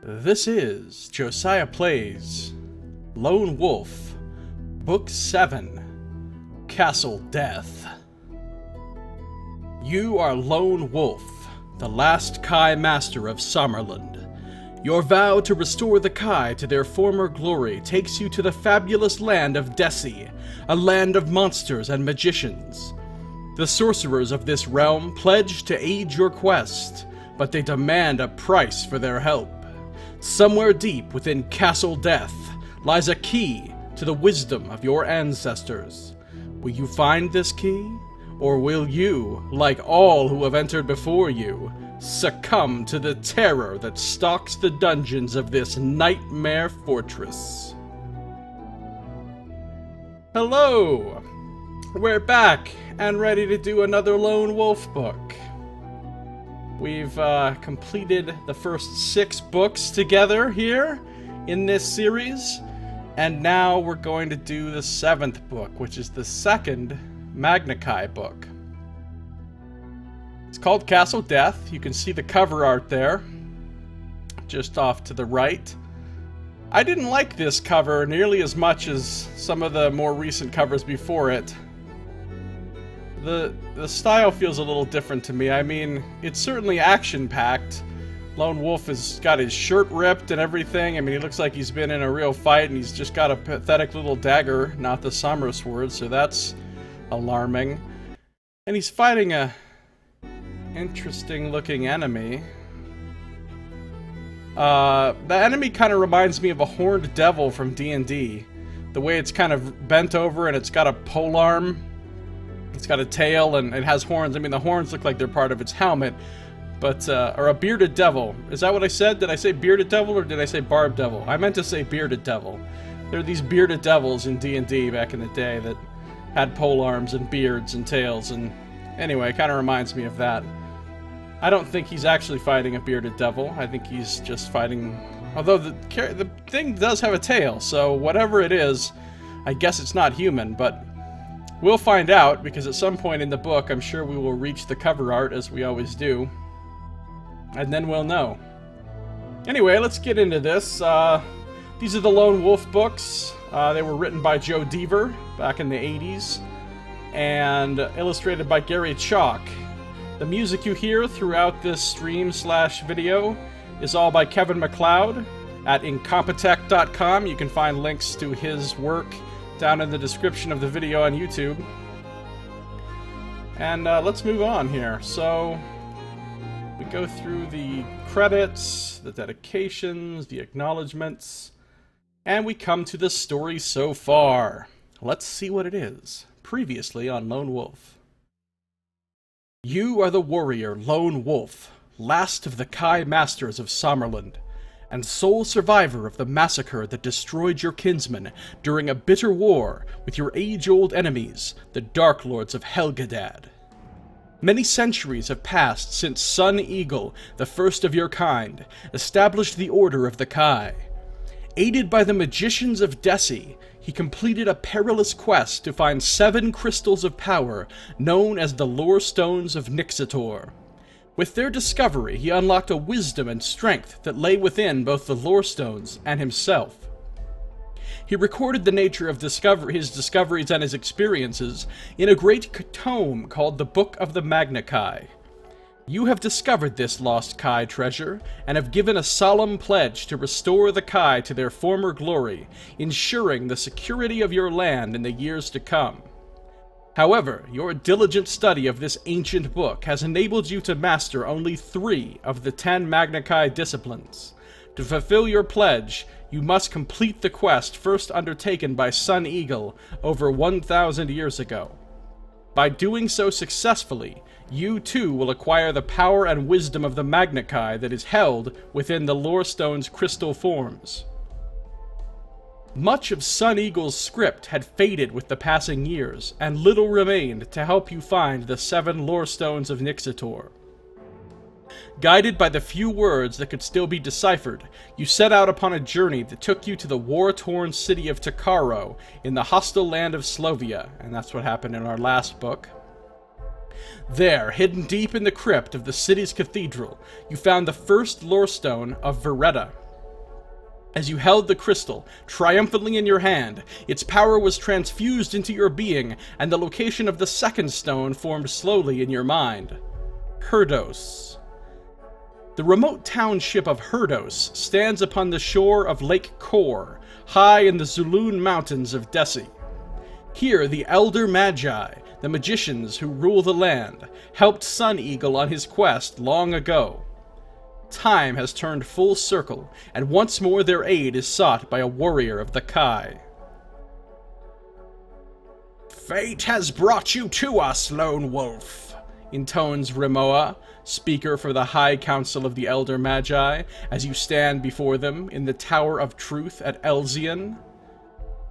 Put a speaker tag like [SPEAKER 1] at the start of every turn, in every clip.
[SPEAKER 1] This is Josiah Plays Lone Wolf, Book 7, Castle Death. You are Lone Wolf, the last Kai master of Summerland. Your vow to restore the Kai to their former glory takes you to the fabulous land of Desi, a land of monsters and magicians. The sorcerers of this realm pledge to aid your quest, but they demand a price for their help. Somewhere deep within Castle Death lies a key to the wisdom of your ancestors. Will you find this key? Or will you, like all who have entered before you, succumb to the terror that stalks the dungeons of this nightmare fortress? Hello! We're back and ready to do another Lone Wolf book. We've completed the first 6 books together here in this series, and now we're going to do the 7th book, which is the second Magna Kai book. It's called Castle Death. You can see the cover art there, just off to the right. I didn't like this cover nearly as much as some of the more recent covers before it. The style feels a little different to me. I mean, it's certainly action-packed. Lone Wolf has got his shirt ripped and everything. I mean, he looks like he's been in a real fight, and he's just got a pathetic little dagger, not the samurai sword, so that's alarming. And he's fighting a interesting-looking enemy. The enemy kind of reminds me of a horned devil from D&D. The way it's kind of bent over and it's got a polearm. It's got a tail and it has horns. I mean, the horns look like they're part of its helmet, but, or a bearded devil. Is that what I said? Did I say bearded devil or did I say barbed devil? I meant to say bearded devil. There are these bearded devils in D&D back in the day that had polearms and beards and tails, and anyway, it kind of reminds me of that. I don't think he's actually fighting a bearded devil. I think he's just fighting, although the thing does have a tail, so whatever it is, I guess it's not human, but we'll find out, because at some point in the book, I'm sure we will reach the cover art, as we always do. And then we'll know. Anyway, let's get into this. These are the Lone Wolf books. They were written by Joe Deaver back in the 80s, and illustrated by Gary Chalk. The music you hear throughout this stream/video is all by Kevin MacLeod at incompetech.com. You can find links to his work down in the description of the video on YouTube. And let's move on here. So we go through the credits, the dedications, the acknowledgments, and we come to the story so far. Let's see what it is. Previously on Lone Wolf. You are the warrior Lone Wolf, last of the Kai masters of Summerland, and sole survivor of the massacre that destroyed your kinsmen during a bitter war with your age-old enemies, the Dark Lords of Helgadad. Many centuries have passed since Sun Eagle, the first of your kind, established the Order of the Kai. Aided by the magicians of Desi, he completed a perilous quest to find 7 crystals of power known as the Lore Stones of Nixitor. With their discovery, he unlocked a wisdom and strength that lay within both the Lore Stones and himself. He recorded the nature of his discoveries and his experiences in a great tome called the Book of the Magna Kai. You have discovered this lost Kai treasure, and have given a solemn pledge to restore the Kai to their former glory, ensuring the security of your land in the years to come. However, your diligent study of this ancient book has enabled you to master only 3 of the 10 Magna Kai disciplines. To fulfill your pledge, you must complete the quest first undertaken by Sun Eagle over 1,000 years ago. By doing so successfully, you too will acquire the power and wisdom of the Magna Kai that is held within the Lore Stone's crystal forms. Much of Sun Eagle's script had faded with the passing years, and little remained to help you find the 7 Lore Stones of Nixitor. Guided by the few words that could still be deciphered, you set out upon a journey that took you to the war-torn city of Takaro in the hostile land of Slovia, and that's what happened in our last book. There, hidden deep in the crypt of the city's cathedral, you found the first lore stone of Veretta, As you held the crystal triumphantly in your hand, its power was transfused into your being, and the location of the second stone formed slowly in your mind. Herdos. The remote township of Herdos stands upon the shore of Lake Kor, high in the Zuluun mountains of Desi. Here the Elder Magi, the magicians who rule the land, helped Sun Eagle on his quest long ago. Time has turned full circle, and once more their aid is sought by a warrior of the Kai. "Fate has brought you to us, Lone Wolf," intones Rimoa, speaker for the High Council of the Elder Magi, as you stand before them in the Tower of Truth at Elzion.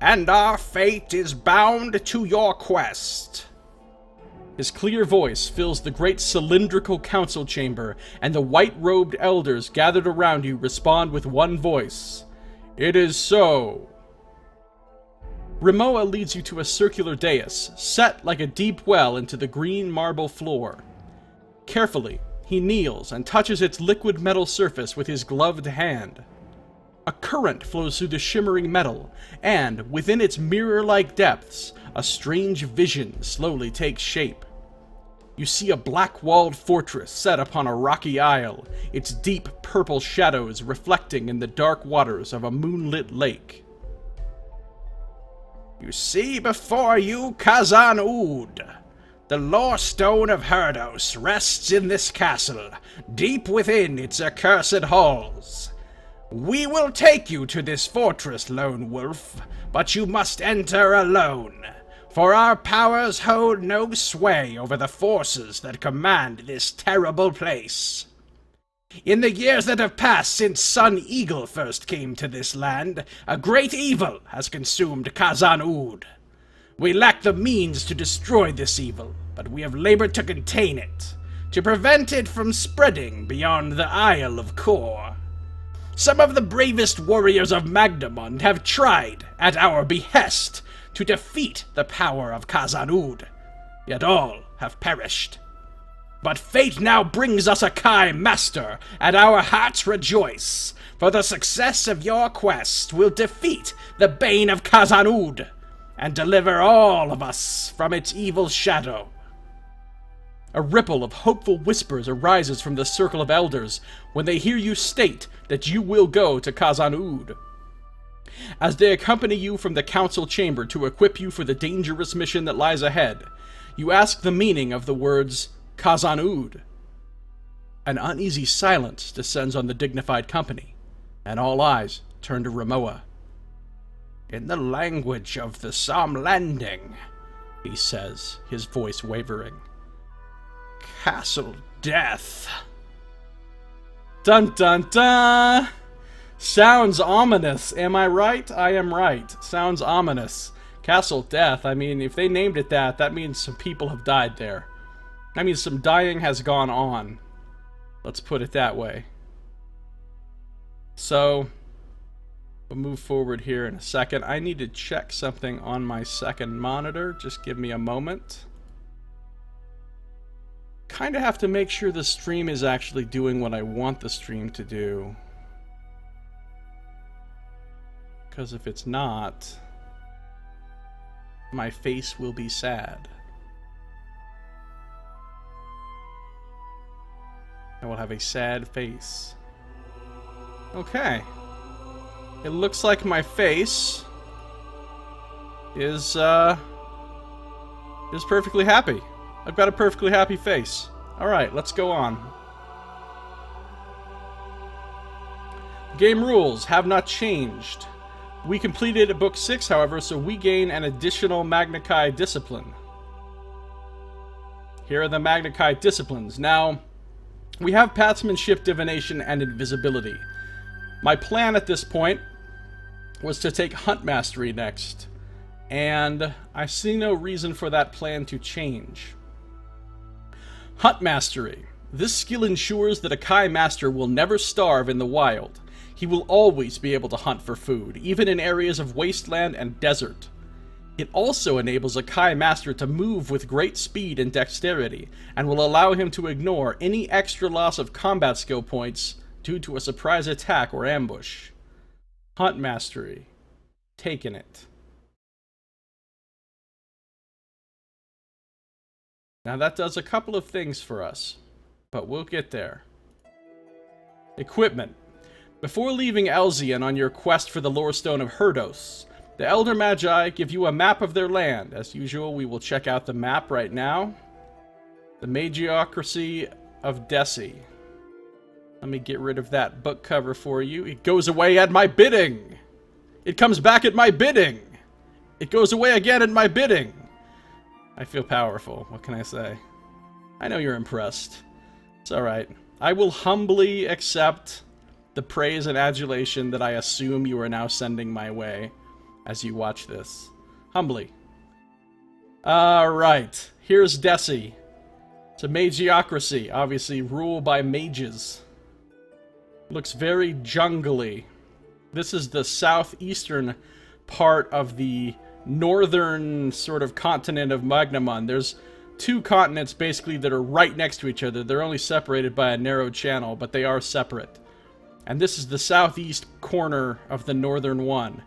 [SPEAKER 1] "And our fate is bound to your quest." His clear voice fills the great cylindrical council chamber, and the white-robed elders gathered around you respond with one voice. "It is so." Rimoa leads you to a circular dais, set like a deep well into the green marble floor. Carefully, he kneels and touches its liquid metal surface with his gloved hand. A current flows through the shimmering metal, and, within its mirror-like depths, a strange vision slowly takes shape. You see a black-walled fortress set upon a rocky isle, its deep purple shadows reflecting in the dark waters of a moonlit lake. "You see before you Khazan-Ud. The lore stone of Herdos rests in this castle, deep within its accursed halls. We will take you to this fortress, Lone Wolf, but you must enter alone, for our powers hold no sway over the forces that command this terrible place. In the years that have passed since Sun Eagle first came to this land, a great evil has consumed Khazan-Ud. We lack the means to destroy this evil, but we have labored to contain it, to prevent it from spreading beyond the Isle of Kor. Some of the bravest warriors of Magnemund have tried, at our behest, to defeat the power of Khazan-Ud, yet all have perished. But fate now brings us a Kai Master, and our hearts rejoice, for the success of your quest will defeat the bane of Khazan-Ud, and deliver all of us from its evil shadow. A ripple of hopeful whispers arises from the circle of elders when they hear you state that you will go to Khazan-Ud. As they accompany you from the council chamber to equip you for the dangerous mission that lies ahead, you ask the meaning of the words Khazan-Ud. An uneasy silence descends on the dignified company, and all eyes turn to Rimoa. "In the language of the Psalm Landing," he says, his voice wavering, "Castle Death." Dun dun dun! Sounds ominous, am I right? I am right. Sounds ominous. Castle Death, I mean, if they named it that, that means some people have died there. That means some dying has gone on. Let's put it that way. So, we'll move forward here in a second. I need to check something on my second monitor. Just give me a moment. Kind of have to make sure the stream is actually doing what I want the stream to do. Because if it's not, my face will be sad. I will have a sad face. Okay. It looks like my face is perfectly happy. I've got a perfectly happy face. Alright, let's go on. Game rules have not changed. We completed Book 6, however, so we gain an additional Magna Chi discipline. Here are the Magna Chi disciplines. Now, we have Pathsmanship, Divination, and Invisibility. My plan at this point was to take Hunt Mastery next, and I see no reason for that plan to change. Hunt Mastery. This skill ensures that a Kai Master will never starve in the wild. He will always be able to hunt for food, even in areas of wasteland and desert. It also enables a Kai Master to move with great speed and dexterity, and will allow him to ignore any extra loss of combat skill points due to a surprise attack or ambush. Hunt mastery. Taking it. Now that does a couple of things for us, but we'll get there. Equipment. Before leaving Elzian on your quest for the lore stone of Herdos, the Elder Magi give you a map of their land. As usual, we will check out the map right now. The Magiocracy of Desi. Let me get rid of that book cover for you. It goes away at my bidding! It comes back at my bidding! It goes away again at my bidding! I feel powerful. What can I say? I know you're impressed. It's alright. I will humbly accept the praise and adulation that I assume you are now sending my way as you watch this. Humbly. Alright. Here's Desi. It's a magiocracy. Obviously, rule by mages. Looks very jungly. This is the southeastern part of the northern sort of continent of Magnamon. There's two continents basically that are right next to each other. They're only separated by a narrow channel, but they are separate. And this is the southeast corner of the northern one.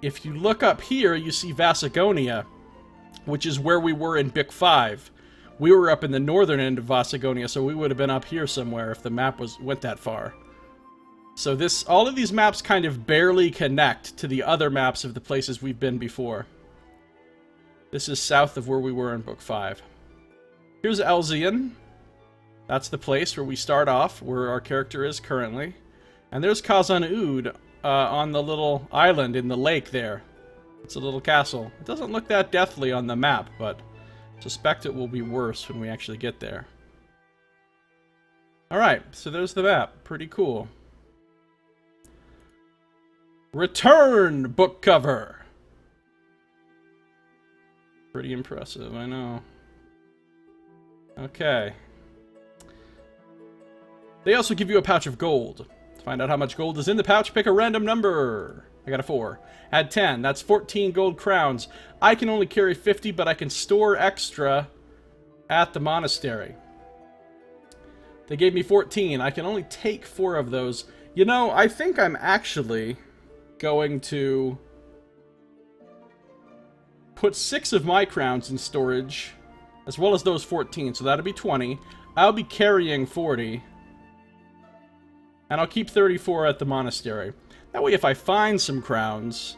[SPEAKER 1] If you look up here, you see Vasagonia, which is where we were in Book 5. We were up in the northern end of Vasagonia, so we would have been up here somewhere if the map went that far. So all of these maps kind of barely connect to the other maps of the places we've been before. This is south of where we were in Book 5. Here's Elzian. That's the place where we start off, where our character is currently. And there's Khazan-Ud on the little island in the lake there. It's a little castle. It doesn't look that deathly on the map, but I suspect it will be worse when we actually get there. Alright, so there's the map. Pretty cool. Return book cover. Pretty impressive, I know. Okay. They also give you a pouch of gold. To find out how much gold is in the pouch, pick a random number. I got a 4. Add 10. That's 14 gold crowns. I can only carry 50, but I can store extra at the monastery. They gave me 14. I can only take 4 of those. You know, I think I'm actually going to put 6 of my crowns in storage, as well as those 14, so that'll be 20. I'll be carrying 40, and I'll keep 34 at the monastery. That way, if I find some crowns,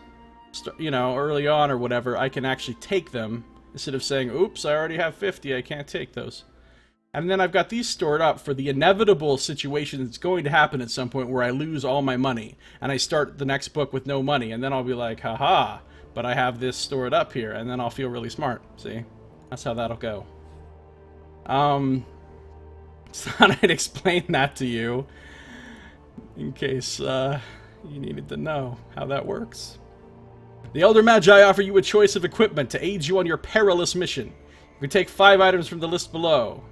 [SPEAKER 1] you know, early on or whatever, I can actually take them, instead of saying, oops, I already have 50, I can't take those. And then I've got these stored up for the inevitable situation that's going to happen at some point where I lose all my money, and I start the next book with no money, and then I'll be like, haha, but I have this stored up here, and then I'll feel really smart, see? That's how that'll go. So I'd explain that to you, in case you needed to know how that works. The Elder Magi offer you a choice of equipment to aid you on your perilous mission. You can take 5 items from the list below,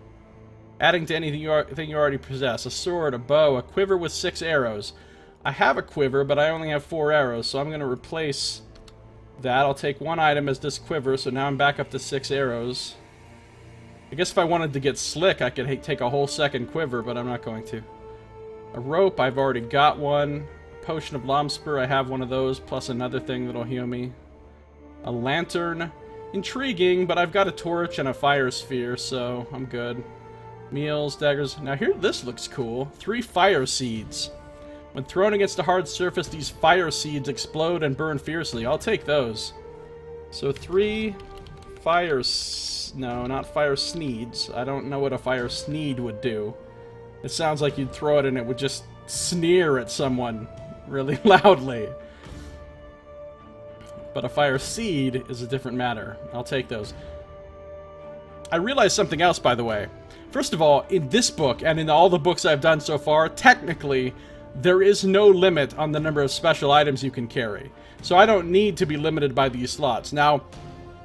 [SPEAKER 1] adding to anything you already possess. A sword, a bow, a quiver with 6 arrows. I have a quiver, but I only have 4 arrows, so I'm going to replace that. I'll take 1 item as this quiver, so now I'm back up to 6 arrows. I guess if I wanted to get slick, I could take a whole second quiver, but I'm not going to. A rope, I've already got one. A potion of Lomspur, I have one of those, plus another thing that'll heal me. A lantern. Intriguing, but I've got a torch and a fire sphere, so I'm good. Meals, daggers. Now here, this looks cool. 3 fire seeds. When thrown against a hard surface, these fire seeds explode and burn fiercely. I'll take those. So 3 fire... No, not fire sneeds. I don't know what a fire sneed would do. It sounds like you'd throw it and it would just sneer at someone really loudly. But a fire seed is a different matter. I'll take those. I realized something else, by the way. First of all, in this book, and in all the books I've done so far, technically, there is no limit on the number of special items you can carry. So I don't need to be limited by these slots. Now,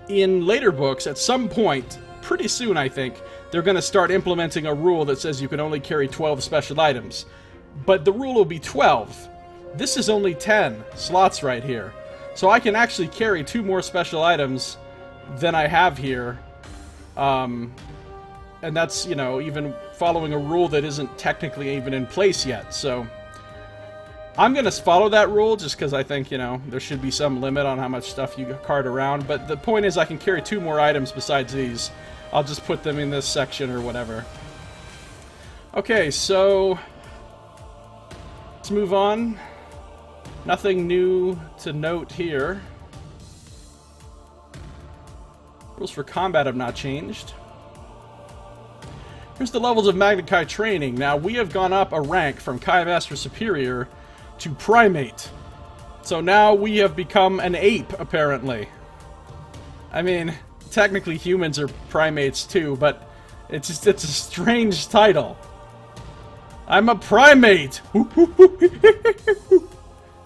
[SPEAKER 1] in later books, at some point, pretty soon I think, they're going to start implementing a rule that says you can only carry 12 special items. But the rule will be 12. This is only 10 slots right here. So I can actually carry 2 more special items than I have here. And that's, you know, even following a rule that isn't technically even in place yet, so I'm going to follow that rule just because I think, you know, there should be some limit on how much stuff you cart around. But the point is I can carry 2 more items besides these. I'll just put them in this section or whatever. Okay, so let's move on. Nothing new to note here. Rules for combat have not changed. Here's the levels of Magna Kai training. Now, we have gone up a rank from Kai Master Superior to Primate. So now we have become an ape, apparently. I mean, technically humans are primates too, but it's a strange title. I'm a primate!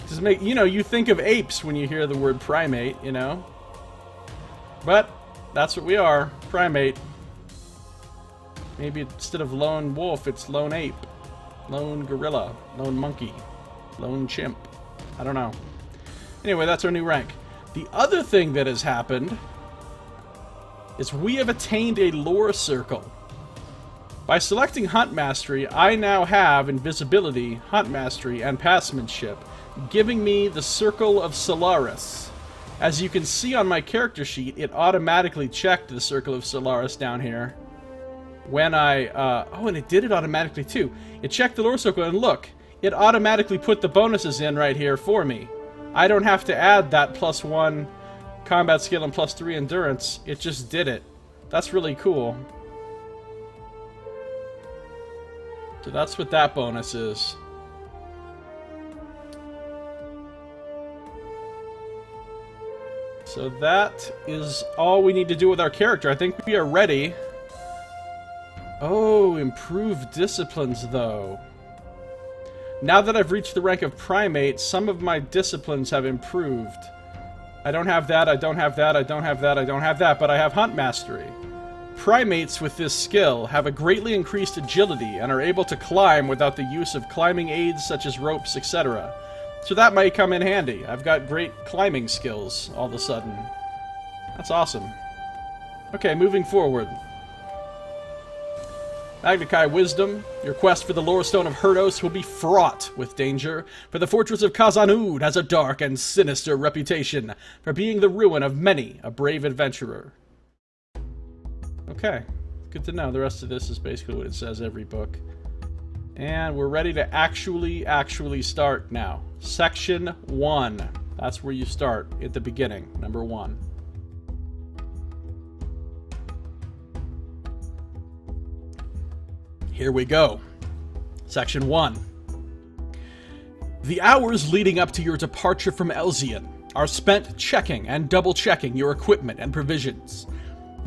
[SPEAKER 1] Just make, you know, you think of apes when you hear the word primate, you know? But that's what we are, primate. Maybe instead of lone wolf, it's lone ape, lone gorilla, lone monkey, lone chimp. I don't know. Anyway, that's our new rank. The other thing that has happened is we have attained a lore circle. By selecting Hunt Mastery, I now have Invisibility, Hunt Mastery, and Passmanship, giving me the Circle of Solaris. As you can see on my character sheet, it automatically checked the Circle of Solaris down here. When I, oh, and it did it automatically too. It checked the lore circle, and look, it automatically put the bonuses in right here for me. I don't have to add that +1 combat skill and +3 endurance. It just did it. That's really cool. So that's what that bonus is. So that is all we need to do with our character. I think we are ready. Oh, improved disciplines, though. Now that I've reached the rank of Primate, some of my disciplines have improved. I don't have that, I don't have that, I don't have that, I don't have that, but I have Hunt Mastery. Primates with this skill have a greatly increased agility and are able to climb without the use of climbing aids such as ropes, etc. So that might come in handy. I've got great climbing skills all of a sudden. That's awesome. Okay, moving forward. Magna Kai Wisdom, your quest for the Lore Stone of Herdos will be fraught with danger, for the fortress of Khazad-dûm has a dark and sinister reputation for being the ruin of many a brave adventurer. Okay, good to know. The rest of this is basically what it says every book. And we're ready to actually start now. Section 1. That's where you start, at the beginning, number 1. Here we go. Section 1. The hours leading up to your departure from Elzian are spent checking and double-checking your equipment and provisions.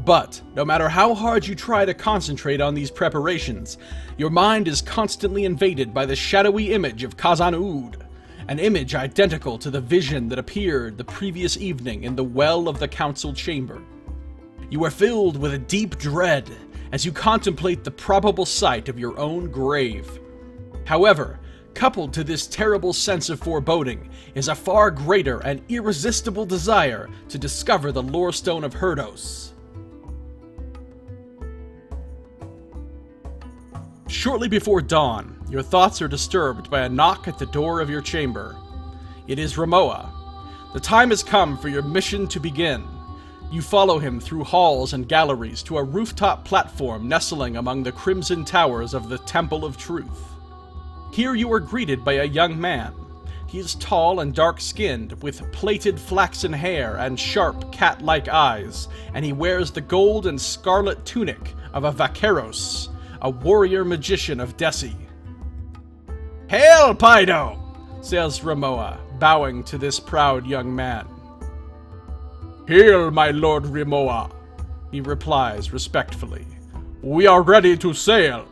[SPEAKER 1] But, no matter how hard you try to concentrate on these preparations, your mind is constantly invaded by the shadowy image of Khazad-dûm, an image identical to the vision that appeared the previous evening in the well of the council chamber. You are filled with a deep dread as you contemplate the probable sight of your own grave. However, coupled to this terrible sense of foreboding is a far greater and irresistible desire to discover the Lore Stone of Herdos. Shortly before dawn, your thoughts are disturbed by a knock at the door of your chamber. It is Ramoa. The time has come for your mission to begin. You follow him through halls and galleries to a rooftop platform nestling among the crimson towers of the Temple of Truth. Here you are greeted by a young man. He is tall and dark-skinned, with plaited flaxen hair and sharp cat-like eyes, and he wears the gold and scarlet tunic of a vaqueros, a warrior magician of Desi. "Hail, Paido!" says Ramoa, bowing to this proud young man. "Hail, my lord Ramoa," he replies respectfully. "We are ready to sail."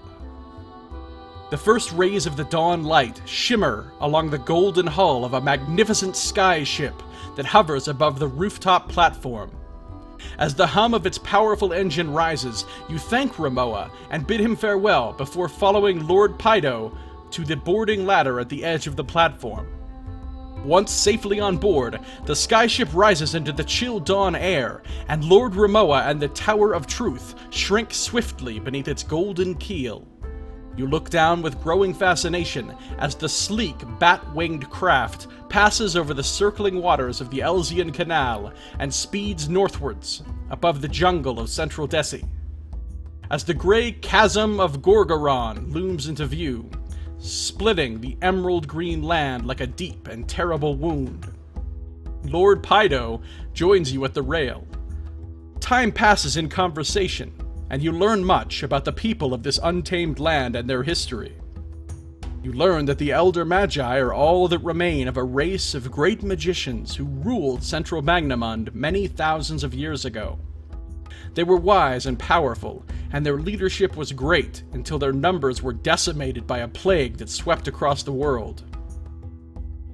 [SPEAKER 1] The first rays of the dawn light shimmer along the golden hull of a magnificent sky ship that hovers above the rooftop platform. As the hum of its powerful engine rises, you thank Ramoa and bid him farewell before following Lord Paido to the boarding ladder at the edge of the platform. Once safely on board, the skyship rises into the chill dawn air, and Lord Ramoa and the Tower of Truth shrink swiftly beneath its golden keel. You look down with growing fascination as the sleek, bat-winged craft passes over the circling waters of the Elzian Canal and speeds northwards, above the jungle of central Desi. As the gray chasm of Gorgoron looms into view, splitting the emerald green land like a deep and terrible wound, Lord Pydo joins you at the rail. Time passes in conversation, and you learn much about the people of this untamed land and their history. You learn that the Elder Magi are all that remain of a race of great magicians who ruled Central Magnamund many thousands of years ago. They were wise and powerful, and their leadership was great until their numbers were decimated by a plague that swept across the world.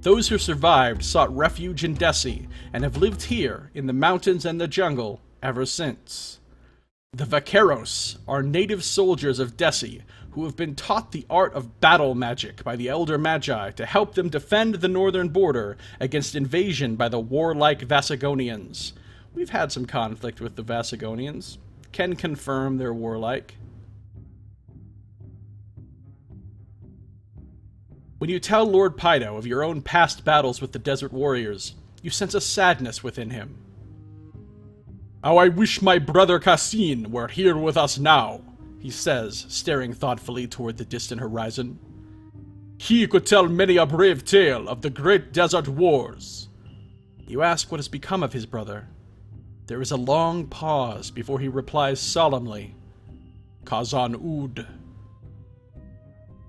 [SPEAKER 1] Those who survived sought refuge in Desi and have lived here in the mountains and the jungle ever since. The Vaqueros are native soldiers of Desi who have been taught the art of battle magic by the Elder Magi to help them defend the northern border against invasion by the warlike Vasigonians. We've had some conflict with the Vasigonians. Can confirm they're warlike. When you tell Lord Pydo of your own past battles with the Desert Warriors, you sense a sadness within him. "How I wish my brother Cassin were here with us now," he says, staring thoughtfully toward the distant horizon. "He could tell many a brave tale of the great desert wars." You ask what has become of his brother. There is a long pause before he replies solemnly, "Kazan Ud."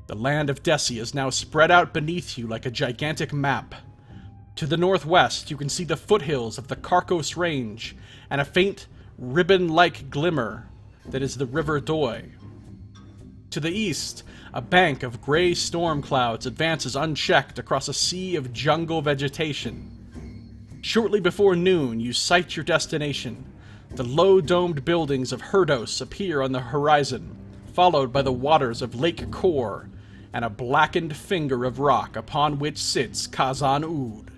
[SPEAKER 1] The land of Desi is now spread out beneath you like a gigantic map. To the northwest, you can see the foothills of the Carcos Range, and a faint, ribbon-like glimmer that is the River Doi. To the east, a bank of gray storm clouds advances unchecked across a sea of jungle vegetation. Shortly before noon, you sight your destination. The low-domed buildings of Herdos appear on the horizon, followed by the waters of Lake Kor, and a blackened finger of rock upon which sits Kazan Ud.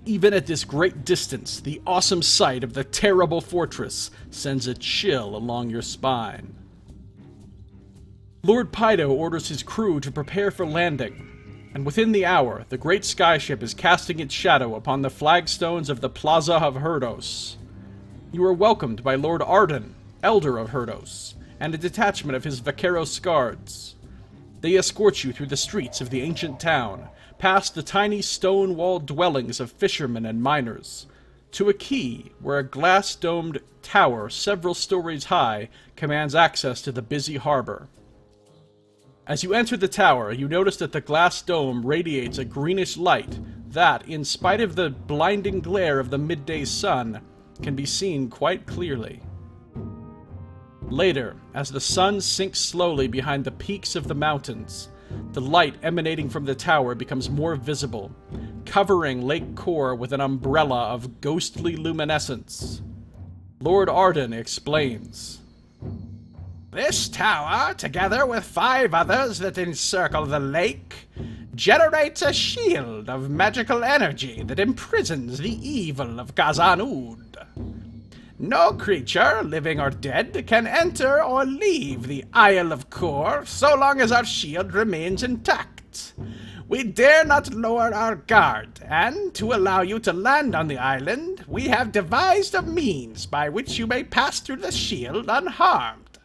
[SPEAKER 1] Even at this great distance, the awesome sight of the terrible fortress sends a chill along your spine. Lord Pydo orders his crew to prepare for landing, and within the hour, the great skyship is casting its shadow upon the flagstones of the Plaza of Herdos. You are welcomed by Lord Arden, Elder of Herdos, and a detachment of his Vaqueros guards. They escort you through the streets of the ancient town, past the tiny stone-walled dwellings of fishermen and miners, to a quay where a glass-domed tower several stories high commands access to the busy harbor. As you enter the tower, you notice that the glass dome radiates a greenish light that, in spite of the blinding glare of the midday sun, can be seen quite clearly. Later, as the sun sinks slowly behind the peaks of the mountains, the light emanating from the tower becomes more visible, covering Lake Kor with an umbrella of ghostly luminescence. Lord Arden explains. "This tower, together with 5 others that encircle the lake, generates a shield of magical energy that imprisons the evil of Kazan Ud. No creature, living or dead, can enter or leave the Isle of Kor so long as our shield remains intact. We dare not lower our guard, and to allow you to land on the island, we have devised a means by which you may pass through the shield unharmed."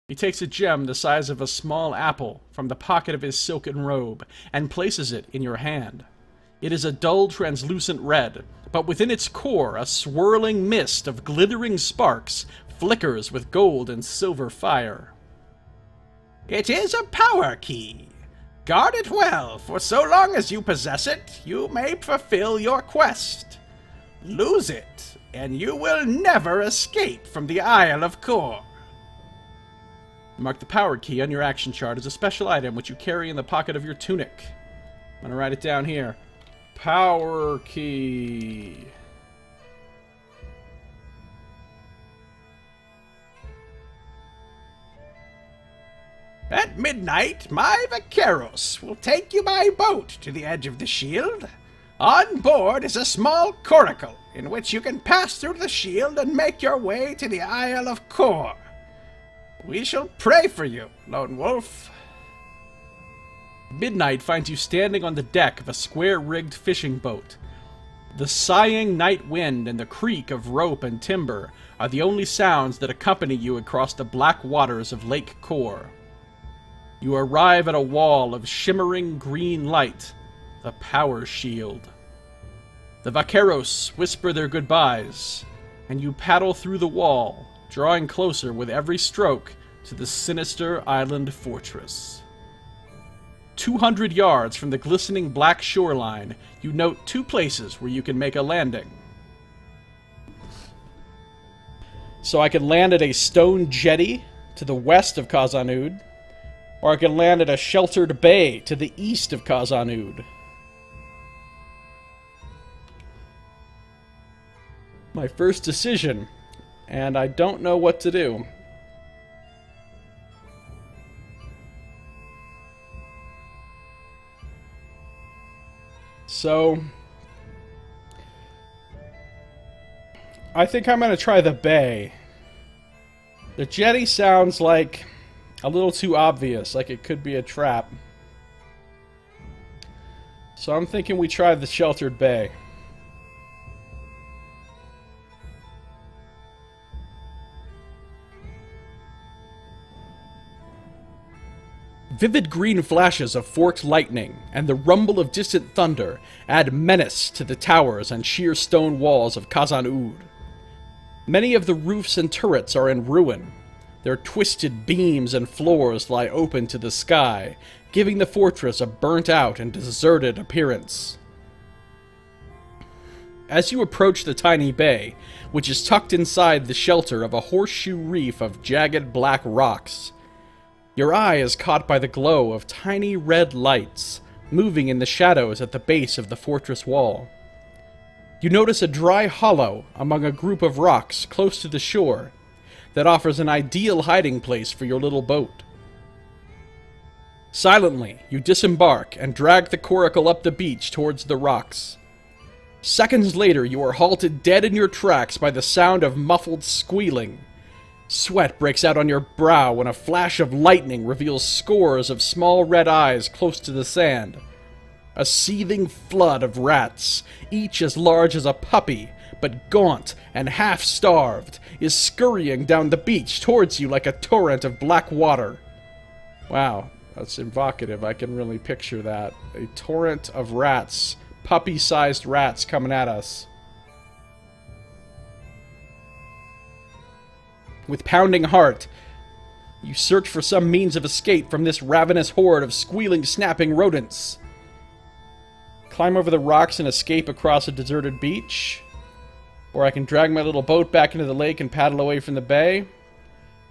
[SPEAKER 1] He takes a gem the size of a small apple from the pocket of his silken robe and places it in your hand. It is a dull, translucent red, but within its core a swirling mist of glittering sparks flickers with gold and silver fire. "It is a power key. Guard it well, for so long as you possess it, you may fulfill your quest. Lose it, and you will never escape from the Isle of Kor." Mark the power key on your action chart as a special item which you carry in the pocket of your tunic. I'm going to write it down here. Power key. "At midnight, my vaqueros will take you by boat to the edge of the shield. On board is a small coracle in which you can pass through the shield and make your way to the Isle of Kor.
[SPEAKER 2] We shall pray for you, Lone Wolf.
[SPEAKER 1] Midnight finds you standing on the deck of a square-rigged fishing boat. The sighing night wind and the creak of rope and timber are the only sounds that accompany you across the black waters of Lake Kor. You arrive at a wall of shimmering green light, the power shield. The vaqueros whisper their goodbyes, and you paddle through the wall, drawing closer with every stroke to the sinister island fortress. 200 yards from the glistening black shoreline, you note two places where you can make a landing. So I can land at a stone jetty to the west of Khazad-dûm, or I can land at a sheltered bay to the east of Khazad-dûm. My first decision, and I don't know what to do. So, I think I'm going to try the bay. The jetty sounds like a little too obvious, like it could be a trap. So I'm thinking we try the sheltered bay. Vivid green flashes of forked lightning and the rumble of distant thunder add menace to the towers and sheer stone walls of Khazad-dûm. Many of the roofs and turrets are in ruin. Their twisted beams and floors lie open to the sky, giving the fortress a burnt-out and deserted appearance. As you approach the tiny bay, which is tucked inside the shelter of a horseshoe reef of jagged black rocks, your eye is caught by the glow of tiny red lights moving in the shadows at the base of the fortress wall. You notice a dry hollow among a group of rocks close to the shore that offers an ideal hiding place for your little boat. Silently, you disembark and drag the coracle up the beach towards the rocks. Seconds later, you are halted dead in your tracks by the sound of muffled squealing. Sweat breaks out on your brow when a flash of lightning reveals scores of small red eyes close to the sand. A seething flood of rats, each as large as a puppy, but gaunt and half-starved, is scurrying down the beach towards you like a torrent of black water. Wow, that's evocative. I can really picture that. A torrent of rats, puppy-sized rats coming at us. With pounding heart, you search for some means of escape from this ravenous horde of squealing, snapping rodents. Climb over the rocks and escape across a deserted beach. Or I can drag my little boat back into the lake and paddle away from the bay.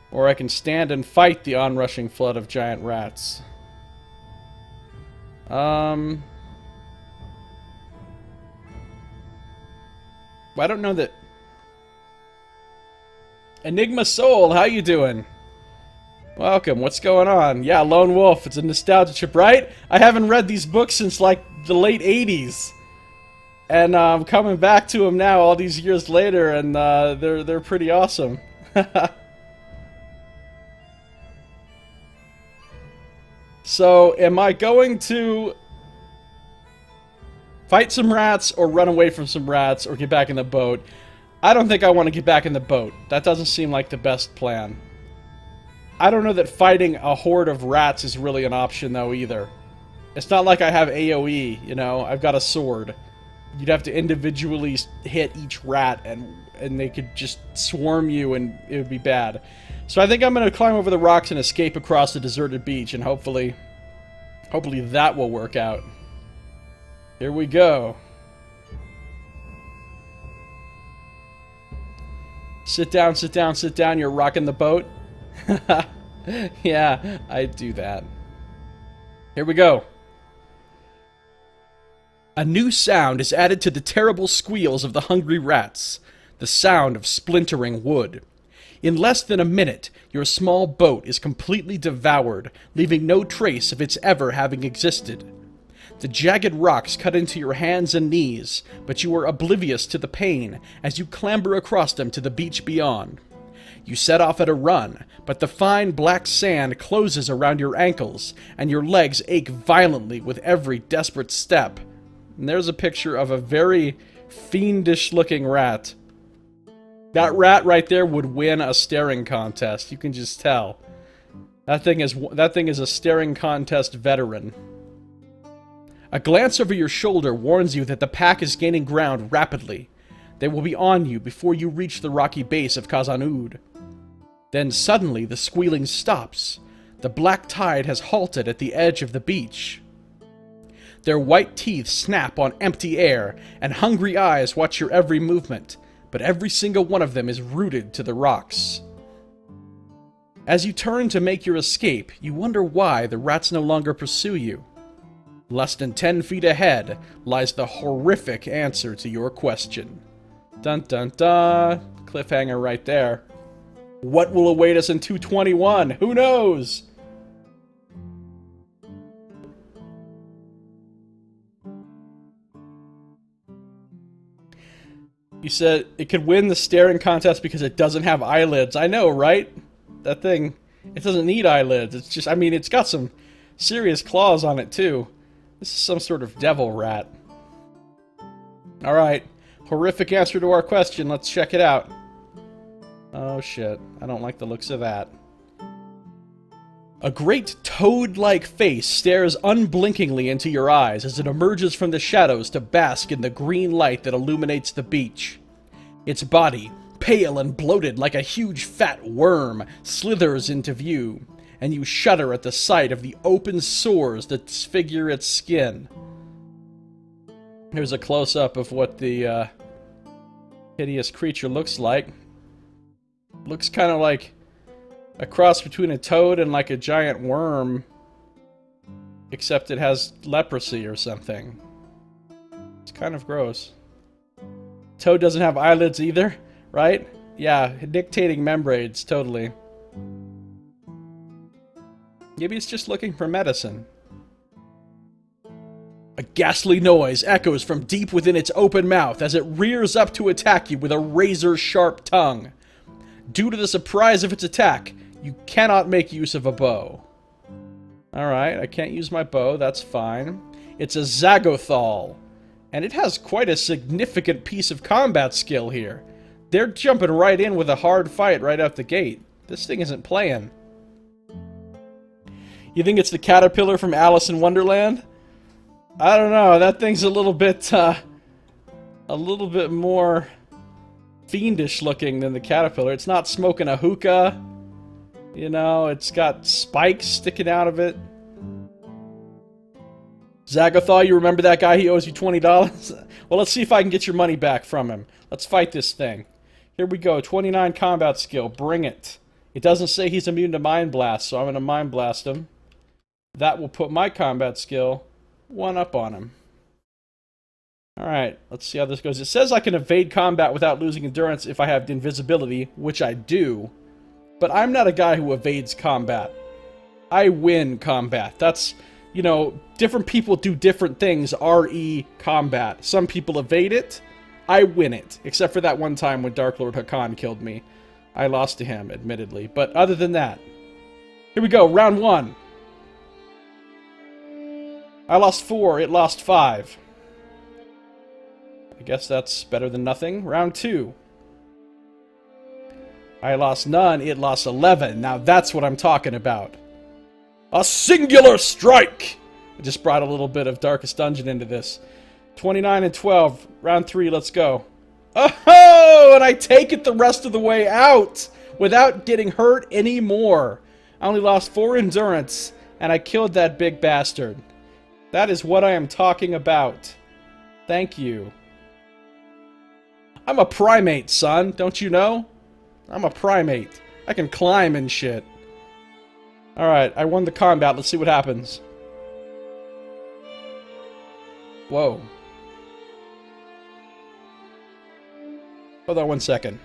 [SPEAKER 1] Or I can stand and fight the onrushing flood of giant rats. I don't know that... Enigma Soul, how you doing? Welcome, what's going on? Yeah, Lone Wolf, it's a nostalgia trip, right? I haven't read these books since, like, the late 80s. And I'm coming back to them now all these years later, and they're pretty awesome. So, am I going to fight some rats, or run away from some rats, or get back in the boat? I don't think I want to get back in the boat. That doesn't seem like the best plan. I don't know that fighting a horde of rats is really an option, though, either. It's not like I have AoE, you know? I've got a sword. You'd have to individually hit each rat, and they could just swarm you, and it would be bad. So I think I'm going to climb over the rocks and escape across the deserted beach, and hopefully that will work out. Here we go. Sit down, sit down, sit down, you're rocking the boat. Yeah, I do that. Here we go. A new sound is added to the terrible squeals of the hungry rats. The sound of splintering wood. In less than a minute, your small boat is completely devoured, leaving no trace of its ever having existed. The jagged rocks cut into your hands and knees, but you are oblivious to the pain as you clamber across them to the beach beyond. You set off at a run, but the fine black sand closes around your ankles, and your legs ache violently with every desperate step. And there's a picture of a very fiendish-looking rat. That rat right there would win a staring contest. You can just tell. That thing is a staring contest veteran. A glance over your shoulder warns you that the pack is gaining ground rapidly. They will be on you before you reach the rocky base of Khazan-ud. Then suddenly the squealing stops. The black tide has halted at the edge of the beach. Their white teeth snap on empty air, and hungry eyes watch your every movement, but every single one of them is rooted to the rocks. As you turn to make your escape, you wonder why the rats no longer pursue you. Less than 10 feet ahead lies the horrific answer to your question. Dun dun dun. Cliffhanger right there. What will await us in 221? Who knows? You said it could win the staring contest because it doesn't have eyelids. I know, right? That thing, it doesn't need eyelids. It's just, I mean, it's got some serious claws on it, too. This is some sort of devil rat. Alright. Horrific answer to our question. Let's check it out. Oh, shit. I don't like the looks of that. A great toad-like face stares unblinkingly into your eyes as it emerges from the shadows to bask in the green light that illuminates the beach. Its body, pale and bloated like a huge fat worm, slithers into view, and you shudder at the sight of the open sores that disfigure its skin. Here's a close-up of what the hideous creature looks like. Looks kind of like a cross between a toad and like a giant worm, except it has leprosy or something. It's kind of gross. Toad doesn't have eyelids either, right? Yeah, dictating membranes, totally. Maybe it's just looking for medicine. A ghastly noise echoes from deep within its open mouth as it rears up to attack you with a razor-sharp tongue. Due to the surprise of its attack, you cannot make use of a bow. Alright, I can't use my bow, that's fine. It's a Zagothal, and it has quite a significant piece of combat skill here. They're jumping right in with a hard fight right out the gate. This thing isn't playing. You think it's the caterpillar from Alice in Wonderland? I don't know, that thing's a little bit more fiendish looking than the caterpillar. It's not smoking a hookah. You know, it's got spikes sticking out of it. Zagothal, you remember that guy? He owes you $20? Well, let's see if I can get your money back from him. Let's fight this thing. Here we go, 29 combat skill, bring it. It doesn't say he's immune to Mind Blast, so I'm going to Mind Blast him. That will put my combat skill 1 up on him. Alright, let's see how this goes. It says I can evade combat without losing endurance if I have invisibility, which I do. But I'm not a guy who evades combat. I win combat. That's, you know, different people do different things, RE combat. Some people evade it, I win it. Except for that one time when Dark Lord Hakan killed me. I lost to him, admittedly. But other than that, here we go, round 1. I lost 4, it lost 5. I guess that's better than nothing. Round 2. I lost none, it lost 11. Now that's what I'm talking about. A singular strike! I just brought a little bit of Darkest Dungeon into this. 29 and 12. Round 3, let's go. Oh! And I take it the rest of the way out! Without getting hurt anymore. I only lost 4 endurance, and I killed that big bastard. That is what I am talking about. Thank you. I'm a primate, son. Don't you know? I'm a primate. I can climb and shit. Alright, I won the combat. Let's see what happens. Whoa. Hold on 1 second.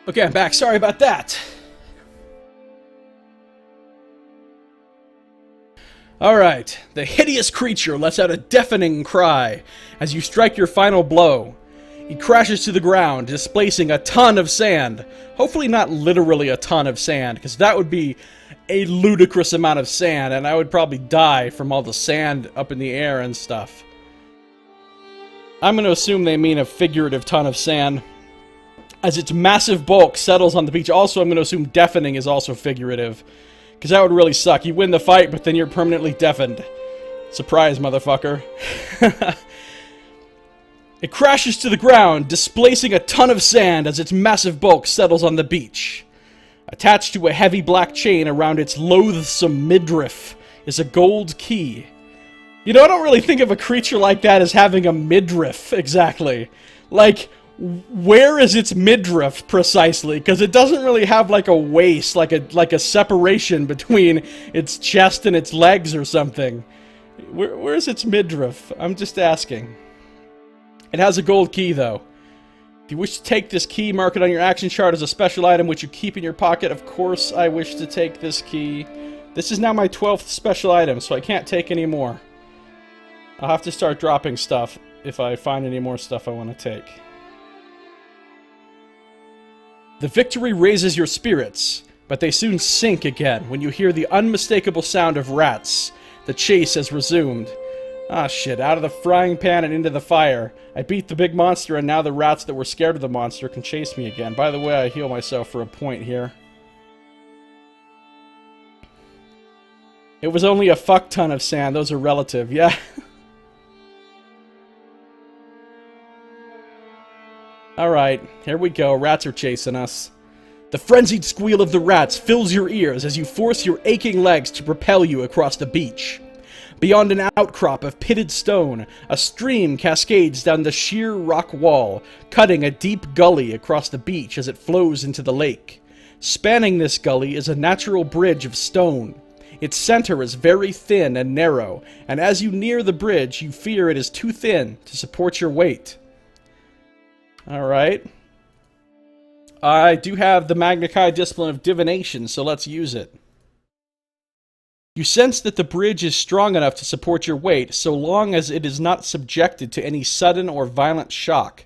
[SPEAKER 1] Okay, I'm back. Sorry about that. Alright, the hideous creature lets out a deafening cry as you strike your final blow. He crashes to the ground, displacing a ton of sand. Hopefully not literally a ton of sand, because that would be a ludicrous amount of sand, and I would probably die from all the sand up in the air and stuff. I'm going to assume they mean a figurative ton of sand, as its massive bulk settles on the beach. Also, I'm going to assume deafening is also figurative. Because that would really suck. You win the fight, but then you're permanently deafened. Surprise, motherfucker. It crashes to the ground, displacing a ton of sand as its massive bulk settles on the beach. Attached to a heavy black chain around its loathsome midriff is a gold key. You know, I don't really think of a creature like that as having a midriff, exactly. Like, where is its midriff, precisely? Because it doesn't really have, like, a waist, like a separation between its chest and its legs or something. Where's its midriff? I'm just asking. It has a gold key, though. If you wish to take this key, mark it on your action chart as a special item which you keep in your pocket. Of course, I wish to take this key. This is now my 12th special item, so I can't take any more. I'll have to start dropping stuff if I find any more stuff I want to take. The victory raises your spirits, but they soon sink again when you hear the unmistakable sound of rats. The chase has resumed. Ah, shit, out of the frying pan and into the fire. I beat the big monster, and now the rats that were scared of the monster can chase me again. By the way, I heal myself for a point here. It was only a fuck ton of sand. Those are relative, yeah. Alright, here we go. Rats are chasing us. The frenzied squeal of the rats fills your ears as you force your aching legs to propel you across the beach. Beyond an outcrop of pitted stone, a stream cascades down the sheer rock wall, cutting a deep gully across the beach as it flows into the lake. Spanning this gully is a natural bridge of stone. Its center is very thin and narrow, and as you near the bridge, you fear it is too thin to support your weight. Alright. I do have the Magna Chi discipline of divination, so let's use it. You sense that the bridge is strong enough to support your weight, so long as it is not subjected to any sudden or violent shock.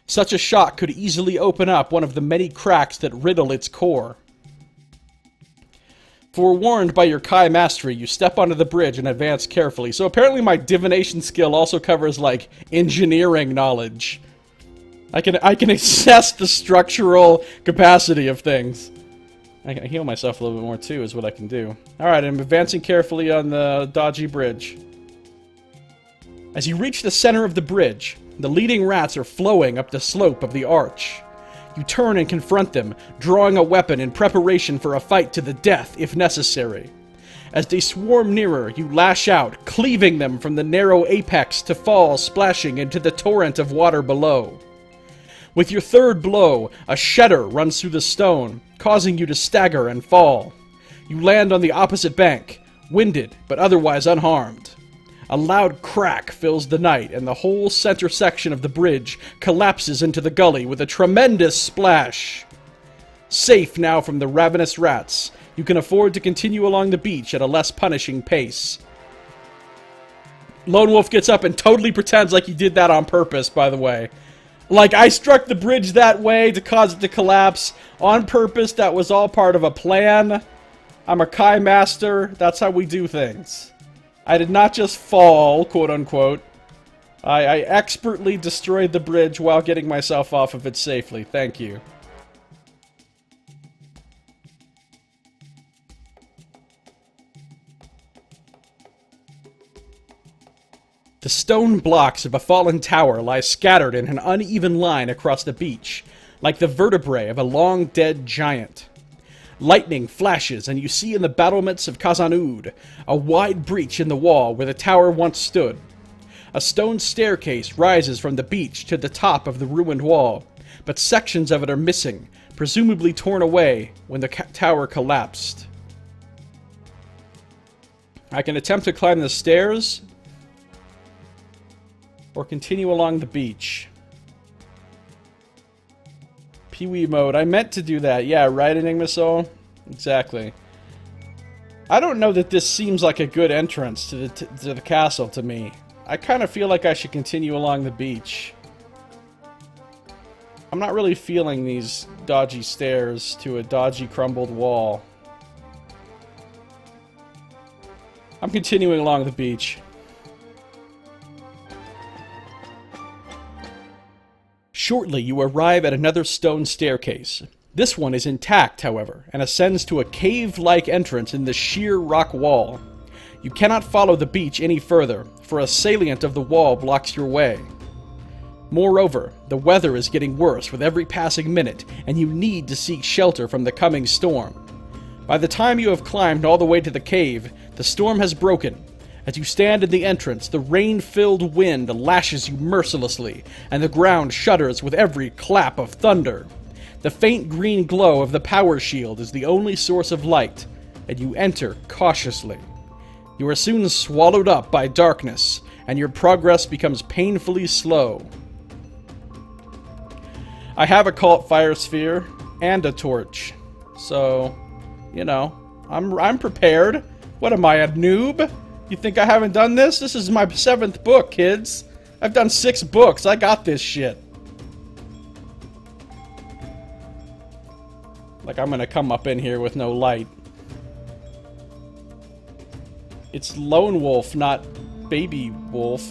[SPEAKER 1] Such a shock could easily open up one of the many cracks that riddle its core. Forewarned by your Kai mastery, you step onto the bridge and advance carefully. So apparently my divination skill also covers, like, engineering knowledge. I can assess the structural capacity of things. I can heal myself a little bit more too, is what I can do. Alright, I'm advancing carefully on the dodgy bridge. As you reach the center of the bridge, the leading rats are flowing up the slope of the arch. You turn and confront them, drawing a weapon in preparation for a fight to the death if necessary. As they swarm nearer, you lash out, cleaving them from the narrow apex to fall splashing into the torrent of water below. With your third blow, a shudder runs through the stone, causing you to stagger and fall. You land on the opposite bank, winded but otherwise unharmed. A loud crack fills the night, and the whole center section of the bridge collapses into the gully with a tremendous splash. Safe now from the ravenous rats, you can afford to continue along the beach at a less punishing pace. Lone Wolf gets up and totally pretends like he did that on purpose, by the way. Like, I struck the bridge that way to cause it to collapse on purpose. That was all part of a plan. I'm a Kai master. That's how we do things. I did not just fall, quote-unquote. I expertly destroyed the bridge while getting myself off of it safely. Thank you. The stone blocks of a fallen tower lie scattered in an uneven line across the beach, like the vertebrae of a long-dead giant. Lightning flashes, and you see in the battlements of Khazan-ud a wide breach in the wall where the tower once stood. A stone staircase rises from the beach to the top of the ruined wall, but sections of it are missing, presumably torn away when the tower collapsed. I can attempt to climb the stairs, or continue along the beach. Pee-wee mode. I meant to do that. Yeah, right, Enigma Soul? Exactly. I don't know that this seems like a good entrance to the castle to me. I kind of feel like I should continue along the beach. I'm not really feeling these dodgy stairs to a dodgy crumbled wall. I'm continuing along the beach. Shortly, you arrive at another stone staircase. This one is intact, however, and ascends to a cave-like entrance in the sheer rock wall. You cannot follow the beach any further, for a salient of the wall blocks your way. Moreover, the weather is getting worse with every passing minute, and you need to seek shelter from the coming storm. By the time you have climbed all the way to the cave, the storm has broken. As you stand in the entrance, the rain-filled wind lashes you mercilessly, and the ground shudders with every clap of thunder. The faint green glow of the power shield is the only source of light, and you enter cautiously. You are soon swallowed up by darkness, and your progress becomes painfully slow. I have a cult fire sphere and a torch, so, you know, I'm prepared. What am I, a noob? You think I haven't done this? This is my 7th book, kids. I've done 6 books. I got this shit. Like I'm gonna come up in here with no light. It's Lone Wolf, not Baby Wolf.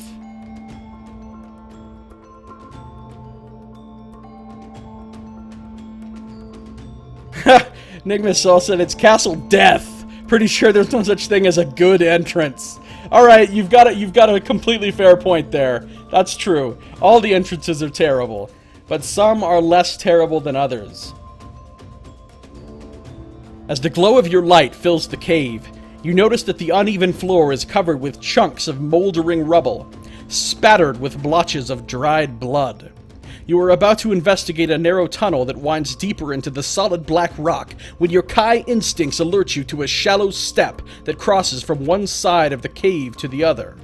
[SPEAKER 1] Enigma Soul said it's Castle Death. Pretty sure there's no such thing as a good entrance. Alright, you've got a completely fair point there. That's true. All the entrances are terrible, but some are less terrible than others. As the glow of your light fills the cave, you notice that the uneven floor is covered with chunks of moldering rubble, spattered with blotches of dried blood. You are about to investigate a narrow tunnel that winds deeper into the solid black rock when your Kai instincts alert you to a shallow step that crosses from one side of the cave to the other.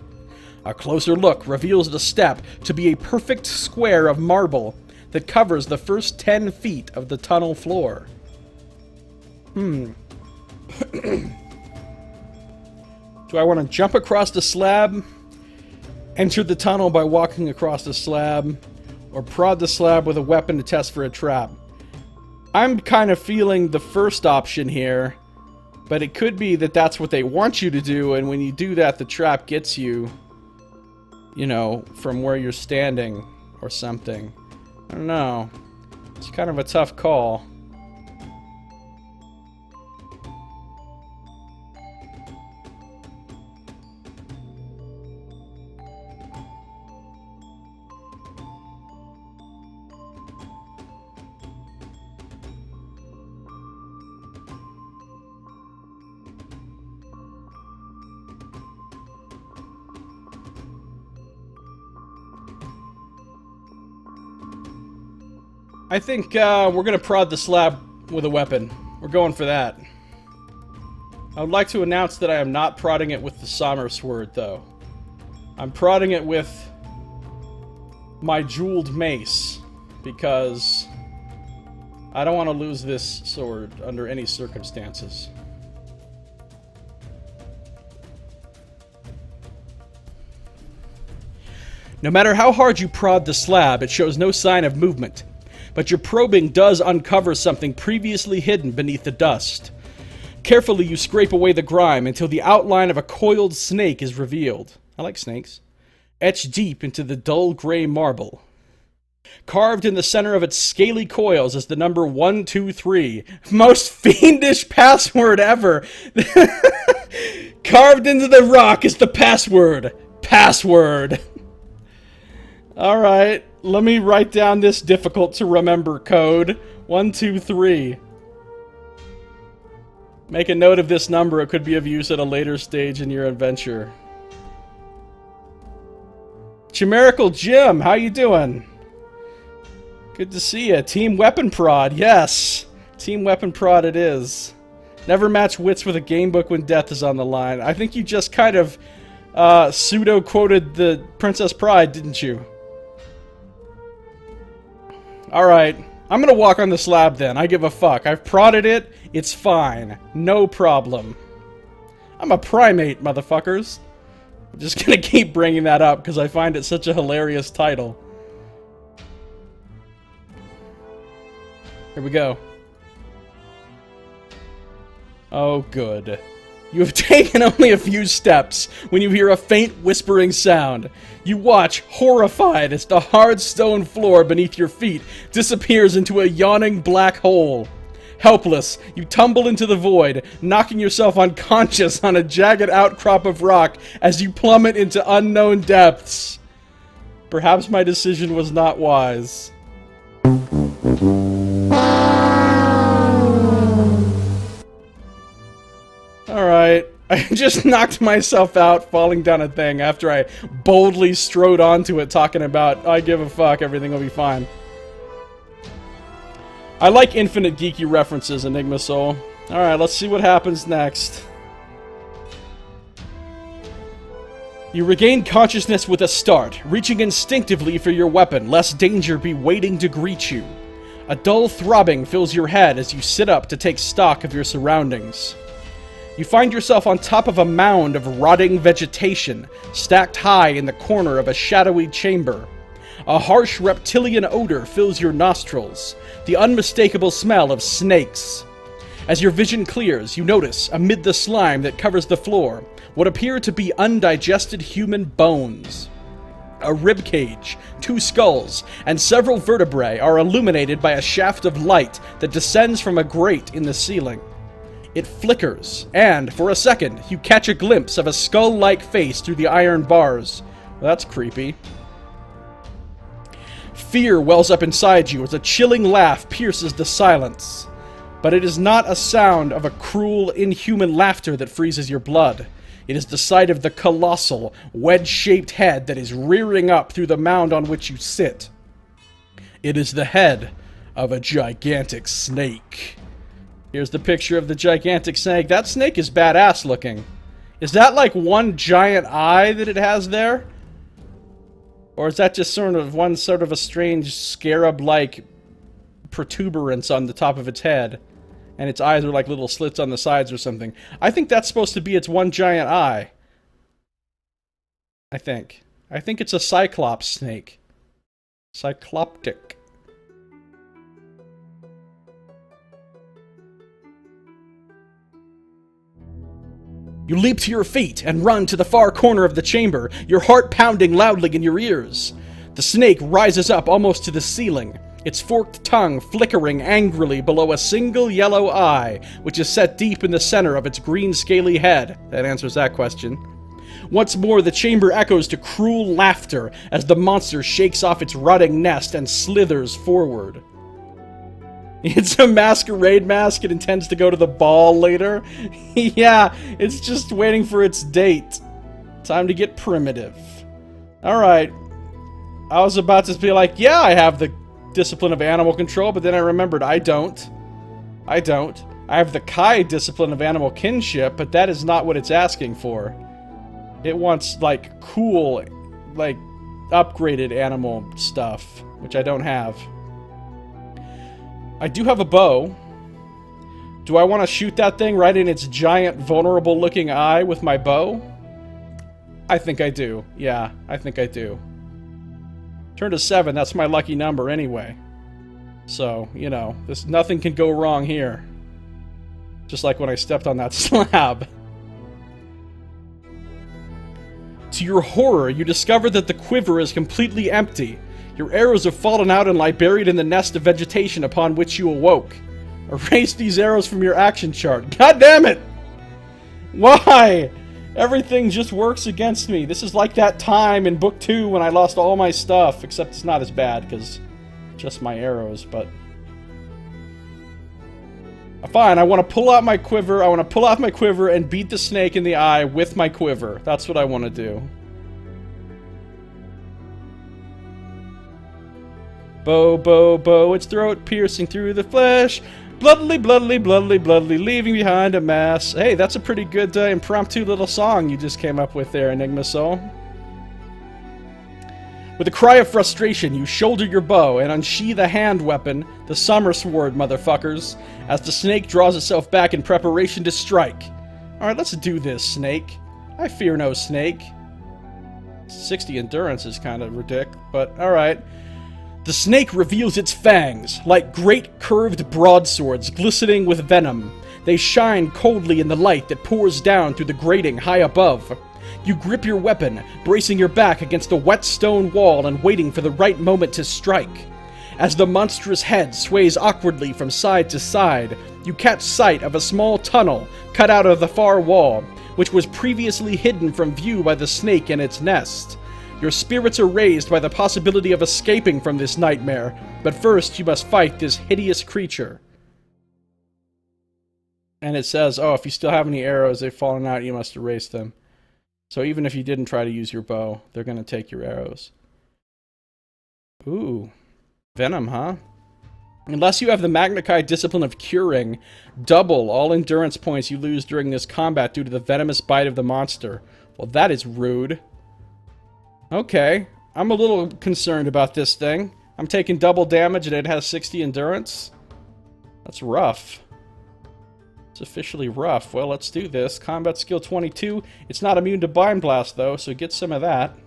[SPEAKER 1] A closer look reveals the step to be a perfect square of marble that covers the first 10 feet of the tunnel floor. Do I want to jump across the slab, enter the tunnel by walking across the slab, or prod the slab with a weapon to test for a trap? I'm kind of feeling the first option here, but it could be that that's what they want you to do, and when you do that, the trap gets you, you know, from where you're standing or something. I don't know. It's kind of a tough call. I think we're gonna prod the slab with a weapon. We're going for that. I would like to announce that I am not prodding it with the Sommer sword, though. I'm prodding it with my jeweled mace, because I don't want to lose this sword under any circumstances. No matter how hard you prod the slab, it shows no sign of movement. But your probing does uncover something previously hidden beneath the dust. Carefully, you scrape away the grime until the outline of a coiled snake is revealed. I like snakes. Etched deep into the dull gray marble. Carved in the center of its scaly coils is the number 123. Most fiendish password ever. Carved into the rock is the password. Password. Alright. Let me write down this difficult-to-remember code. 123. Make a note of this number. It could be of use at a later stage in your adventure. Chimerical Jim, how you doing? Good to see you. Team Weapon Prod, yes. Team Weapon Prod it is. Never match wits with a gamebook when death is on the line. I think you just kind of pseudo-quoted the Princess Pride, didn't you? Alright, I'm gonna walk on the slab then. I give a fuck. I've prodded it. It's fine. No problem. I'm a primate, motherfuckers. I'm just gonna keep bringing that up because I find it such a hilarious title. Here we go. Oh, good. You have taken only a few steps when you hear a faint whispering sound. You watch, horrified, as the hard stone floor beneath your feet disappears into a yawning black hole. Helpless, you tumble into the void, knocking yourself unconscious on a jagged outcrop of rock as you plummet into unknown depths. Perhaps my decision was not wise. Alright, I just knocked myself out falling down a thing after I boldly strode onto it talking about, I give a fuck, everything will be fine. I like infinite geeky references, Enigma Soul. Alright, let's see what happens next. You regain consciousness with a start, reaching instinctively for your weapon, lest danger be waiting to greet you. A dull throbbing fills your head as you sit up to take stock of your surroundings. You find yourself on top of a mound of rotting vegetation, stacked high in the corner of a shadowy chamber. A harsh reptilian odor fills your nostrils, the unmistakable smell of snakes. As your vision clears, you notice, amid the slime that covers the floor, what appear to be undigested human bones. A ribcage, 2 skulls, and several vertebrae are illuminated by a shaft of light that descends from a grate in the ceiling. It flickers, and, for a second, you catch a glimpse of a skull-like face through the iron bars. Well, that's creepy. Fear wells up inside you as a chilling laugh pierces the silence. But it is not a sound of a cruel, inhuman laughter that freezes your blood. It is the sight of the colossal, wedge-shaped head that is rearing up through the mound on which you sit. It is the head of a gigantic snake. Here's the picture of the gigantic snake. That snake is badass looking. Is that like one giant eye that it has there? Or is that just sort of a strange scarab-like protuberance on the top of its head? And its eyes are like little slits on the sides or something. I think that's supposed to be its one giant eye. I think it's a cyclops snake. Cycloptic. You leap to your feet and run to the far corner of the chamber, your heart pounding loudly in your ears. The snake rises up almost to the ceiling, its forked tongue flickering angrily below a single yellow eye, which is set deep in the center of its green scaly head. That answers that question. Once more, the chamber echoes to cruel laughter as the monster shakes off its rotting nest and slithers forward. It's a masquerade mask. It intends to go to the ball later. Yeah, it's just waiting for its date. Time to get primitive. Alright. I was about to be like, yeah, I have the discipline of animal control, but then I remembered I don't. I have the Kai discipline of animal kinship, but that is not what it's asking for. It wants, like, cool, like, upgraded animal stuff, which I don't have. I do have a bow. Do I want to shoot that thing right in its giant, vulnerable-looking eye with my bow? I think I do. Yeah, I think I do. Turn to 7, that's my lucky number anyway. So, you know, nothing can go wrong here. Just like when I stepped on that slab. To your horror, you discover that the quiver is completely empty. Your arrows have fallen out and lie buried in the nest of vegetation upon which you awoke. Erase these arrows from your action chart. God damn it! Why? Everything just works against me. This is like that time in Book 2 when I lost all my stuff. Except it's not as bad, because just my arrows, but... Fine, I want to pull out my quiver. I want to pull out my quiver and beat the snake in the eye with my quiver. That's what I want to do. Bow, bow, bow, its throat piercing through the flesh. Bloodily, bloodily, bloodily, bloodily, leaving behind a mass. Hey, that's a pretty good impromptu little song you just came up with there, Enigma Soul. With a cry of frustration, you shoulder your bow and unsheath a hand weapon, the summer sword, motherfuckers, as the snake draws itself back in preparation to strike. Alright, let's do this, snake. I fear no snake. 60 endurance is kind of ridiculous, but alright. The snake reveals its fangs, like great curved broadswords glistening with venom. They shine coldly in the light that pours down through the grating high above. You grip your weapon, bracing your back against the wet stone wall and waiting for the right moment to strike. As the monstrous head sways awkwardly from side to side, you catch sight of a small tunnel cut out of the far wall, which was previously hidden from view by the snake and its nest. Your spirits are raised by the possibility of escaping from this nightmare, but first you must fight this hideous creature. And it says, oh, if you still have any arrows, they've fallen out, you must erase them. So even if you didn't try to use your bow, they're going to take your arrows. Ooh. Venom, huh? Unless you have the Magna Chi discipline of curing, double all endurance points you lose during this combat due to the venomous bite of the monster. Well, that is rude. Okay. I'm a little concerned about this thing. I'm taking double damage and it has 60 endurance. That's rough. It's officially rough. Well, let's do this. Combat skill 22. It's not immune to Bind Blast, though, so get some of that.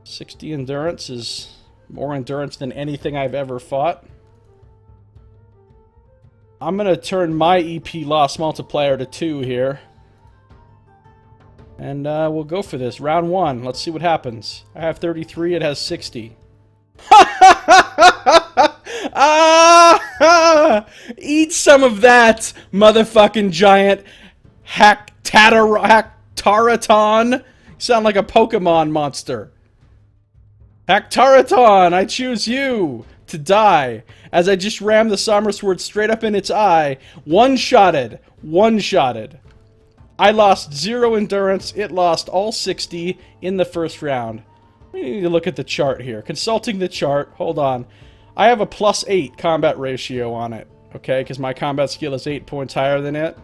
[SPEAKER 1] 60 endurance is more endurance than anything I've ever fought. I'm going to turn my EP loss multiplier to 2 here. And we'll go for this. Round 1. Let's see what happens. I have 33. It has 60. Ah! Eat some of that, motherfucking giant Hactaraton. You sound like a Pokemon monster. Hactaraton, I choose you to die. As I just rammed the Summer Sword straight up in its eye. One-shotted. One-shotted. I lost 0 endurance. It lost all 60 in the first round. We need to look at the chart here. Consulting the chart. Hold on. I have a +8 combat ratio on it, okay? Because my combat skill is 8 points higher than it.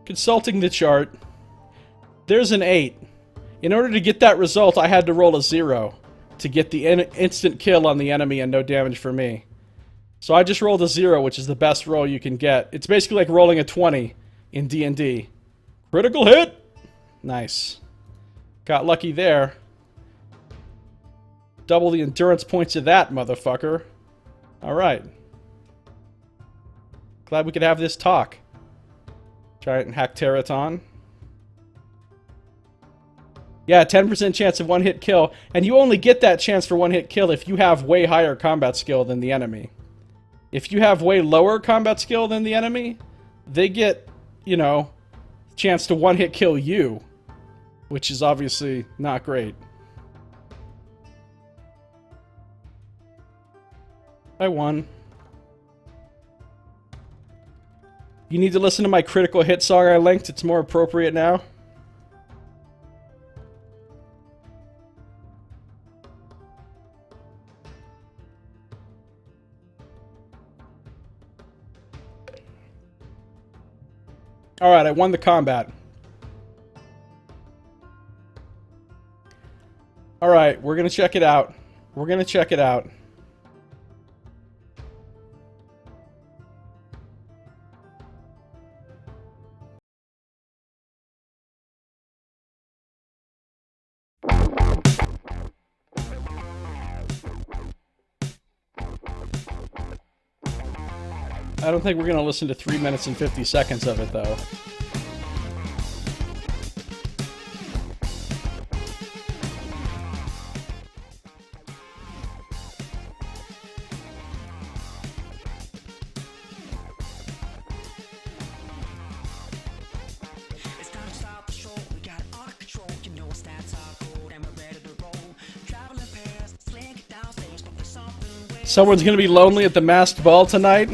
[SPEAKER 1] Consulting the chart. There's an 8. In order to get that result, I had to roll a 0 to get the instant kill on the enemy and no damage for me. So I just rolled a 0, which is the best roll you can get. It's basically like rolling a 20 in D&D. Critical hit! Nice. Got lucky there. Double the endurance points of that, motherfucker. Alright. Glad we could have this talk. Giant Hactaraton. Yeah, 10% chance of one-hit kill. And you only get that chance for one-hit kill if you have way higher combat skill than the enemy. If you have way lower combat skill than the enemy, they get, you know, chance to one-hit kill you. Which is obviously not great. I won. You need to listen to my critical hit song I linked. It's more appropriate now. Alright, I won the combat. Alright, we're gonna check it out. We're gonna check it out. I don't think we're gonna listen to 3 minutes and 50 seconds of it, though. Someone's gonna be lonely at the masked ball tonight?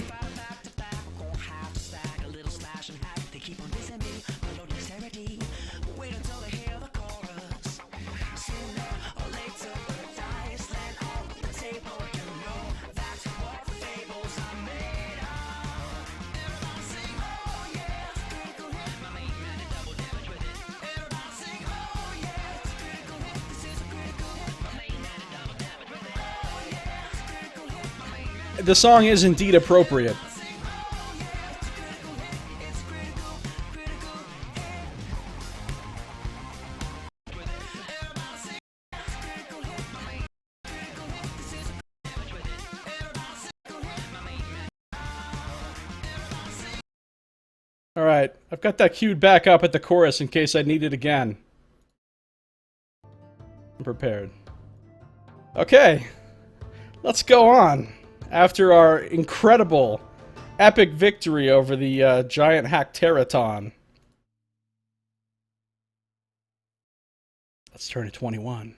[SPEAKER 1] the song is indeed appropriate. Alright, I've got that queued back up at the chorus in case I need it again. I'm prepared. Okay, let's go on. After our incredible, epic victory over the giant Hackteriton. Let's turn to 21.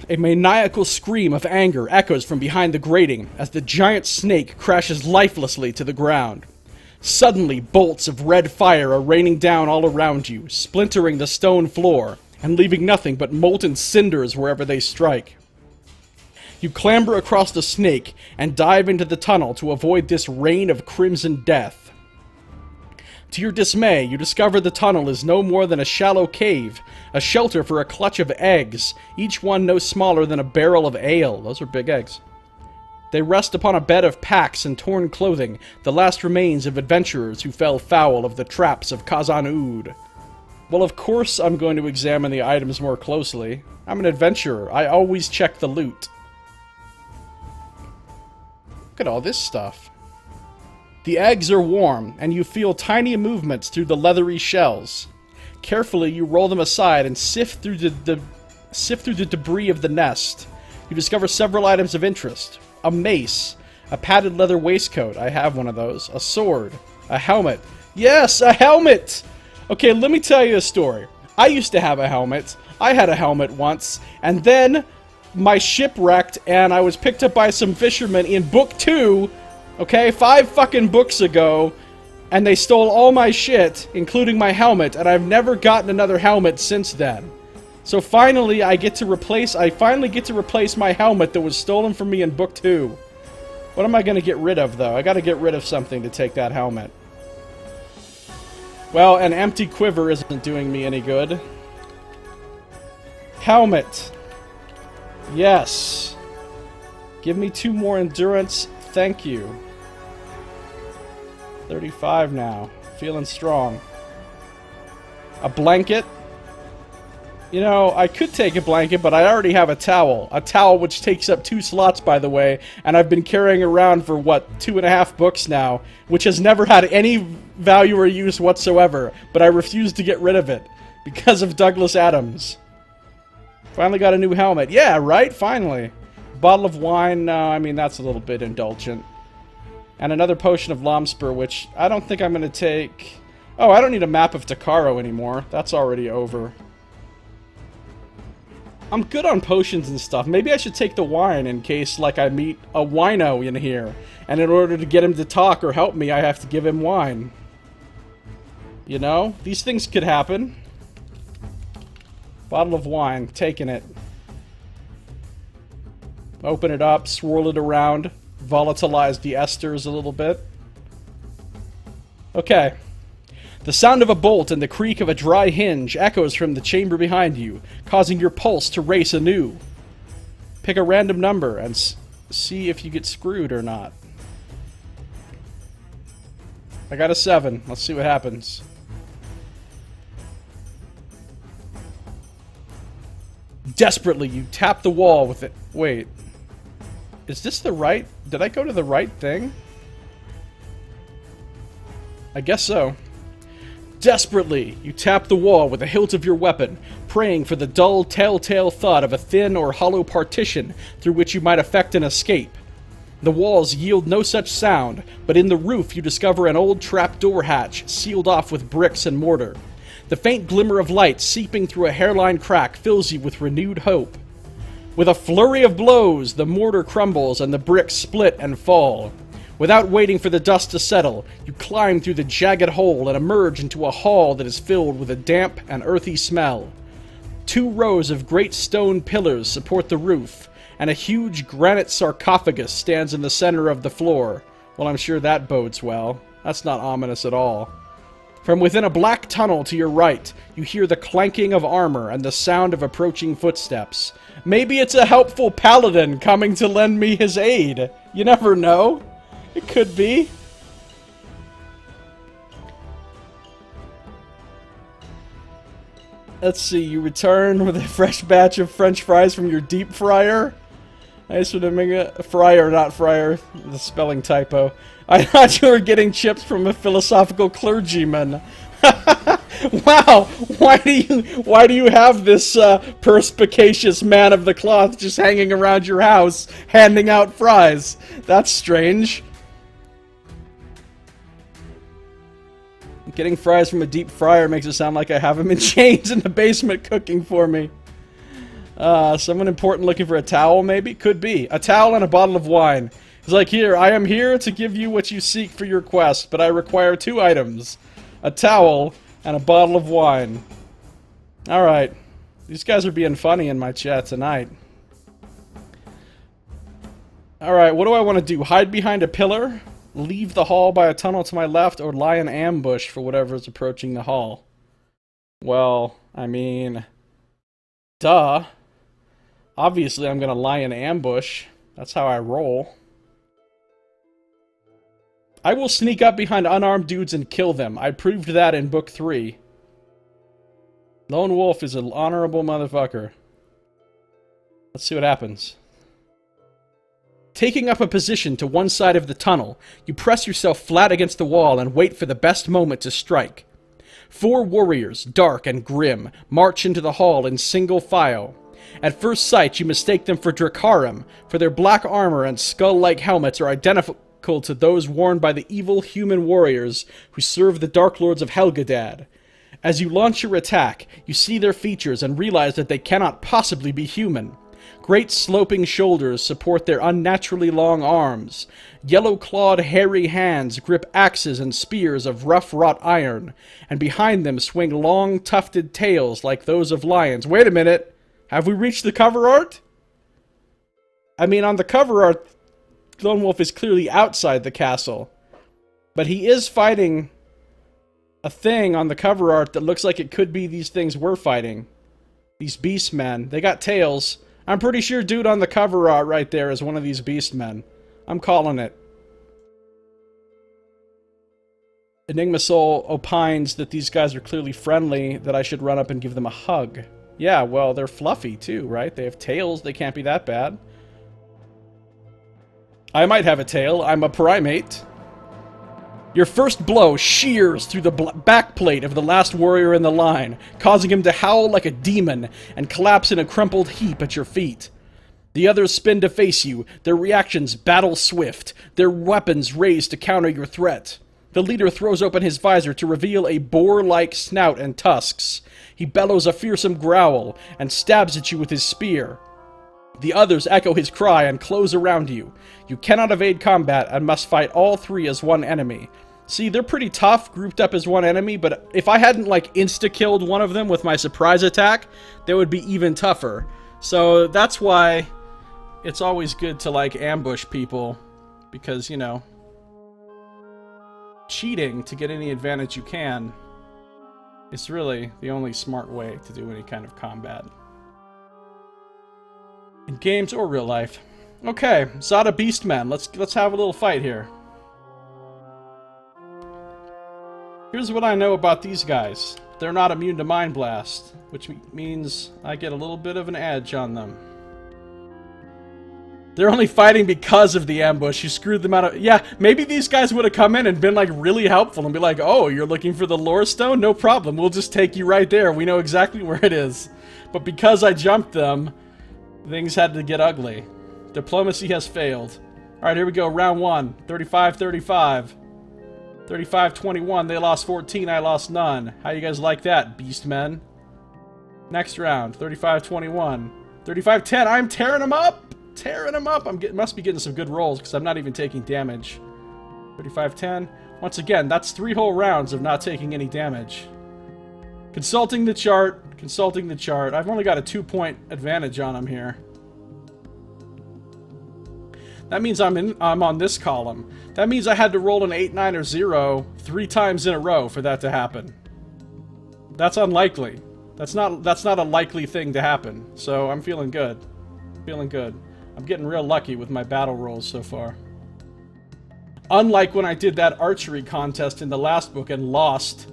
[SPEAKER 1] A maniacal scream of anger echoes from behind the grating as the giant snake crashes lifelessly to the ground. Suddenly, bolts of red fire are raining down all around you, splintering the stone floor, and leaving nothing but molten cinders wherever they strike. You clamber across the snake and dive into the tunnel to avoid this rain of crimson death. To your dismay, you discover the tunnel is no more than a shallow cave, a shelter for a clutch of eggs, each one no smaller than a barrel of ale. Those are big eggs. They rest upon a bed of packs and torn clothing, the last remains of adventurers who fell foul of the traps of Khazan-Ud. Well, of course I'm going to examine the items more closely. I'm an adventurer. I always check the loot. Look at all this stuff. The eggs are warm, and you feel tiny movements through the leathery shells. Carefully, you roll them aside and sift through the debris of the nest. You discover several items of interest. A mace, a padded leather waistcoat, I have one of those, a sword, a helmet. Yes, a helmet! Okay, let me tell you a story. I used to have a helmet. I had a helmet once, and then my ship wrecked, and I was picked up by some fishermen in Book 2, okay, 5 fucking books ago, and they stole all my shit, including my helmet, and I've never gotten another helmet since then. So finally, I finally get to replace my helmet that was stolen from me in Book 2. What am I gonna get rid of, though? I gotta get rid of something to take that helmet. Well, an empty quiver isn't doing me any good. Helmet. Yes. Give me 2 more endurance. Thank you. 35 now. Feeling strong. A blanket. You know, I could take a blanket, but I already have a towel. A towel which takes up 2 slots, by the way, and I've been carrying around for, what, 2.5 books now, which has never had any value or use whatsoever, but I refuse to get rid of it because of Douglas Adams. Finally got a new helmet. Yeah, right? Finally. Bottle of wine. No, I mean, that's a little bit indulgent. And another potion of Lomspur, which I don't think I'm going to take. Oh, I don't need a map of Takaro anymore. That's already over. I'm good on potions and stuff. Maybe I should take the wine in case, like, I meet a wino in here. And in order to get him to talk or help me, I have to give him wine. You know? These things could happen. Bottle of wine. Taking it. Open it up. Swirl it around. Volatilize the esters a little bit. Okay. The sound of a bolt and the creak of a dry hinge echoes from the chamber behind you, causing your pulse to race anew. Pick a random number and see if you get screwed or not. I got a 7. Let's see what happens. Desperately, you tap the wall with it. Wait. Is this the right... Did I go to the right thing? I guess so. Desperately, you tap the wall with the hilt of your weapon, praying for the dull, telltale thought of a thin or hollow partition through which you might effect an escape. The walls yield no such sound, but in the roof you discover an old trapdoor hatch, sealed off with bricks and mortar. The faint glimmer of light seeping through a hairline crack fills you with renewed hope. With a flurry of blows, the mortar crumbles and the bricks split and fall. Without waiting for the dust to settle, you climb through the jagged hole and emerge into a hall that is filled with a damp and earthy smell. 2 rows of great stone pillars support the roof, and a huge granite sarcophagus stands in the center of the floor. Well, I'm sure that bodes well. That's not ominous at all. From within a black tunnel to your right, you hear the clanking of armor and the sound of approaching footsteps. Maybe it's a helpful paladin coming to lend me his aid. You never know. It could be. Let's see, you return with a fresh batch of french fries from your deep fryer. Nice for the mega fryer, not fryer. The spelling typo. I thought you were getting chips from a philosophical clergyman. Wow, why do you have this perspicacious man of the cloth just hanging around your house handing out fries? That's strange. Getting fries from a deep fryer makes it sound like I have him in chains in the basement cooking for me. Someone important looking for a towel, maybe? Could be. A towel and a bottle of wine. He's like, here, I am here to give you what you seek for your quest, but I require 2 items. A towel and a bottle of wine. Alright. These guys are being funny in my chat tonight. Alright, what do I want to do? Hide behind a pillar? Leave the hall by a tunnel to my left, or lie in ambush for whatever is approaching the hall? Well, I mean... duh. Obviously, I'm gonna lie in ambush. That's how I roll. I will sneak up behind unarmed dudes and kill them. I proved that in Book 3. Lone Wolf is an honorable motherfucker. Let's see what happens. Taking up a position to one side of the tunnel, you press yourself flat against the wall and wait for the best moment to strike. 4 warriors, dark and grim, march into the hall in single file. At first sight, you mistake them for Dracarim, for their black armor and skull-like helmets are identical to those worn by the evil human warriors who serve the Dark Lords of Helgadad. As you launch your attack, you see their features and realize that they cannot possibly be human. Great sloping shoulders support their unnaturally long arms. Yellow-clawed, hairy hands grip axes and spears of rough wrought iron, and behind them swing long, tufted tails like those of lions. Wait a minute! Have we reached the cover art? I mean, on the cover art, Lone Wolf is clearly outside the castle. But he is fighting a thing on the cover art that looks like it could be these things we're fighting. These Beastmen. They got tails. I'm pretty sure dude on the cover art right there is one of these Beastmen. I'm calling it. Enigma Soul opines that these guys are clearly friendly, that I should run up and give them a hug. Yeah, well, they're fluffy too, right? They have tails, they can't be that bad. I might have a tail, I'm a primate. Your first blow shears through the backplate of the last warrior in the line, causing him to howl like a demon and collapse in a crumpled heap at your feet. The others spin to face you, their reactions battle swift, their weapons raised to counter your threat. The leader throws open his visor to reveal a boar-like snout and tusks. He bellows a fearsome growl and stabs at you with his spear. The others echo his cry and close around you. You cannot evade combat and must fight all 3 as one enemy. See, they're pretty tough, grouped up as one enemy, but if I hadn't, like, insta-killed one of them with my surprise attack, they would be even tougher. So that's why it's always good to, like, ambush people, because, you know, cheating to get any advantage you can is really the only smart way to do any kind of combat. In games or real life. Okay, Zada Beastmen, let's have a little fight here. Here's what I know about these guys. They're not immune to Mind Blast, which means I get a little bit of an edge on them. They're only fighting because of the ambush. You screwed them out of... Yeah, maybe these guys would have come in and been, like, really helpful and be like, oh, you're looking for the lore stone? No problem. We'll just take you right there. We know exactly where it is. But because I jumped them, things had to get ugly. Diplomacy has failed. Alright, here we go. Round 1. 35-35. 35-21. They lost 14. I lost none. How you guys like that, Beastmen? Next round. 35-21. 35-10. I'm tearing them up! Tearing them up! Must be getting some good rolls, because I'm not even taking damage. 35-10. Once again, that's 3 whole rounds of not taking any damage. Consulting the chart. Consulting the chart. I've only got a 2-point advantage on them here. That means I'm on this column. That means I had to roll an 8, 9, or 0 3 times in a row for that to happen. That's unlikely. That's not a likely thing to happen. So I'm feeling good. Feeling good. I'm getting real lucky with my battle rolls so far. Unlike when I did that archery contest in the last book and lost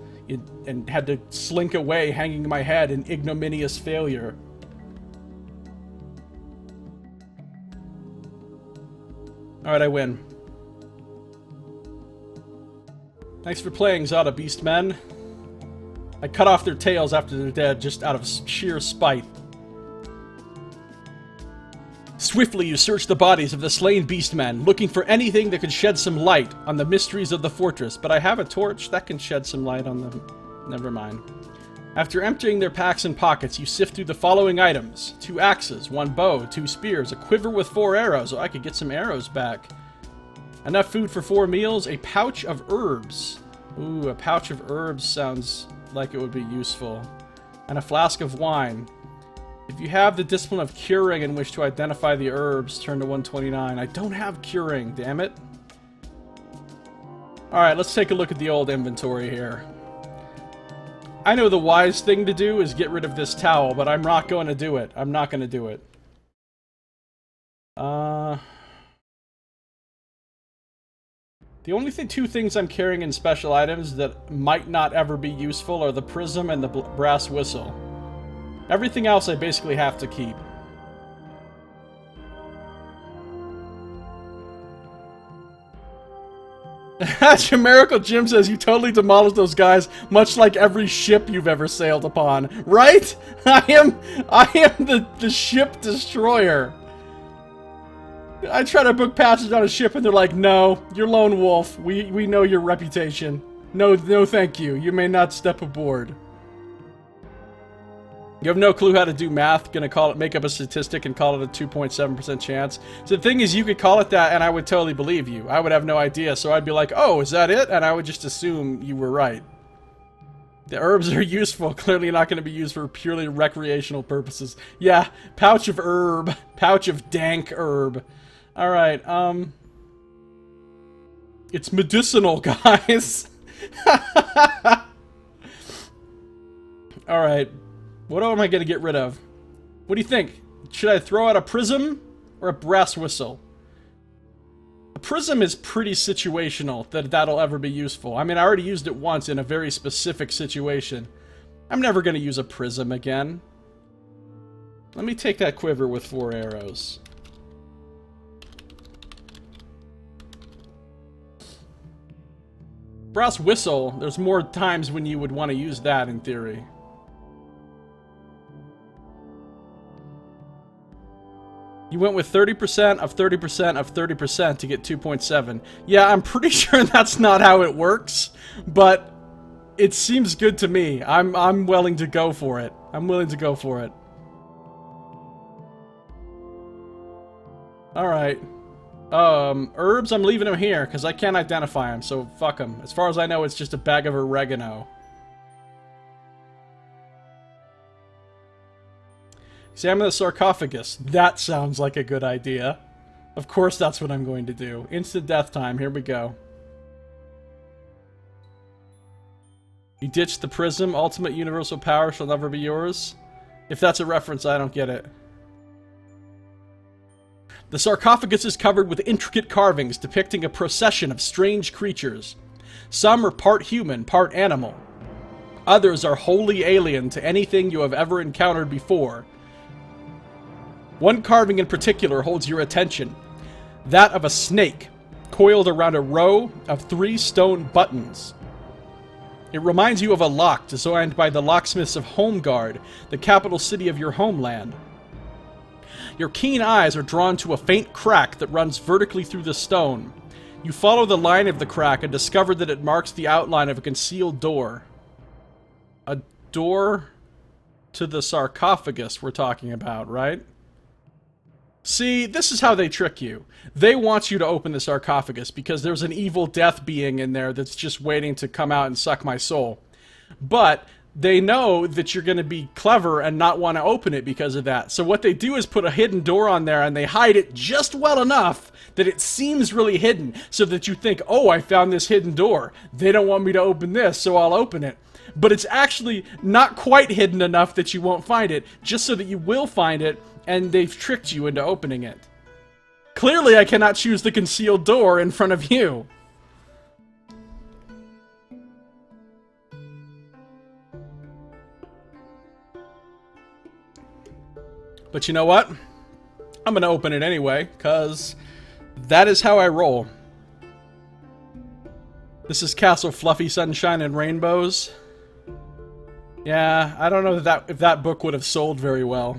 [SPEAKER 1] and had to slink away hanging my head in ignominious failure. Alright, I win. Thanks for playing, Zada, Beastmen. I cut off their tails after they're dead, just out of sheer spite. Swiftly you search the bodies of the slain Beastmen, looking for anything that could shed some light on the mysteries of the fortress, but I have a torch that can shed some light on them. Never mind. After emptying their packs and pockets, you sift through the following items. 2 axes, 1 bow, 2 spears, a quiver with 4 arrows. Oh, I could get some arrows back. Enough food for 4 meals, a pouch of herbs. Ooh, a pouch of herbs sounds like it would be useful. And a flask of wine. If you have the discipline of curing and wish to identify the herbs, turn to 129. I don't have curing, damn it. Alright, let's take a look at the old inventory here. I know the wise thing to do is get rid of this towel, but I'm not going to do it. I'm not going to do it. The only 2 things I'm carrying in special items that might not ever be useful are the prism and the brass whistle. Everything else I basically have to keep. Chimerical Jim says you totally demolished those guys, much like every ship you've ever sailed upon. Right? I am the ship destroyer. I try to book passage on a ship and they're like, no, you're lone wolf. We know your reputation. No thank you. You may not step aboard. You have no clue how to do math, gonna make up a statistic and call it a 2.7% chance. So the thing is, you could call it that and I would totally believe you. I would have no idea, so I'd be like, oh, is that it? And I would just assume you were right. The herbs are useful, clearly not gonna be used for purely recreational purposes. Yeah, pouch of herb. Pouch of dank herb. Alright, it's medicinal, guys. Alright. What am I going to get rid of? What do you think? Should I throw out a prism or a brass whistle? A prism is pretty situational, that'll ever be useful. I mean, I already used it once in a very specific situation. I'm never going to use a prism again. Let me take that quiver with 4 arrows. Brass whistle, there's more times when you would want to use that in theory. You went with 30% of 30% of 30% to get 2.7. Yeah, I'm pretty sure that's not how it works, but it seems good to me. I'm willing to go for it. I'm willing to go for it. Alright. Herbs, I'm leaving them here, because I can't identify them, so fuck them. As far as I know, it's just a bag of oregano. Examine the sarcophagus. That sounds like a good idea. Of course that's what I'm going to do. Instant death time. Here we go. You ditched the prism. Ultimate universal power shall never be yours. If that's a reference, I don't get it. The sarcophagus is covered with intricate carvings depicting a procession of strange creatures. Some are part human, part animal. Others are wholly alien to anything you have ever encountered before. One carving in particular holds your attention. That of a snake, coiled around a row of 3 stone buttons. It reminds you of a lock designed by the locksmiths of Homeguard, the capital city of your homeland. Your keen eyes are drawn to a faint crack that runs vertically through the stone. You follow the line of the crack and discover that it marks the outline of a concealed door. A door to the sarcophagus we're talking about, right? See, this is how they trick you. They want you to open the sarcophagus because there's an evil death being in there that's just waiting to come out and suck my soul. But they know that you're going to be clever and not want to open it because of that. So what they do is put a hidden door on there, and they hide it just well enough that it seems really hidden, so that you think, oh, I found this hidden door. They don't want me to open this, so I'll open it. But it's actually not quite hidden enough that you won't find it, just so that you will find it, and they've tricked you into opening it. Clearly, I cannot choose the concealed door in front of you. But you know what? I'm gonna open it anyway, because that is how I roll. This is Castle Fluffy Sunshine and Rainbows. Yeah, I don't know if that book would have sold very well.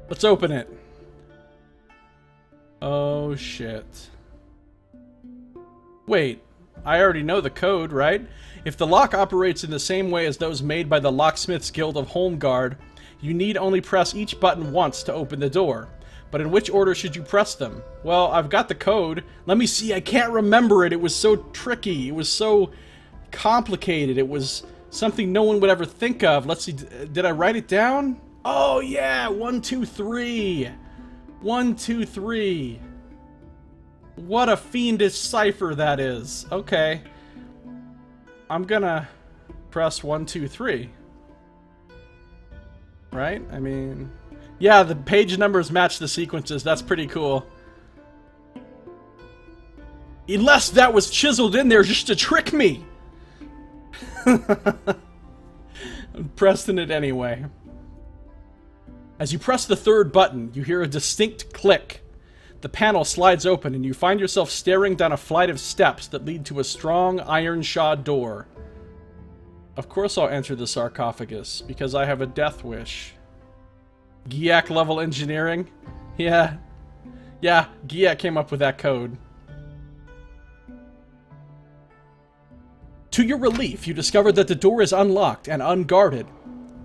[SPEAKER 1] Let's open it. Oh, shit. Wait, I already know the code, right? If the lock operates in the same way as those made by the Locksmiths Guild of Holmgard, you need only press each button once to open the door. But in which order should you press them? Well, I've got the code. Let me see, I can't remember it. It was so tricky. It was so complicated. It was something no one would ever think of. Let's see, did I write it down? Oh yeah, 1, 2, 3. 1, 2, 3. What a fiendish cipher that is. Okay. I'm gonna press 1, 2, 3. Right? I mean... yeah, the page numbers match the sequences. That's pretty cool. Unless that was chiseled in there just to trick me! I'm pressing it anyway. As you press the third button, you hear a distinct click. The panel slides open and you find yourself staring down a flight of steps that lead to a strong iron-shod door. Of course I'll enter the sarcophagus, because I have a death wish. GIAC level engineering? Yeah. Yeah, GIAC came up with that code. To your relief, you discover that the door is unlocked and unguarded.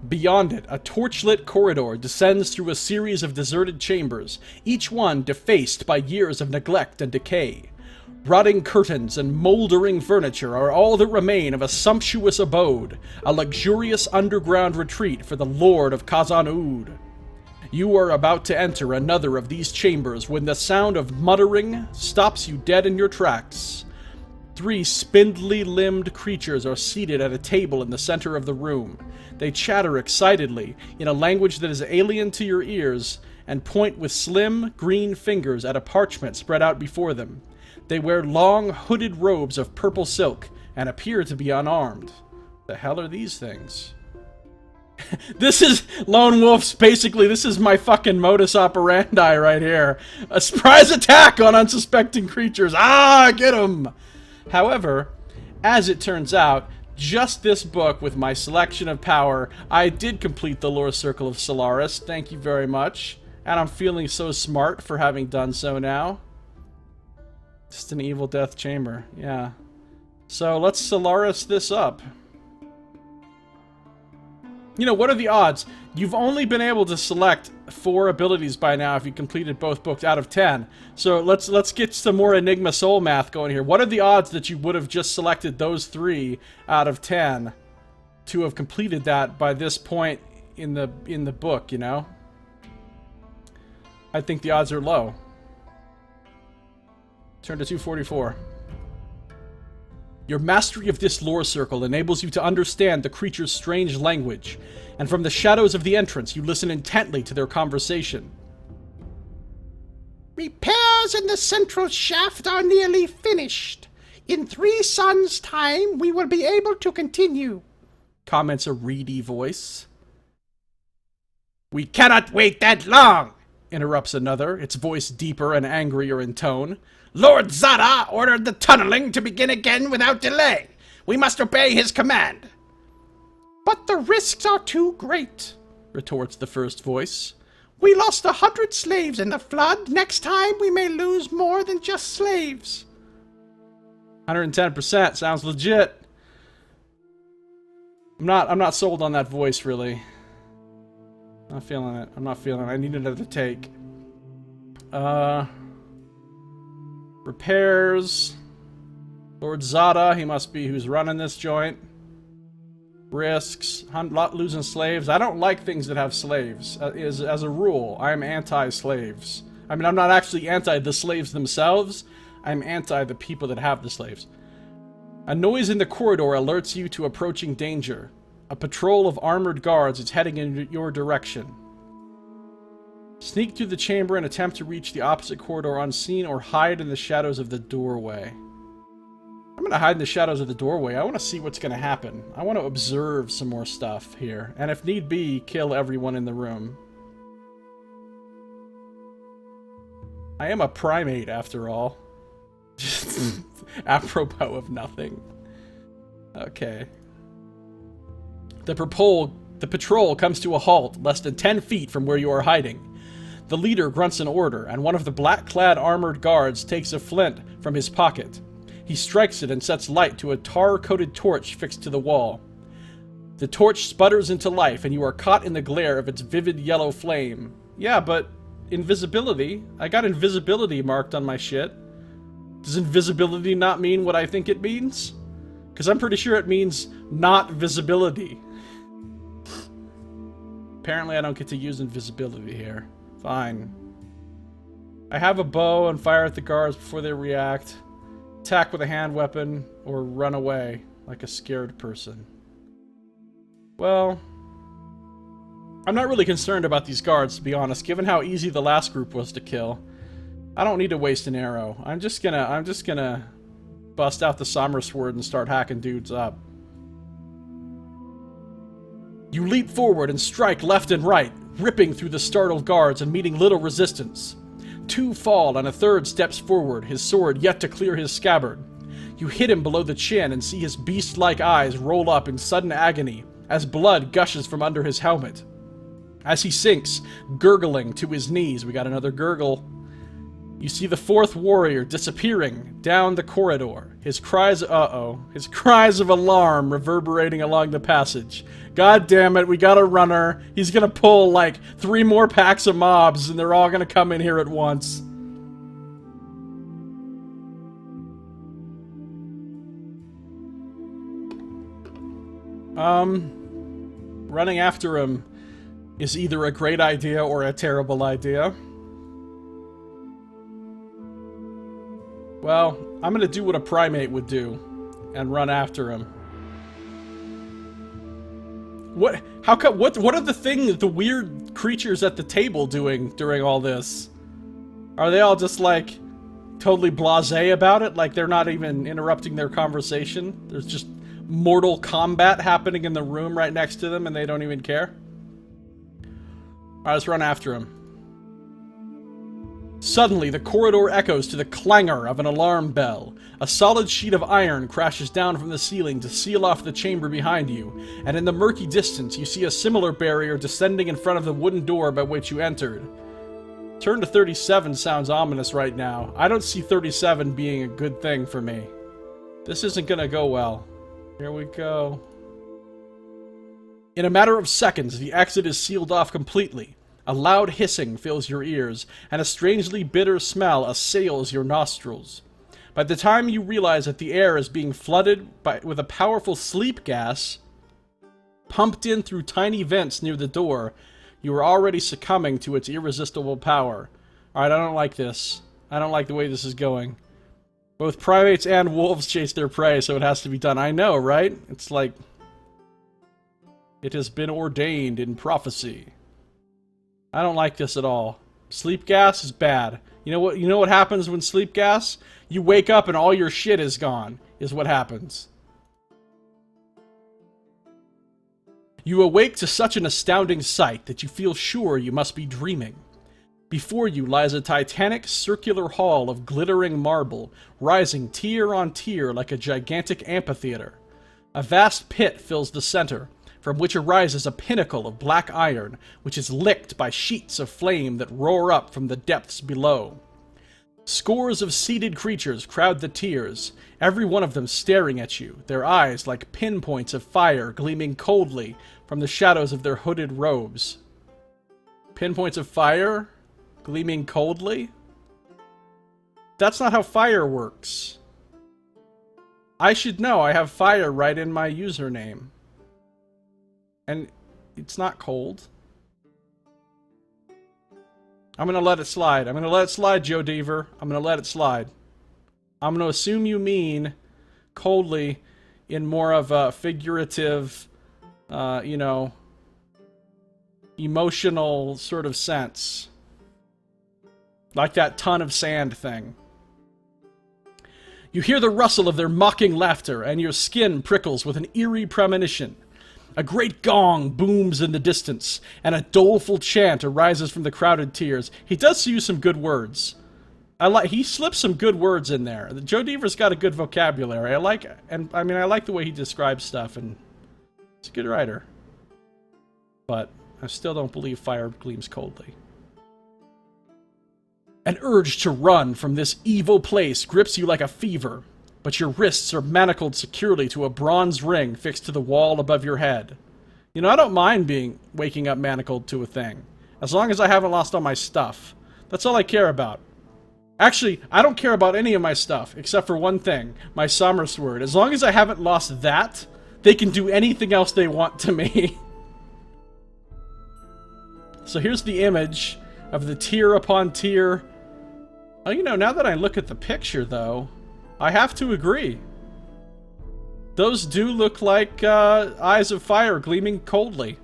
[SPEAKER 1] Beyond it, a torchlit corridor descends through a series of deserted chambers, each one defaced by years of neglect and decay. Rotting curtains and moldering furniture are all that remain of a sumptuous abode, a luxurious underground retreat for the Lord of Khazan-Ud. You are about to enter another of these chambers when the sound of muttering stops you dead in your tracks. 3 spindly-limbed creatures are seated at a table in the center of the room. They chatter excitedly, in a language that is alien to your ears, and point with slim, green fingers at a parchment spread out before them. They wear long, hooded robes of purple silk, and appear to be unarmed. The hell are these things? This is Lone Wolf's, basically, this is my fucking modus operandi right here. A surprise attack on unsuspecting creatures. Ah, get 'em! However, as it turns out, just this book with my selection of power, I did complete the Lore Circle of Solaris. Thank you very much. And I'm feeling so smart for having done so now. Just an evil death chamber, yeah. So let's Solaris this up. You know, what are the odds? You've only been able to select 4 abilities by now if you completed both books out of 10. So let's get some more Enigma Soul math going here. What are the odds that you would have just selected those 3 out of 10 to have completed that by this point in the book, you know? I think the odds are low. Turn to 244. Your mastery of this lore circle enables you to understand the creature's strange language, and from the shadows of the entrance you listen intently to their conversation.
[SPEAKER 3] Repairs in the central shaft are nearly finished. In 3 suns' time we will be able to continue,
[SPEAKER 1] Comments a reedy voice.
[SPEAKER 2] We cannot wait that long,
[SPEAKER 1] Interrupts another, its voice deeper and angrier in tone.
[SPEAKER 2] Lord Zada ordered the tunneling to begin again without delay. We must obey his command.
[SPEAKER 3] But the risks are too great,
[SPEAKER 1] Retorts the first voice.
[SPEAKER 3] We lost 100 slaves in the flood. Next time we may lose more than just slaves.
[SPEAKER 1] 110%, sounds legit. I'm not sold on that voice, really. Not feeling it. I'm not feeling it. I need another take. Repairs. Lord Zada, he must be who's running this joint. Risks, losing slaves. I don't like things that have slaves. As a rule, I'm anti-slaves. I mean, I'm not actually anti the slaves themselves. I'm anti the people that have the slaves. A noise in the corridor alerts you to approaching danger. A patrol of armored guards is heading in your direction. Sneak through the chamber and attempt to reach the opposite corridor unseen, or hide in the shadows of the doorway. I'm gonna hide in the shadows of the doorway. I want to see what's gonna happen. I want to observe some more stuff here. And if need be, kill everyone in the room. I am a primate, after all. Just apropos of nothing. Okay. The patrol comes to a halt less than 10 feet from where you are hiding. The leader grunts an order, and one of the black-clad armored guards takes a flint from his pocket. He strikes it and sets light to a tar-coated torch fixed to the wall. The torch sputters into life, and you are caught in the glare of its vivid yellow flame. Yeah, but invisibility? I got invisibility marked on my shit. Does invisibility not mean what I think it means? Because I'm pretty sure it means not visibility. Apparently I don't get to use invisibility here. Fine. I have a bow and fire at the guards before they react. Attack with a hand weapon, or run away like a scared person. Well, I'm not really concerned about these guards, to be honest, given how easy the last group was to kill. I don't need to waste an arrow. I'm just gonna bust out the Sommer Sword and start hacking dudes up. You leap forward and strike left and right, ripping through the startled guards and meeting little resistance. 2 fall and a third steps forward, his sword yet to clear his scabbard. You hit him below the chin and see his beast-like eyes roll up in sudden agony as blood gushes from under his helmet. As he sinks, gurgling to his knees, we got another gurgle. You see the 4th warrior disappearing down the corridor, his cries of alarm reverberating along the passage. God damn it, we got a runner. He's gonna pull like 3 more packs of mobs and they're all gonna come in here at once. Running after him is either a great idea or a terrible idea. Well, I'm gonna do what a primate would do and run after him. What are the weird creatures at the table doing during all this? Are they all just like totally blasé about it? Like they're not even interrupting their conversation? There's just mortal combat happening in the room right next to them and they don't even care? Alright, let's run after him. Suddenly, the corridor echoes to the clangor of an alarm bell. A solid sheet of iron crashes down from the ceiling to seal off the chamber behind you, and in the murky distance you see a similar barrier descending in front of the wooden door by which you entered. Turn to 37 sounds ominous right now. I don't see 37 being a good thing for me. This isn't gonna go well. Here we go. In a matter of seconds, the exit is sealed off completely. A loud hissing fills your ears, and a strangely bitter smell assails your nostrils. By the time you realize that the air is being flooded with a powerful sleep gas, pumped in through tiny vents near the door, you are already succumbing to its irresistible power. Alright, I don't like this. I don't like the way this is going. Both primates and wolves chase their prey, so it has to be done. I know, right? It's like it has been ordained in prophecy. I don't like this at all. Sleep gas is bad. You know what happens when sleep gas? You wake up and all your shit is gone, is what happens. You awake to such an astounding sight that you feel sure you must be dreaming. Before you lies a titanic circular hall of glittering marble, rising tier on tier like a gigantic amphitheater. A vast pit fills the center, from which arises a pinnacle of black iron, which is licked by sheets of flame that roar up from the depths below. Scores of seated creatures crowd the tiers, every one of them staring at you, their eyes like pinpoints of fire gleaming coldly from the shadows of their hooded robes. Pinpoints of fire? Gleaming coldly? That's not how fire works. I should know. I have fire right in my username. And it's not cold. I'm gonna let it slide. I'm gonna let it slide, Joe Deaver. I'm gonna let it slide. I'm gonna assume you mean coldly in more of a figurative, you know, emotional sort of sense. Like that ton of sand thing. You hear the rustle of their mocking laughter, and your skin prickles with an eerie premonition. A great gong booms in the distance, and a doleful chant arises from the crowded tiers. He does use some good words. He slips some good words in there. Joe Deaver's got a good vocabulary. I like the way he describes stuff, and he's a good writer. But I still don't believe fire gleams coldly. An urge to run from this evil place grips you like a fever, but your wrists are manacled securely to a bronze ring fixed to the wall above your head. You know, I don't mind waking up manacled to a thing, as long as I haven't lost all my stuff. That's all I care about. Actually, I don't care about any of my stuff, except for one thing, my summer sword. As long as I haven't lost that, they can do anything else they want to me. So here's the image of the tier upon tier. Oh, you know, now that I look at the picture, though, I have to agree. Those do look like eyes of fire gleaming coldly.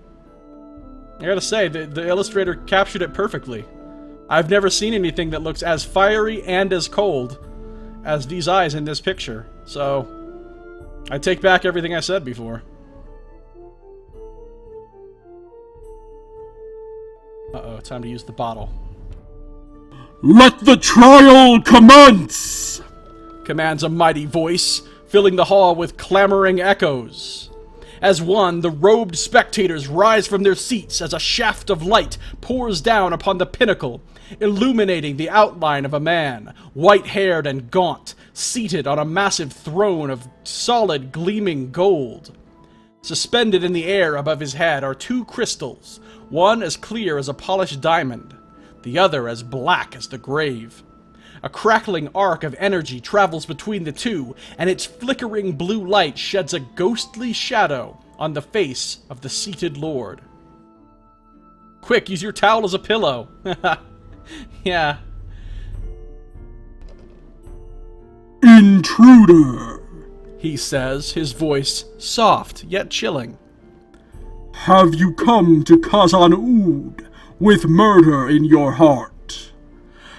[SPEAKER 1] I gotta say, the illustrator captured it perfectly. I've never seen anything that looks as fiery and as cold as these eyes in this picture. So, I take back everything I said before. Uh-oh, time to use the bottle.
[SPEAKER 4] Let the trial commence!
[SPEAKER 1] Commands a mighty voice, filling the hall with clamoring echoes. As one, the robed spectators rise from their seats as a shaft of light pours down upon the pinnacle, illuminating the outline of a man, white-haired and gaunt, seated on a massive throne of solid, gleaming gold. Suspended in the air above his head are two crystals, one as clear as a polished diamond, the other as black as the grave. A crackling arc of energy travels between the two, and its flickering blue light sheds a ghostly shadow on the face of the seated lord. Quick, use your towel as a pillow. Yeah.
[SPEAKER 4] Intruder,
[SPEAKER 1] He says, his voice soft yet chilling.
[SPEAKER 4] have you come to Khazan-Ud with murder in your heart?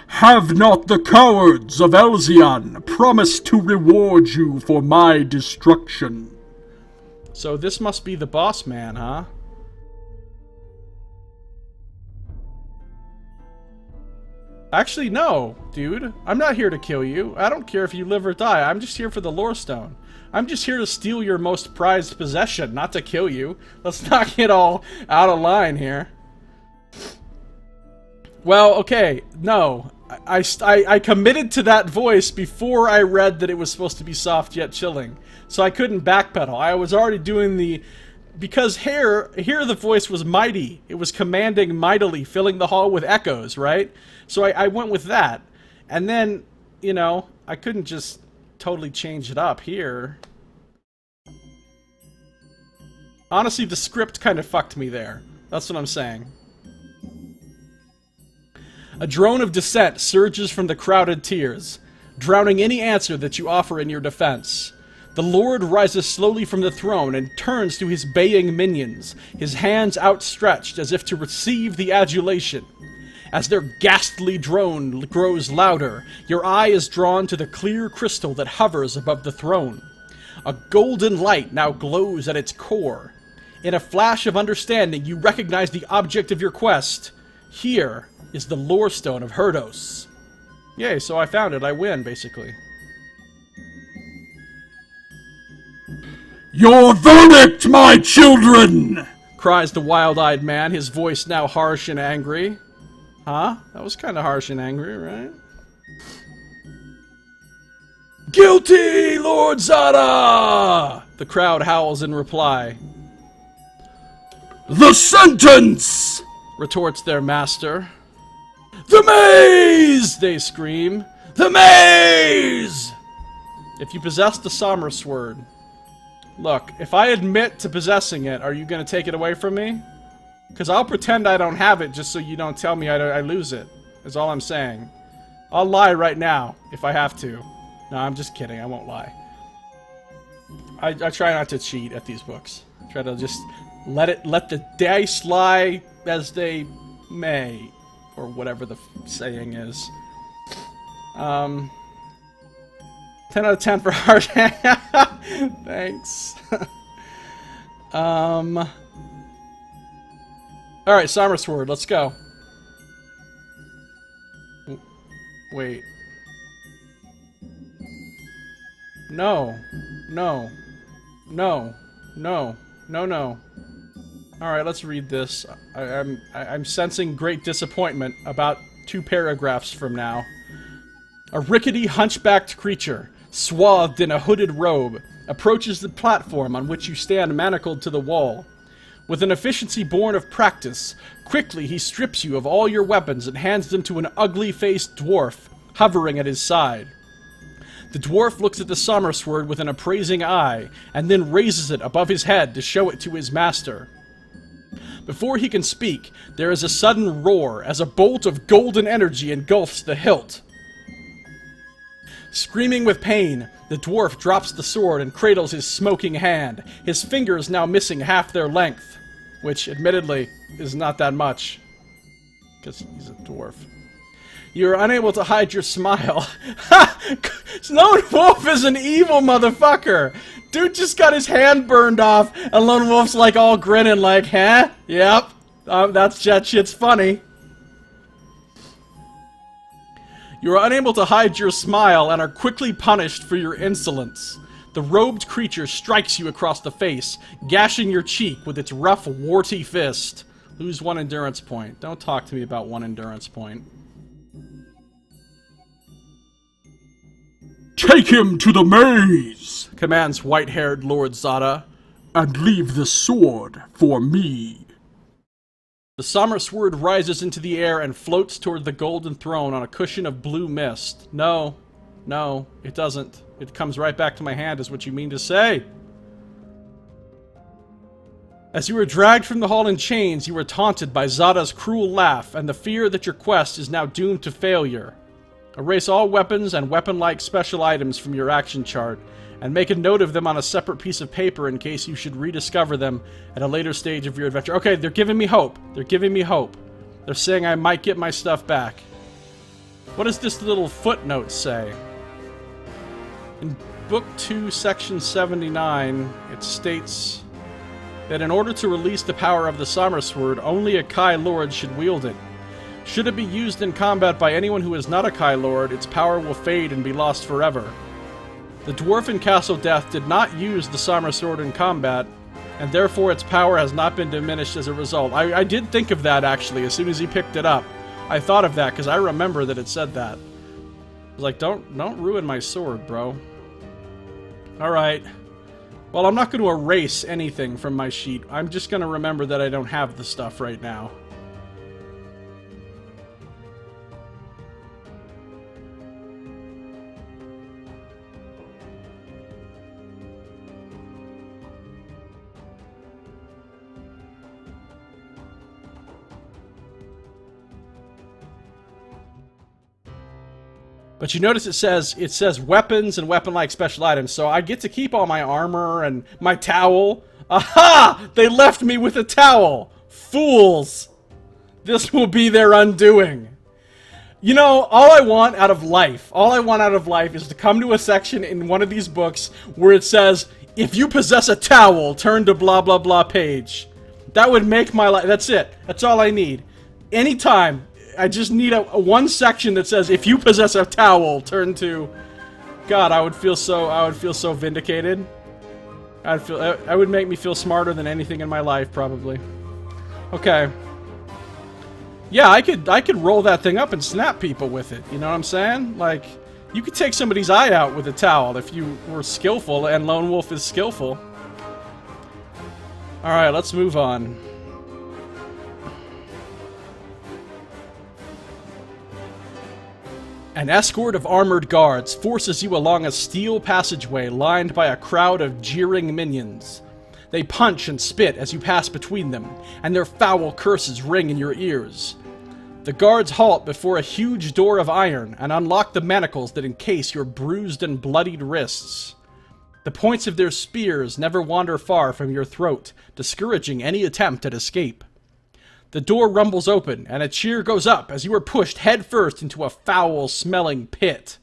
[SPEAKER 4] Have not the cowards of Elzian promised to reward you for my destruction?
[SPEAKER 1] So this must be the boss man, huh? Actually, no, dude. I'm not here to kill you. I don't care if you live or die. I'm just here for the lore stone. I'm just here to steal your most prized possession, not to kill you. Let's not get all out of line here. Well, okay, no. I committed to that voice before I read that it was supposed to be soft yet chilling. So I couldn't backpedal. I was already doing the... Because here the voice was mighty. It was commanding mightily, filling the hall with echoes, right? So I went with that. And then, you know, I couldn't just totally change it up here. Honestly, the script kind of fucked me there. That's what I'm saying. A drone of dissent surges from the crowded tiers, drowning any answer that you offer in your defense. The Lord rises slowly from the throne and turns to his baying minions, his hands outstretched as if to receive the adulation. As their ghastly drone grows louder, your eye is drawn to the clear crystal that hovers above the throne. A golden light now glows at its core. In a flash of understanding, you recognize the object of your quest. Here is the lore stone of Herdos. Yay, so I found it. I win, basically.
[SPEAKER 4] Your verdict, my children!
[SPEAKER 1] Cries the wild-eyed man, his voice now harsh and angry. Huh? That was kind of harsh and angry, right? Guilty, Lord Zada! The crowd howls in reply.
[SPEAKER 4] The sentence!
[SPEAKER 1] Retorts their master. The maze! They scream. The maze! If you possess the Somber Sword. Look, if I admit to possessing it, are you gonna take it away from me? Because I'll pretend I don't have it just so you don't tell me I lose it. Is all I'm saying. I'll lie right now, if I have to. No, I'm just kidding. I won't lie. I try not to cheat at these books. I try to just let the dice lie as they may. Or whatever the saying is. 10 out of 10 for hard. Thanks. Alright, Somber Sword, let's go. Wait. No. No. No. No. No, no. Alright, let's read this. I'm sensing great disappointment about 2 paragraphs from now. A rickety, hunchbacked creature, swathed in a hooded robe, approaches the platform on which you stand manacled to the wall. With an efficiency born of practice, quickly he strips you of all your weapons and hands them to an ugly-faced dwarf, hovering at his side. The dwarf looks at the Somber Sword with an appraising eye, and then raises it above his head to show it to his master. Before he can speak, there is a sudden roar as a bolt of golden energy engulfs the hilt. Screaming with pain, the dwarf drops the sword and cradles his smoking hand, his fingers now missing half their length, which, admittedly, is not that much, because he's a dwarf. You are unable to hide your smile. Ha! Lone Wolf is an evil motherfucker! Dude just got his hand burned off, and Lone Wolf's like all grinning like, huh? Yep, that shit's funny. You are unable to hide your smile and are quickly punished for your insolence. The robed creature strikes you across the face, gashing your cheek with its rough, warty fist. Lose 1 endurance point. Don't talk to me about 1 endurance point.
[SPEAKER 4] Take him to the maze,
[SPEAKER 1] commands white-haired Lord Zada,
[SPEAKER 4] and leave the sword for me.
[SPEAKER 1] The Somber Sword rises into the air and floats toward the golden throne on a cushion of blue mist. No, it doesn't. It comes right back to my hand, is what you mean to say. As you are dragged from the hall in chains, you are taunted by Zada's cruel laugh and the fear that your quest is now doomed to failure. Erase all weapons and weapon-like special items from your action chart, and make a note of them on a separate piece of paper in case you should rediscover them at a later stage of your adventure. Okay, they're giving me hope. They're giving me hope. They're saying I might get my stuff back. What does this little footnote say? In Book 2, Section 79, it states that in order to release the power of the Somber Sword, only a Kai Lord should wield it. Should it be used in combat by anyone who is not a Kai Lord, its power will fade and be lost forever. The dwarf in Castle Death did not use the Somber Sword in combat, and therefore its power has not been diminished as a result. I did think of that, actually, as soon as he picked it up. I thought of that, because I remember that it said that. I was like, don't ruin my sword, bro. Alright. Well, I'm not going to erase anything from my sheet. I'm just going to remember that I don't have the stuff right now. But you notice it says weapons and weapon-like special items, so I get to keep all my armor and my towel. Aha! They left me with a towel! Fools! This will be their undoing. You know, all I want out of life is to come to a section in one of these books where it says, if you possess a towel, turn to blah blah blah page. That would make my life. That's it. That's all I need. Anytime. I just need a one section that says, if you possess a towel, turn to... God, I would feel so vindicated. I would make me feel smarter than anything in my life, probably. Okay. Yeah, I could roll that thing up and snap people with it, you know what I'm saying? Like, you could take somebody's eye out with a towel if you were skillful, and Lone Wolf is skillful. Alright, let's move on. An escort of armored guards forces you along a steel passageway lined by a crowd of jeering minions. They punch and spit as you pass between them, and their foul curses ring in your ears. The guards halt before a huge door of iron and unlock the manacles that encase your bruised and bloodied wrists. The points of their spears never wander far from your throat, discouraging any attempt at escape. The door rumbles open, and a cheer goes up as you are pushed headfirst into a foul-smelling pit.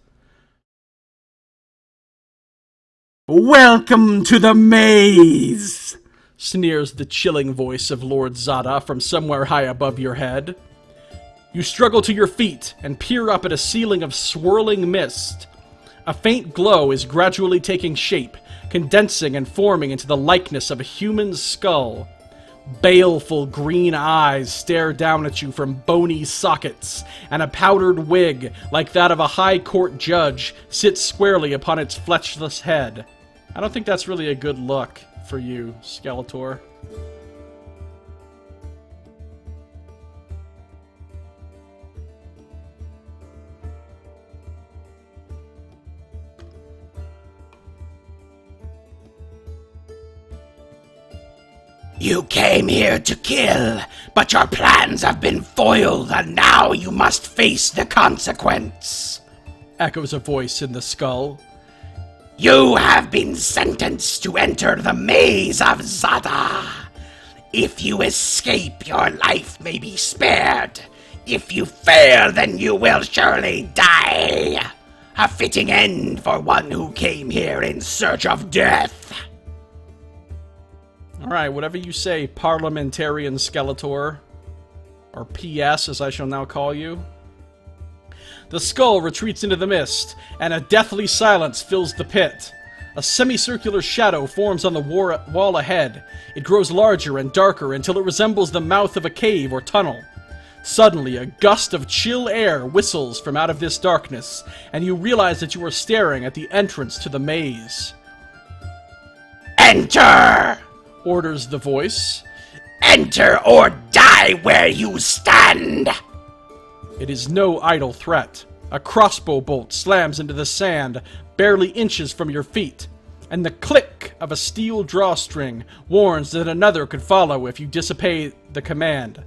[SPEAKER 4] Welcome to the maze,
[SPEAKER 1] sneers the chilling voice of Lord Zada from somewhere high above your head. You struggle to your feet and peer up at a ceiling of swirling mist. A faint glow is gradually taking shape, condensing and forming into the likeness of a human skull. Baleful green eyes stare down at you from bony sockets, and a powdered wig, like that of a high court judge, sits squarely upon its fleshless head. I don't think that's really a good look for you, Skeletor.
[SPEAKER 2] You came here to kill, but your plans have been foiled, and now you must face the consequence.
[SPEAKER 1] Echoes a voice in the skull.
[SPEAKER 2] You have been sentenced to enter the maze of Zada. If you escape, your life may be spared. If you fail, then you will surely die. A fitting end for one who came here in search of death.
[SPEAKER 1] Alright, whatever you say, Parliamentarian Skeletor. Or PS, as I shall now call you. The skull retreats into the mist, and a deathly silence fills the pit. A semicircular shadow forms on the wall ahead. It grows larger and darker until it resembles the mouth of a cave or tunnel. Suddenly, a gust of chill air whistles from out of this darkness, and you realize that you are staring at the entrance to the maze.
[SPEAKER 2] Enter!
[SPEAKER 1] Orders the voice.
[SPEAKER 2] Enter or die where you stand!
[SPEAKER 1] It is no idle threat. A crossbow bolt slams into the sand, barely inches from your feet, and the click of a steel drawstring warns that another could follow if you disobey the command.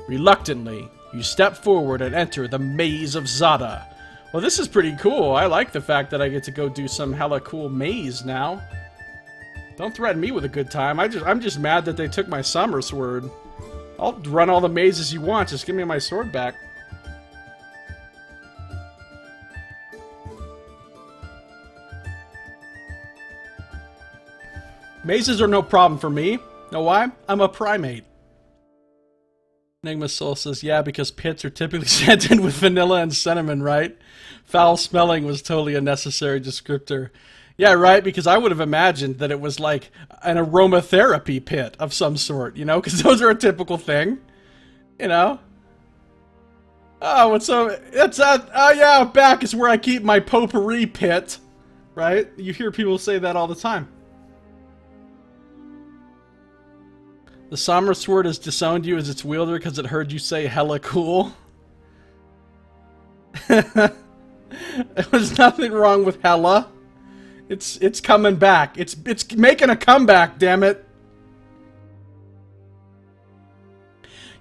[SPEAKER 1] Reluctantly, you step forward and enter the maze of Zada. Well, this is pretty cool. I like the fact that I get to go do some hella cool maze now. Don't threaten me with a good time. I'm just mad that they took my summer sword. I'll run all the mazes you want. Just give me my sword back. Mazes are no problem for me. Know why? I'm a primate. Enigma Soul says, yeah, because pits are typically scented with vanilla and cinnamon, right? Foul smelling was totally a necessary descriptor. Yeah, right, because I would have imagined that it was like an aromatherapy pit of some sort, you know? Because those are a typical thing, you know? Oh, what's so... It's oh yeah, back is where I keep my potpourri pit, right? You hear people say that all the time. The Somber Sword has disowned you as its wielder because it heard you say hella cool. There was nothing wrong with hella. It's coming back. It's making a comeback, damn it.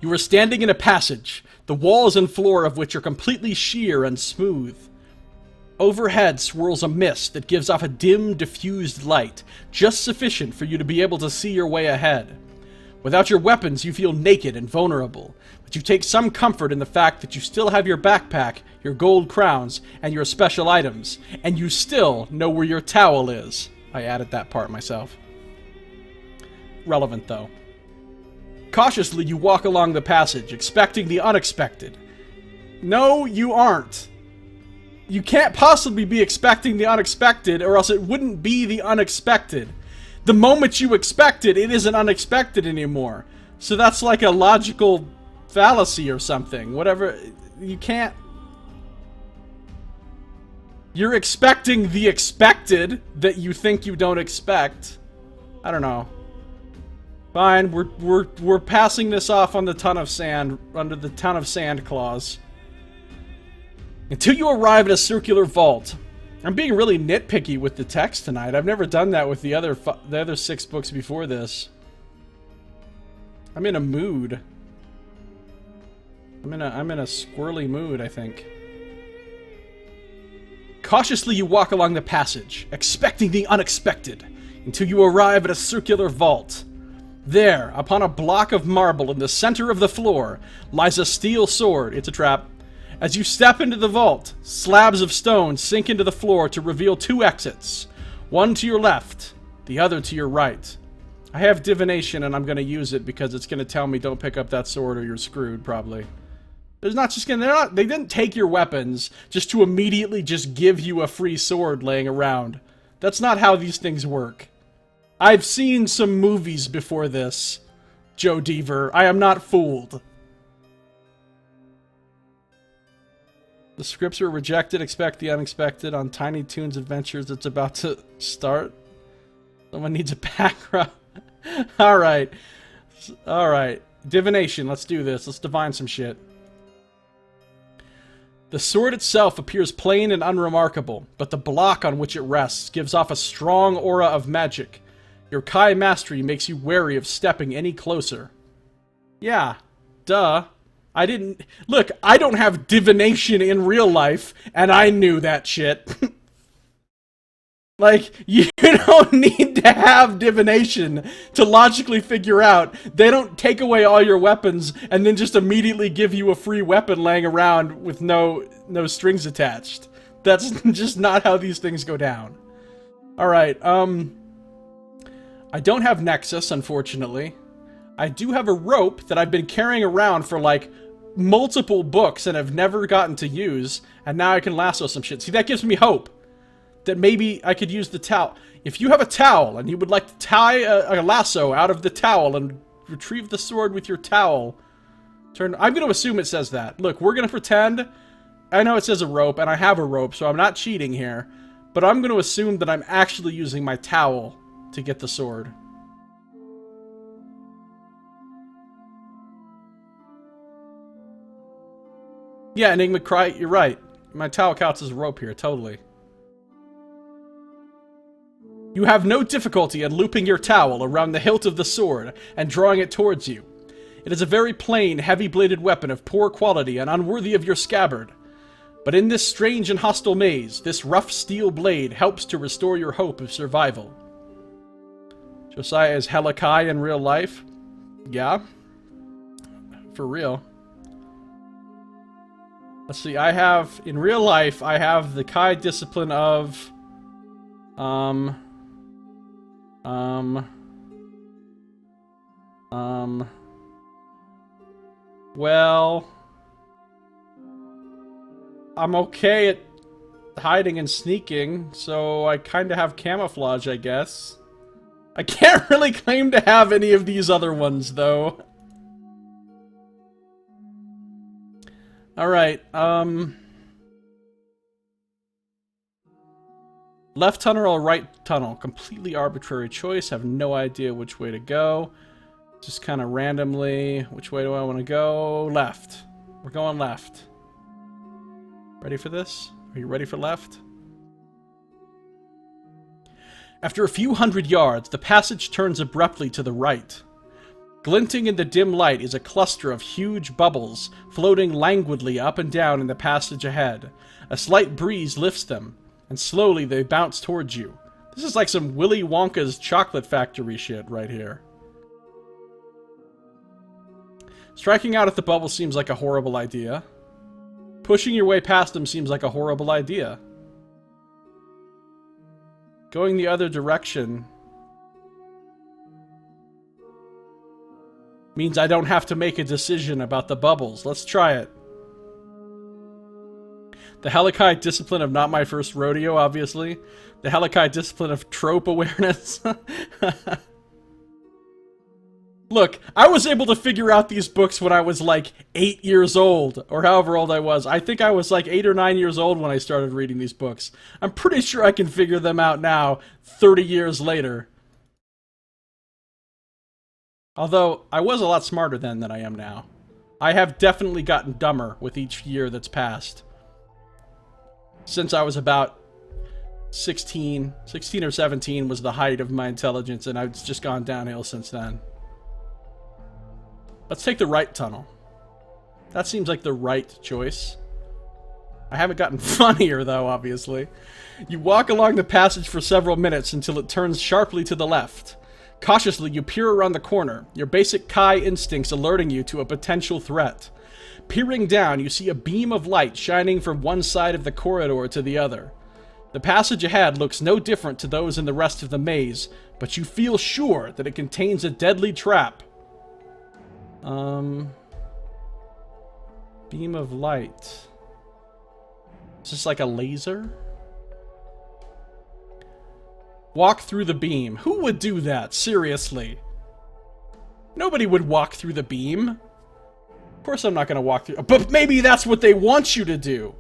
[SPEAKER 1] You are standing in a passage, the walls and floor of which are completely sheer and smooth. Overhead swirls a mist that gives off a dim, diffused light, just sufficient for you to be able to see your way ahead. Without your weapons, you feel naked and vulnerable, but you take some comfort in the fact that you still have your backpack, your gold crowns, and your special items, and you still know where your towel is. I added that part myself. Relevant, though. Cautiously, you walk along the passage, expecting the unexpected. No, you aren't. You can't possibly be expecting the unexpected, or else it wouldn't be the unexpected. The moment you expect it, it isn't unexpected anymore. So that's like a logical fallacy or something. Whatever. You can't... You're expecting the expected that you think you don't expect. I don't know. Fine, we're passing this off on the ton of sand, under the ton of sand clause. Until you arrive at a circular vault. I'm being really nitpicky with the text tonight. I've never done that with the other 6 books before this. I'm in a mood. I'm in a squirrely mood, I think. Cautiously you walk along the passage, expecting the unexpected, until you arrive at a circular vault. There, upon a block of marble in the center of the floor, lies a steel sword. It's a trap. As you step into the vault, slabs of stone sink into the floor to reveal 2 exits. One to your left, the other to your right. I have divination and I'm going to use it because it's going to tell me don't pick up that sword or you're screwed, probably. There's not just gonna, they didn't take your weapons just to immediately just give you a free sword laying around. That's not how these things work. I've seen some movies before this, Joe Deaver. I am not fooled. The scripts were rejected. Expect the unexpected on Tiny Toons Adventures. It's about to start. Someone needs a background. Alright. Alright. Divination. Let's do this. Let's divine some shit. The sword itself appears plain and unremarkable, but the block on which it rests gives off a strong aura of magic. Your Kai mastery makes you wary of stepping any closer. Yeah. Duh. I didn't... Look, I don't have divination in real life, and I knew that shit. Like, you don't need to have divination to logically figure out. They don't take away all your weapons and then just immediately give you a free weapon laying around with no strings attached. That's just not how these things go down. Alright, I don't have Nexus, unfortunately. I do have a rope that I've been carrying around for, like, multiple books and have never gotten to use, and now I can lasso some shit. See, that gives me hope that maybe I could use the towel. If you have a towel and you would like to tie a lasso out of the towel and retrieve the sword with your towel, I'm going to assume it says that. Look, we're going to pretend. I know it says a rope, and I have a rope, so I'm not cheating here, but I'm going to assume that I'm actually using my towel to get the sword. Yeah, Enigma Cry, you're right. My towel counts as a rope here, totally. You have no difficulty in looping your towel around the hilt of the sword and drawing it towards you. It is a very plain, heavy-bladed weapon of poor quality and unworthy of your scabbard. But in this strange and hostile maze, this rough steel blade helps to restore your hope of survival. Josiah is hella Kai in real life? Yeah. For real. Let's see, in real life, I have the Kai discipline of, well, I'm okay at hiding and sneaking, so I kinda have camouflage, I guess. I can't really claim to have any of these other ones, though. Alright, left tunnel or right tunnel? Completely arbitrary choice. Have no idea which way to go. Just kind of randomly, which way do I want to go? Left. We're going left. Ready for this? Are you ready for left? After a few hundred yards, the passage turns abruptly to the right. Glinting in the dim light is a cluster of huge bubbles, floating languidly up and down in the passage ahead. A slight breeze lifts them, and slowly they bounce towards you. This is like some Willy Wonka's chocolate factory shit right here. Striking out at the bubble seems like a horrible idea. Pushing your way past them seems like a horrible idea. Going the other direction means I don't have to make a decision about the bubbles. Let's try it. The Helikai discipline of not my first rodeo, obviously. The Helikai discipline of trope awareness. Look, I was able to figure out these books when I was like 8 years old, or however old I was. I think I was like 8 or 9 years old when I started reading these books. I'm pretty sure I can figure them out now, 30 years later. Although, I was a lot smarter then than I am now. I have definitely gotten dumber with each year that's passed. Since I was about 16 or 17 was the height of my intelligence, and I've just gone downhill since then. Let's take the right tunnel. That seems like the right choice. I haven't gotten funnier, though, obviously. You walk along the passage for several minutes until it turns sharply to the left. Cautiously, you peer around the corner, your basic Kai instincts alerting you to a potential threat. Peering down, you see a beam of light shining from one side of the corridor to the other. The passage ahead looks no different to those in the rest of the maze, but you feel sure that it contains a deadly trap. Beam of light. Is this like a laser? Walk through the beam. Who would do that? Seriously. Nobody would walk through the beam. Of course I'm not going to walk through. But maybe that's what they want you to do.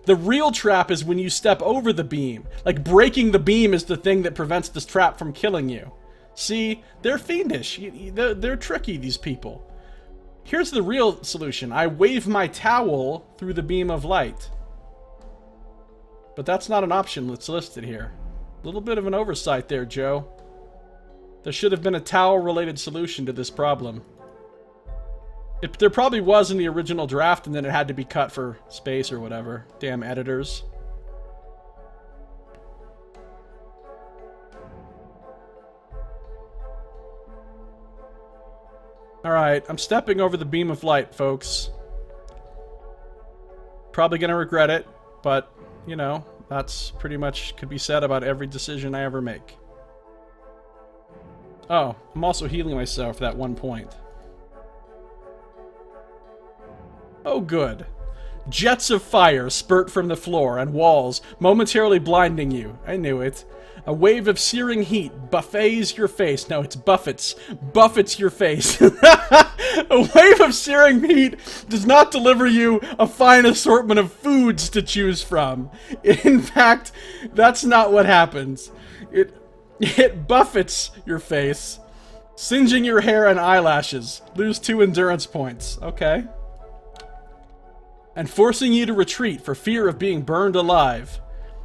[SPEAKER 1] The real trap is when you step over the beam. Like, breaking the beam is the thing that prevents this trap from killing you. See? They're fiendish. They're tricky, these people. Here's the real solution. I wave my towel through the beam of light. But that's not an option that's listed here. A little bit of an oversight there, Joe. There should have been a towel-related solution to this problem. There probably was in the original draft, and then it had to be cut for space or whatever. Damn editors. Alright, I'm stepping over the beam of light, folks. Probably gonna regret it, but, you know, that's pretty much could be said about every decision I ever make. Oh, I'm also healing myself at that one point. Oh, good. Jets of fire spurt from the floor and walls, momentarily blinding you. I knew it. A wave of searing heat buffets your face. No, it's buffets. Buffets your face. A wave of searing heat does not deliver you a fine assortment of foods to choose from. In fact, that's not what happens. It buffets your face, singeing your hair and eyelashes. Lose 2 endurance points. Okay. And forcing you to retreat for fear of being burned alive.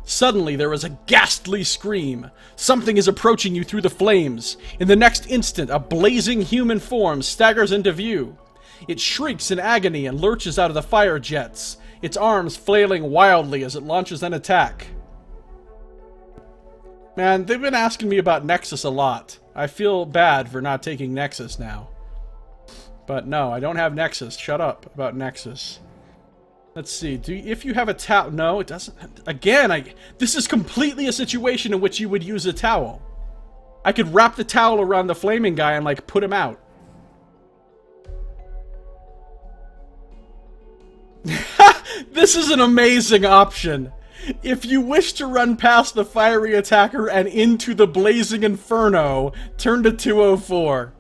[SPEAKER 1] Suddenly, there is a ghastly scream. Something is approaching you through the flames. In the next instant, a blazing human form staggers into view. It shrieks in agony and lurches out of the fire jets, its arms flailing wildly as it launches an attack. Man, they've been asking me about Nexus a lot. I feel bad for not taking Nexus now. But no, I don't have Nexus. Shut up about Nexus. Let's see, if you have a towel... No, it doesn't... Again, this is completely a situation in which you would use a towel. I could wrap the towel around the flaming guy and, like, put him out. This is an amazing option. If you wish to run past the fiery attacker and into the blazing inferno, turn to 204.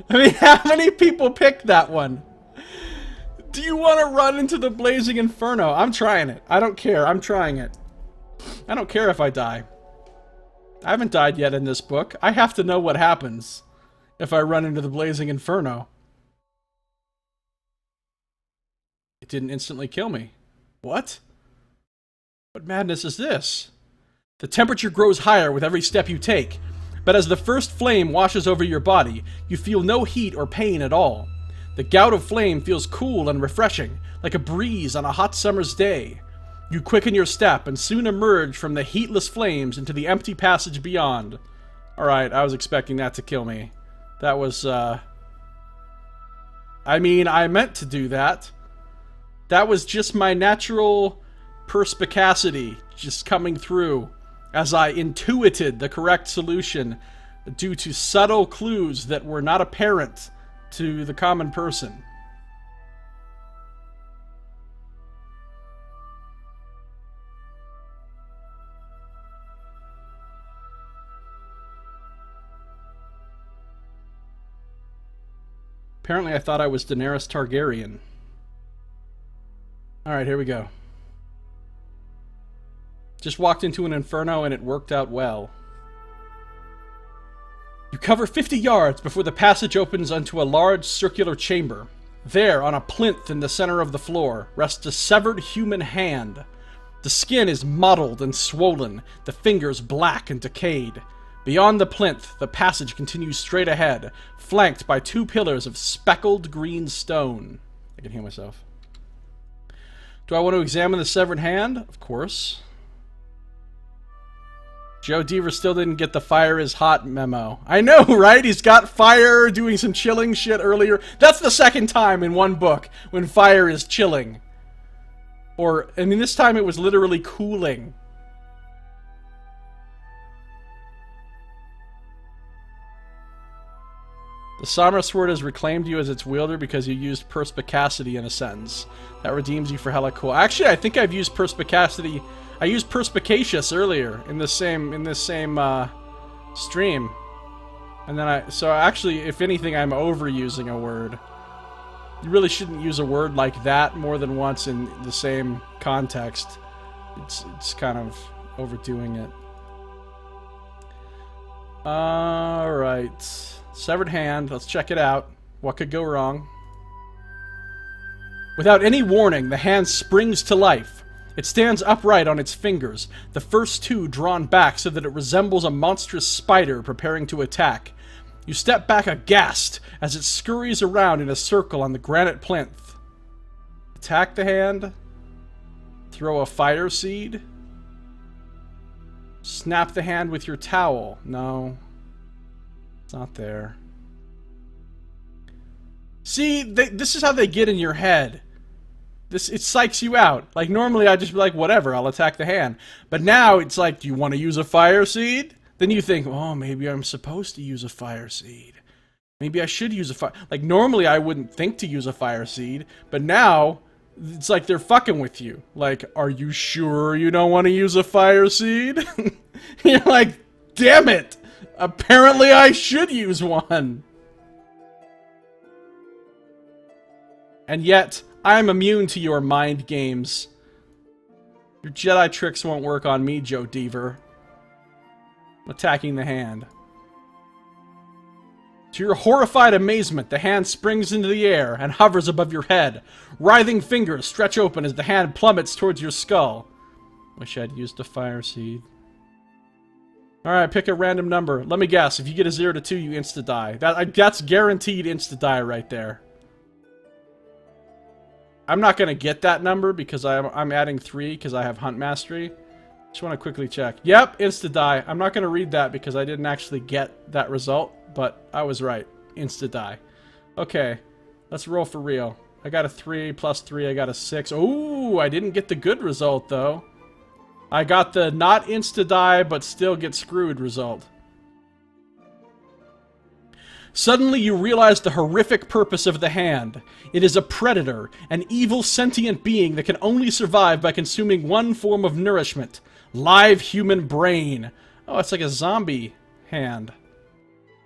[SPEAKER 1] I mean, how many people picked that one? Do you want to run into the blazing inferno? I'm trying it. I don't care. I'm trying it. I don't care if I die. I haven't died yet in this book. I have to know what happens if I run into the blazing inferno. It didn't instantly kill me. What? What madness is this? The temperature grows higher with every step you take, but as the first flame washes over your body, you feel no heat or pain at all. The gout of flame feels cool and refreshing, like a breeze on a hot summer's day. You quicken your step and soon emerge from the heatless flames into the empty passage beyond. Alright, I was expecting that to kill me. That was, I mean, I meant to do that. That was just my natural perspicacity just coming through as I intuited the correct solution due to subtle clues that were not apparent to the common person. Apparently I thought I was Daenerys Targaryen. Alright, here we go. Just walked into an inferno and it worked out well. You cover 50 yards before the passage opens onto a large circular chamber. There, on a plinth in the center of the floor, rests a severed human hand. The skin is mottled and swollen, the fingers black and decayed. Beyond the plinth, the passage continues straight ahead, flanked by 2 pillars of speckled green stone. I can heal myself. Do I want to examine the severed hand? Of course. Joe Deaver still didn't get the fire is hot memo. I know, right? He's got fire doing some chilling shit earlier. That's the second time in one book when fire is chilling. Or, I mean, this time it was literally cooling. The Samra sword has reclaimed you as its wielder because you used perspicacity in a sentence. That redeems you for hella cool. Actually, I think I've used perspicacity. I used perspicacious earlier in this same stream. And then so actually, if anything, I'm overusing a word. You really shouldn't use a word like that more than once in the same context. It's kind of overdoing it. Alright. Severed hand. Let's check it out. What could go wrong? Without any warning, the hand springs to life. It stands upright on its fingers, the first 2 drawn back so that it resembles a monstrous spider preparing to attack. You step back aghast as it scurries around in a circle on the granite plinth. Attack the hand. Throw a fire seed. Snap the hand with your towel. No. It's not there. See, this is how they get in your head. It psychs you out. Like, normally I'd just be like, whatever, I'll attack the hand. But now it's like, do you want to use a fire seed? Then you think, oh, maybe I'm supposed to use a fire seed. Maybe I should use a fire... Like, normally I wouldn't think to use a fire seed, but now it's like they're fucking with you. Like, are you sure you don't want to use a fire seed? You're like, damn it! Apparently I should use one. And yet, I'm immune to your mind games. Your Jedi tricks won't work on me, Joe Deaver. I'm attacking the hand. To your horrified amazement, the hand springs into the air and hovers above your head. Writhing fingers stretch open as the hand plummets towards your skull. Wish I'd used a fire seed. Alright, pick a random number. Let me guess. If you get a 0 to 2, you insta-die. That's guaranteed insta-die right there. I'm not going to get that number because I'm adding 3 because I have Hunt Mastery. Just want to quickly check. Yep, insta-die. I'm not going to read that because I didn't actually get that result, but I was right. Insta-die. Okay, let's roll for real. I got a 3 plus 3. I got a 6. Ooh, I didn't get the good result, though. I got the not insta-die, but still get screwed result. Suddenly you realize the horrific purpose of the hand. It is a predator, an evil sentient being that can only survive by consuming one form of nourishment. Live human brain. Oh, it's like a zombie hand.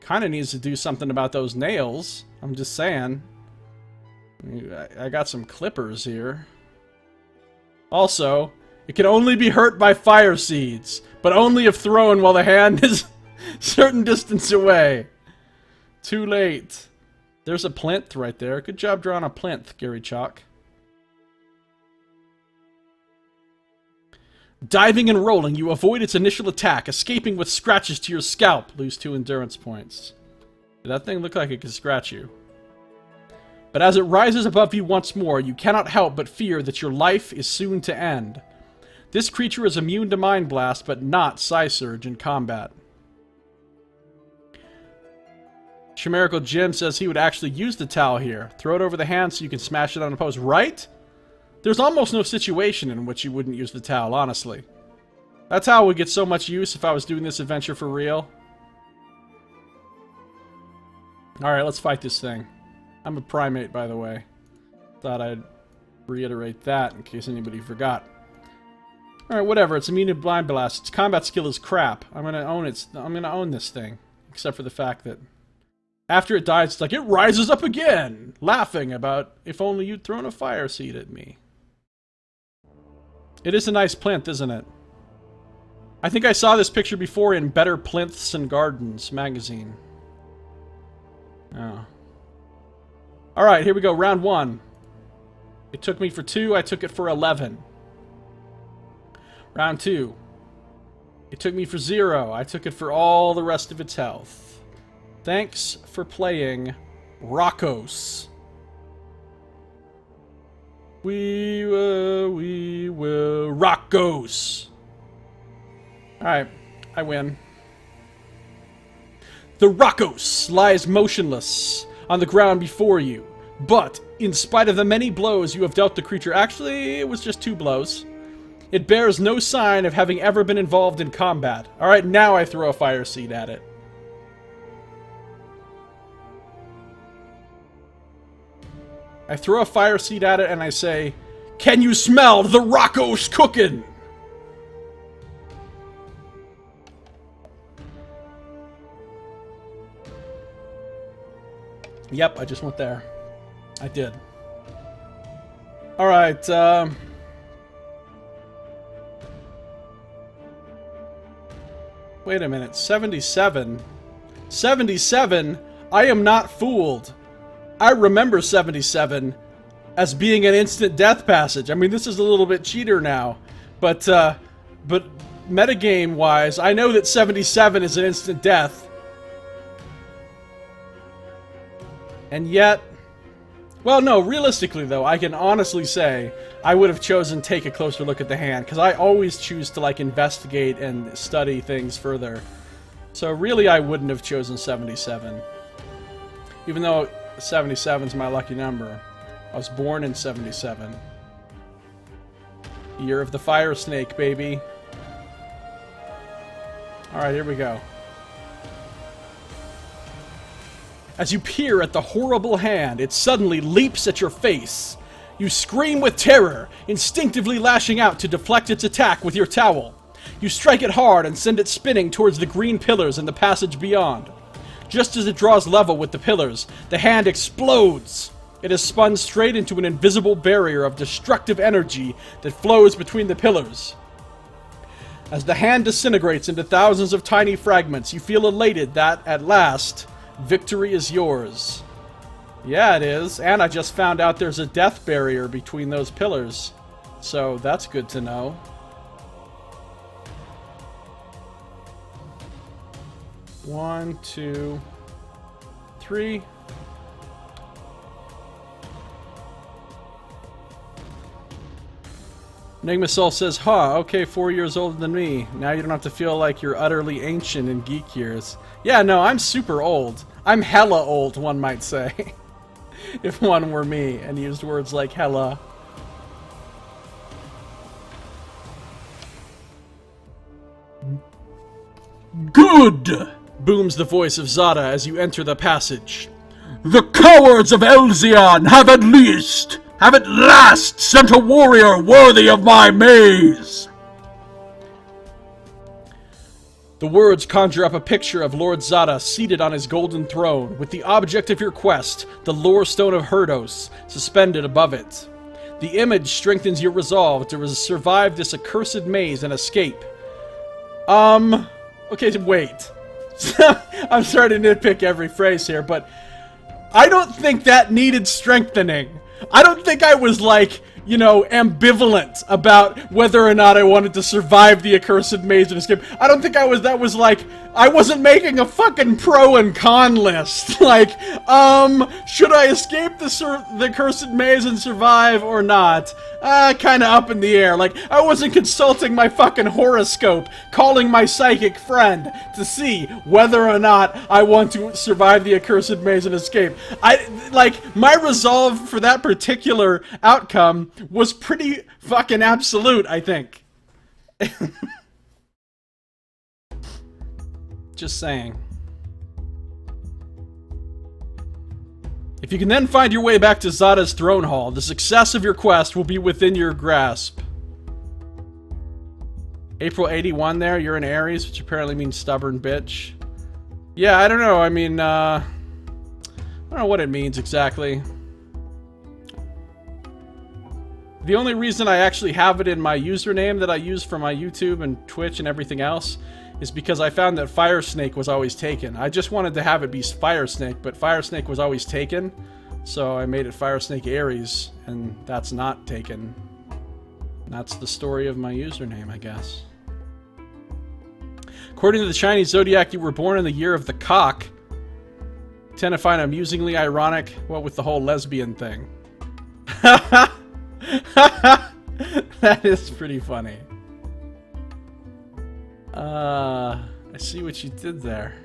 [SPEAKER 1] Kinda needs to do something about those nails. I'm just saying. I got some clippers here. Also, it can only be hurt by fire seeds, but only if thrown while the hand is a certain distance away. Too late. There's a plinth right there. Good job drawing a plinth, Gary Chalk. Diving and rolling, you avoid its initial attack, escaping with scratches to your scalp. Lose 2 endurance points. Did that thing look like it could scratch you? But as it rises above you once more, you cannot help but fear that your life is soon to end. This creature is immune to Mind Blast, but not Psy-Surge in combat. Chimerical Jim says he would actually use the towel here. Throw it over the hand so you can smash it on a post. Right? There's almost no situation in which you wouldn't use the towel, honestly. That towel would get so much use if I was doing this adventure for real. Alright, let's fight this thing. I'm a primate, by the way. Thought I'd reiterate that in case anybody forgot. Alright, whatever. It's immune to Blind Blast. Its combat skill is crap. I'm gonna own this thing. Except for the fact that after it dies, it's like, it rises up again! Laughing about, if only you'd thrown a fire seed at me. It is a nice plinth, isn't it? I think I saw this picture before in Better Plinths and Gardens magazine. Oh. Alright, here we go. Round 1. It took me for 2, I took it for 11. Round 2. It took me for 0. I took it for all the rest of its health. Thanks for playing Rockos. We will Rockos. Alright, I win. The Rockos lies motionless on the ground before you, but in spite of the many blows you have dealt the creature, actually, it was just 2 blows, it bears no sign of having ever been involved in combat. Alright, now I throw a fire seed at it. I throw a fire seed at it and I say, "Can you smell the Rockos cooking?" Yep, I just went there. I did. Alright, wait a minute, 77? 77? I am not fooled. I remember 77 as being an instant death passage. I mean, this is a little bit cheater now, but metagame-wise, I know that 77 is an instant death. And yet... Well, no, realistically, though, I can honestly say I would have chosen Take a Closer Look at the Hand, because I always choose to, like, investigate and study things further. So, really, I wouldn't have chosen 77. Even though 77's my lucky number. I was born in 77. Year of the Fire Snake, baby. Alright, here we go. As you peer at the horrible hand, it suddenly leaps at your face. You scream with terror, instinctively lashing out to deflect its attack with your towel. You strike it hard and send it spinning towards the green pillars in the passage beyond. Just as it draws level with the pillars, the hand explodes. It is spun straight into an invisible barrier of destructive energy that flows between the pillars. As the hand disintegrates into thousands of tiny fragments, you feel elated that, at last, victory is yours. Yeah, it is. And I just found out there's a death barrier between those pillars. So that's good to know. One, two, three. Enigma Soul says, huh, okay, 4 years older than me. Now you don't have to feel like you're utterly ancient in geek years. Yeah, no, I'm super old. I'm hella old, one might say. If one were me and used words like hella.
[SPEAKER 4] Good!
[SPEAKER 1] Booms the voice of Zada as you enter the passage.
[SPEAKER 4] The cowards of Elzion have at last sent a warrior worthy of my maze!
[SPEAKER 1] The words conjure up a picture of Lord Zada seated on his golden throne, with the object of your quest, the lore stone of Herdos, suspended above it. The image strengthens your resolve to survive this accursed maze and escape. Okay, wait. I'm starting to nitpick every phrase here, but I don't think that needed strengthening. I don't think I was, like, you know, ambivalent about whether or not I wanted to survive the accursed maze and escape. I don't think that was like, I wasn't making a fucking pro and con list. Like, should I escape the accursed maze and survive or not? Kinda up in the air. Like, I wasn't consulting my fucking horoscope, calling my psychic friend to see whether or not I want to survive the accursed maze and escape. My resolve for that particular outcome was pretty fucking absolute, I think. Just saying. If you can then find your way back to Zada's throne hall, the success of your quest will be within your grasp. April 81 there, you're an Aries, which apparently means stubborn bitch. Yeah, I don't know, I mean, I don't know what it means exactly. The only reason I actually have it in my username that I use for my YouTube and Twitch and everything else is because I found that Fire Snake was always taken. I just wanted to have it be Fire Snake, but Fire Snake was always taken, so I made it Fire Snake Aries, and that's not taken. That's the story of my username, I guess. According to the Chinese zodiac, you were born in the year of the cock. I tend to find amusingly ironic, what with the whole lesbian thing. That is pretty funny. I see what you did there.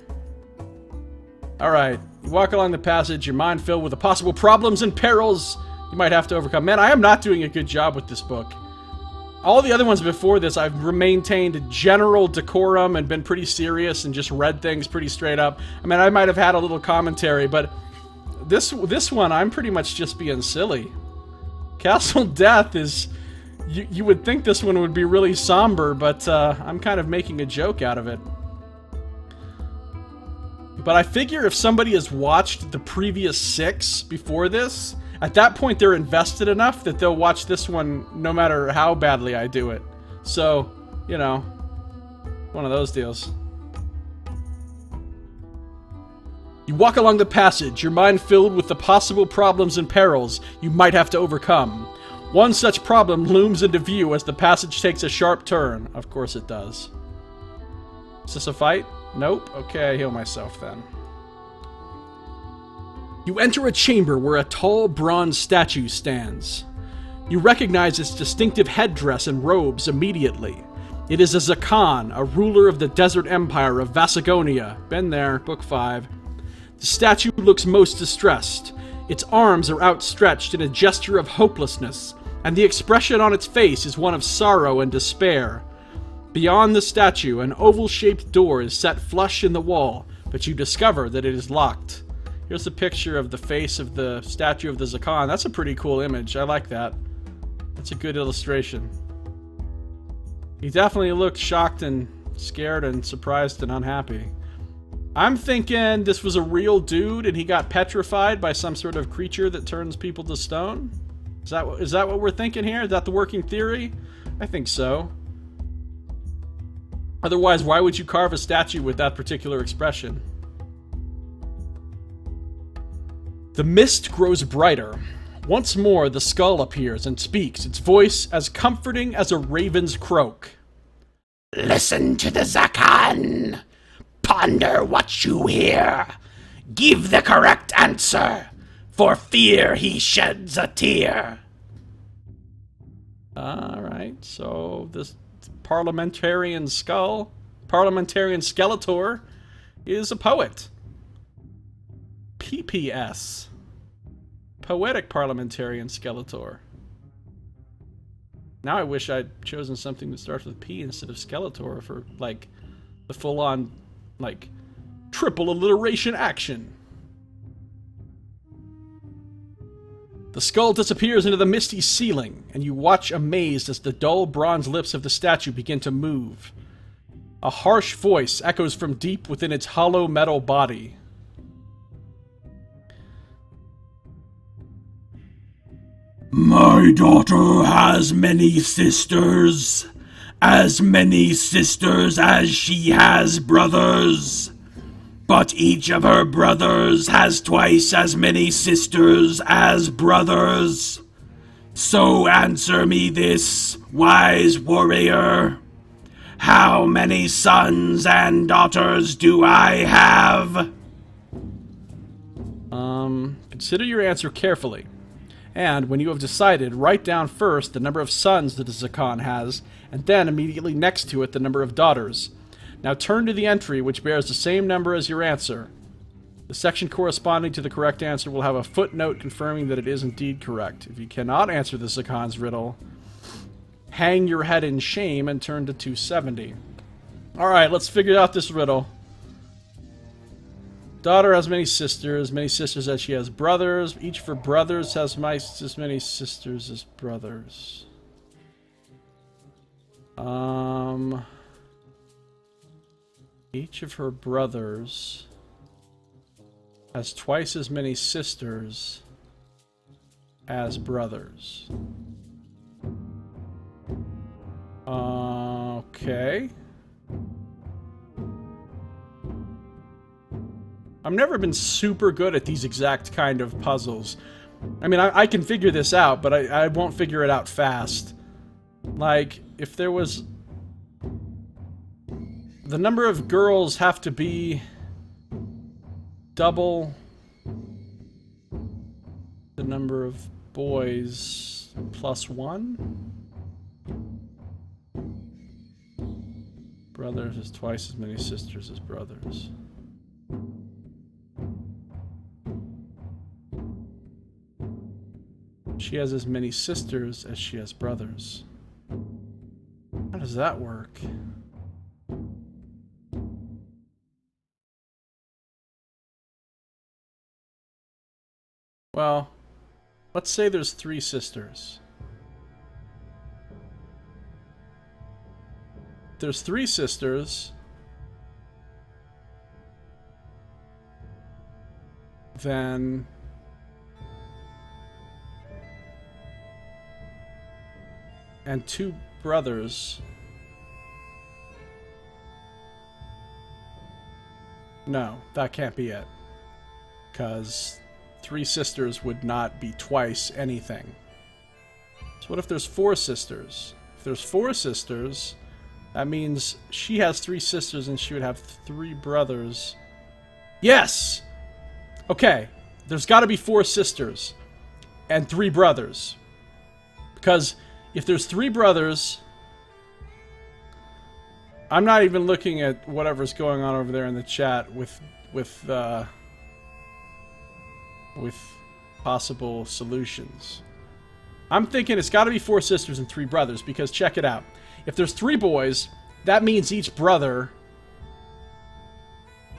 [SPEAKER 1] Alright, you walk along the passage, your mind filled with the possible problems and perils you might have to overcome. Man, I am not doing a good job with this book. All the other ones before this, I've maintained general decorum and been pretty serious and just read things pretty straight up. I mean, I might have had a little commentary, but this one, I'm pretty much just being silly. Castle Death is... You would think this one would be really somber, but I'm kind of making a joke out of it. But I figure if somebody has watched the previous 6 before this, at that point they're invested enough that they'll watch this one no matter how badly I do it. So, you know, one of those deals. You walk along the passage, your mind filled with the possible problems and perils you might have to overcome. One such problem looms into view as the passage takes a sharp turn. Of course it does. Is this a fight? Nope. Okay, I heal myself then. You enter a chamber where a tall bronze statue stands. You recognize its distinctive headdress and robes immediately. It is a Zakan, a ruler of the desert empire of Vasagonia. Been there, book 5. The statue looks most distressed. Its arms are outstretched in a gesture of hopelessness, and the expression on its face is one of sorrow and despair. Beyond the statue, an oval-shaped door is set flush in the wall, but you discover that it is locked. Here's a picture of the face of the statue of the Zakan. That's a pretty cool image. I like that. That's a good illustration. He definitely looked shocked and scared and surprised and unhappy. I'm thinking this was a real dude and he got petrified by some sort of creature that turns people to stone. Is that what we're thinking here? Is that the working theory? I think so. Otherwise, why would you carve a statue with that particular expression? The mist grows brighter. Once more, the skull appears and speaks, its voice as comforting as a raven's croak.
[SPEAKER 2] Listen to the Zakan. Ponder what you hear. Give the correct answer. For fear he sheds a tear.
[SPEAKER 1] Alright, so this parliamentarian skeletor, is a poet. PPS. Poetic Parliamentarian Skeletor. Now I wish I'd chosen something that starts with P instead of Skeletor for, like, the full-on, like, triple alliteration action. The skull disappears into the misty ceiling, and you watch amazed as the dull bronze lips of the statue begin to move. A harsh voice echoes from deep within its hollow metal body.
[SPEAKER 4] My daughter has many sisters as she has brothers. But each of her brothers has twice as many sisters as brothers. So answer me this, wise warrior. How many sons and daughters do I have?
[SPEAKER 1] Consider your answer carefully. And when you have decided, write down first the number of sons that the Zakan has, and then immediately next to it the number of daughters. Now turn to the entry which bears the same number as your answer. The section corresponding to the correct answer will have a footnote confirming that it is indeed correct. If you cannot answer the Zakan's riddle, hang your head in shame and turn to 270. Alright, let's figure out this riddle. Daughter has many sisters as she has brothers. Each of her brothers has as many sisters as brothers. Each of her brothers has twice as many sisters as brothers. Okay. I've never been super good at these exact kind of puzzles. I mean, I can figure this out, but I won't figure it out fast. Like, if there was... The number of girls have to be... double... the number of boys plus 1? Brothers is twice as many sisters as brothers. She has as many sisters as she has brothers. How does that work? Well, let's say there's 3 sisters. There's 3 sisters. Then... and 2 brothers. No, that can't be it. Because 3 sisters would not be twice anything. So what if there's 4 sisters? If there's 4 sisters, that means she has 3 sisters and she would have 3 brothers. Yes! Okay, there's got to be 4 sisters and 3 brothers. Because if there's 3 brothers... I'm not even looking at whatever's going on over there in the chat with possible solutions. I'm thinking it's got to be 4 sisters and 3 brothers, because check it out. If there's 3 boys, that means each brother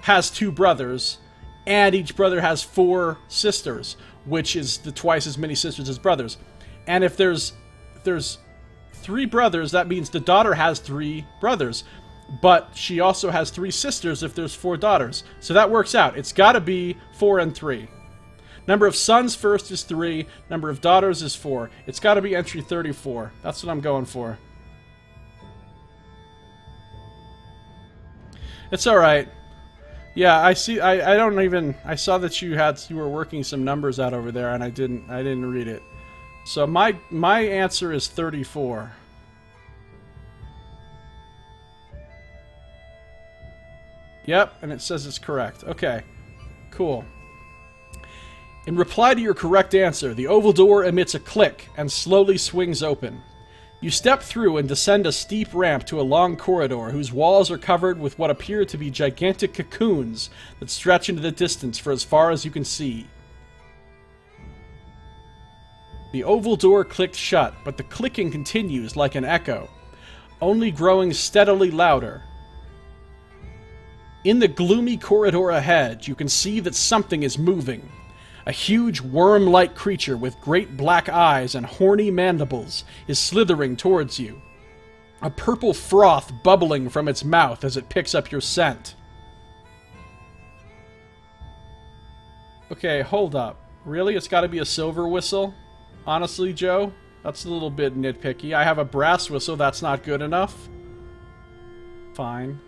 [SPEAKER 1] has 2 brothers, and each brother has 4 sisters, which is twice as many sisters as brothers. And if there's 3 brothers, that means the daughter has 3 brothers. But she also has 3 sisters if there's 4 daughters. So that works out. It's got to be 4 and 3. Number of sons first is 3. Number of daughters is 4. It's got to be entry 34. That's what I'm going for. It's alright. Yeah, I see. I don't even... I saw that you were working some numbers out over there, and I didn't read it. So my answer is 34. Yep, and it says it's correct. Okay, cool. In reply to your correct answer, the oval door emits a click and slowly swings open. You step through and descend a steep ramp to a long corridor whose walls are covered with what appear to be gigantic cocoons that stretch into the distance for as far as you can see. The oval door clicked shut, but the clicking continues like an echo, only growing steadily louder. In the gloomy corridor ahead, you can see that something is moving. A huge worm-like creature with great black eyes and horny mandibles is slithering towards you. A purple froth bubbling from its mouth as it picks up your scent. Okay, hold up. Really? It's gotta be a silver whistle? Honestly, Joe? That's a little bit nitpicky. I have a brass whistle, that's not good enough? Fine.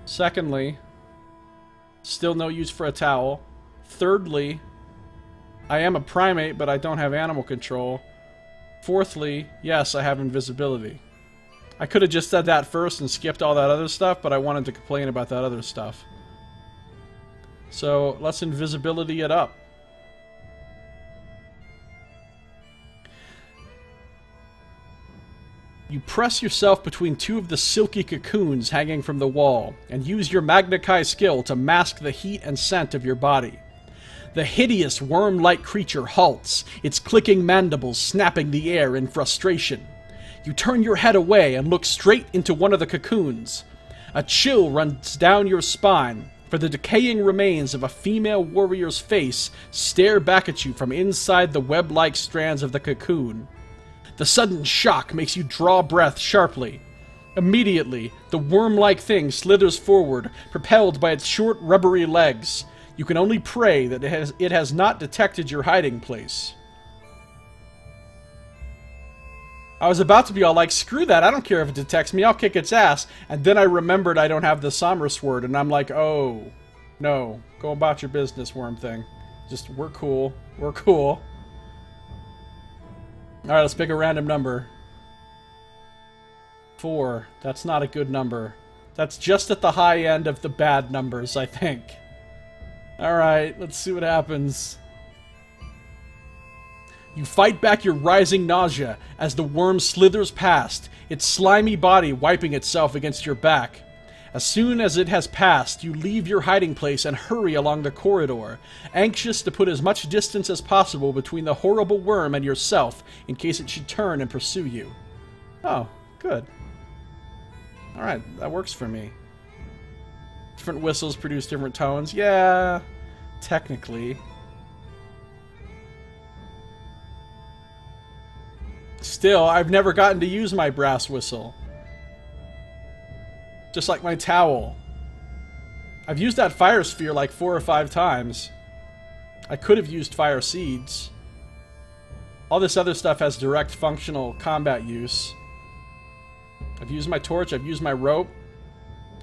[SPEAKER 1] Secondly, still no use for a towel. Thirdly, I am a primate, but I don't have animal control. Fourthly, yes, I have invisibility. I could have just said that first and skipped all that other stuff, but I wanted to complain about that other stuff. So, let's invisibility it up. You press yourself between 2 of the silky cocoons hanging from the wall, and use your Magna Chi skill to mask the heat and scent of your body. The hideous worm-like creature halts, its clicking mandibles snapping the air in frustration. You turn your head away and look straight into one of the cocoons. A chill runs down your spine, for the decaying remains of a female warrior's face stare back at you from inside the web-like strands of the cocoon. The sudden shock makes you draw breath sharply. Immediately, the worm-like thing slithers forward, propelled by its short, rubbery legs. You can only pray that it has not detected your hiding place. I was about to be all like, screw that, I don't care if it detects me, I'll kick its ass. And then I remembered I don't have the Somrus word, and I'm like, oh, no. Go about your business, worm thing. Just, we're cool. We're cool. Alright, let's pick a random number. 4. That's not a good number. That's just at the high end of the bad numbers, I think. Alright, let's see what happens. You fight back your rising nausea as the worm slithers past, its slimy body wiping itself against your back. As soon as it has passed, you leave your hiding place and hurry along the corridor, anxious to put as much distance as possible between the horrible worm and yourself in case it should turn and pursue you. Oh, good. Alright, that works for me. Different whistles produce different tones. Yeah, technically. Still, I've never gotten to use my brass whistle. Just like my towel. I've used that fire sphere like 4 or 5 times. I could have used fire seeds. All this other stuff has direct functional combat use. I've used my torch, I've used my rope.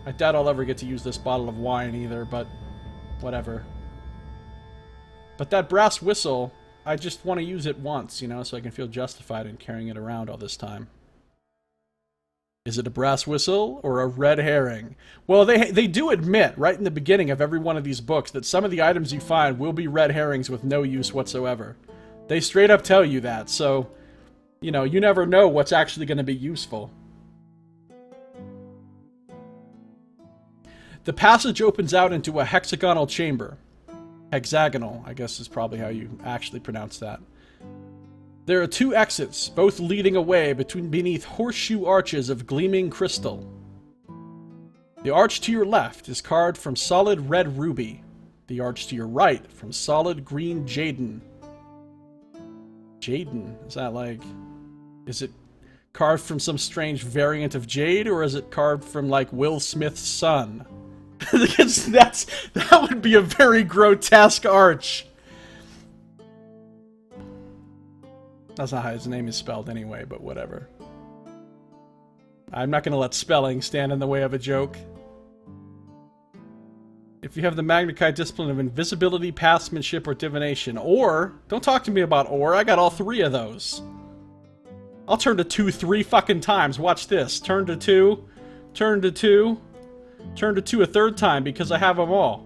[SPEAKER 1] I doubt I'll ever get to use this bottle of wine either, but whatever. But that brass whistle, I just want to use it once, you know, so I can feel justified in carrying it around all this time. Is it a brass whistle or a red herring? Well, they do admit right in the beginning of every one of these books that some of the items you find will be red herrings with no use whatsoever. They straight up tell you that, so, you know, you never know what's actually going to be useful. The passage opens out into a hexagonal chamber. Hexagonal, I guess is probably how you actually pronounce that. There are 2 exits, both leading away beneath horseshoe arches of gleaming crystal. The arch to your left is carved from solid red ruby. The arch to your right from solid green jaden. Jaden? Is that like... Is it carved from some strange variant of jade, or is it carved from, like, Will Smith's son? Because that would be a very grotesque arch. That's not how his name is spelled anyway, but whatever. I'm not going to let spelling stand in the way of a joke. If you have the Magna Chi discipline of invisibility, pathsmanship, or divination, or... Don't talk to me about or, I got all 3 of those. I'll turn to 2 3 fucking times, watch this. Turn to 2, turn to 2, turn to 2 a 3rd time because I have them all.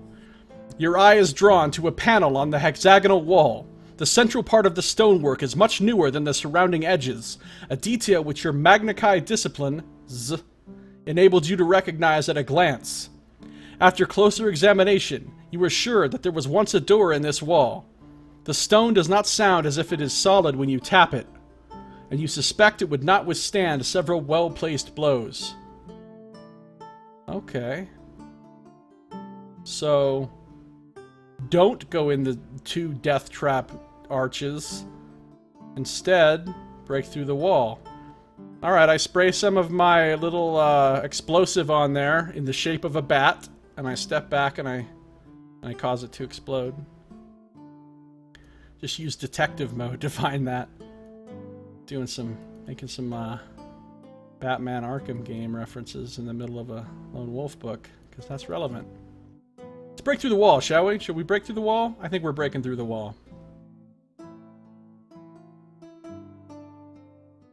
[SPEAKER 1] Your eye is drawn to a panel on the hexagonal wall. The central part of the stonework is much newer than the surrounding edges, a detail which your Magna Chi discipline enabled you to recognize at a glance. After closer examination, you are sure that there was once a door in this wall. The stone does not sound as if it is solid when you tap it, and you suspect it would not withstand several well-placed blows. Okay. So... Don't go in the 2 death trap arches. Instead, break through the wall. Alright, I spray some of my little explosive on there in the shape of a bat, and I step back and I cause it to explode. Just use detective mode to find that. Making some Batman Arkham game references in the middle of a Lone Wolf book, because that's relevant. Let's break through the wall, shall we? Should we break through the wall? I think we're breaking through the wall.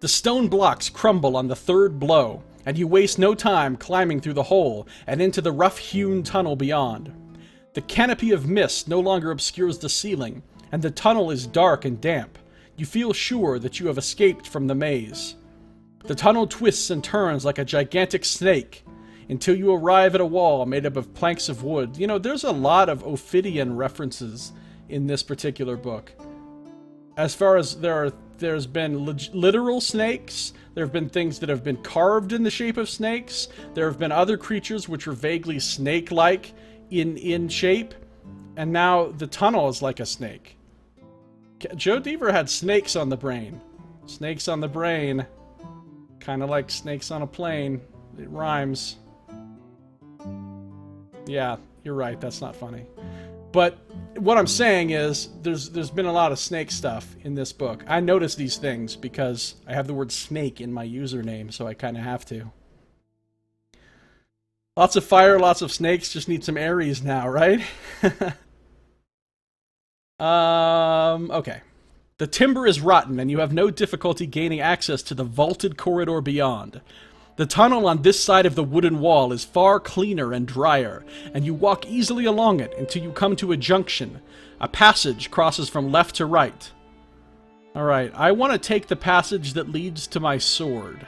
[SPEAKER 1] The stone blocks crumble on the 3rd blow, and you waste no time climbing through the hole and into the rough-hewn tunnel beyond. The canopy of mist no longer obscures the ceiling, and the tunnel is dark and damp. You feel sure that you have escaped from the maze. The tunnel twists and turns like a gigantic snake, until you arrive at a wall made up of planks of wood. You know, there's a lot of Ophidian references in this particular book. As far as there's been literal snakes, there have been things that have been carved in the shape of snakes, there have been other creatures which are vaguely snake-like in shape, and now the tunnel is like a snake. Joe Deaver had snakes on the brain. Snakes on the brain. Kind of like snakes on a plane. It rhymes. Yeah, you're right. That's not funny. But what I'm saying is there's been a lot of snake stuff in this book. I notice these things because I have the word snake in my username, so I kind of have to. Lots of fire, lots of snakes. Just need some Aries now, right? Okay. The timber is rotten, and you have no difficulty gaining access to the vaulted corridor beyond. The tunnel on this side of the wooden wall is far cleaner and drier, and you walk easily along it until you come to a junction. A passage crosses from left to right. Alright, I want to take the passage that leads to my sword.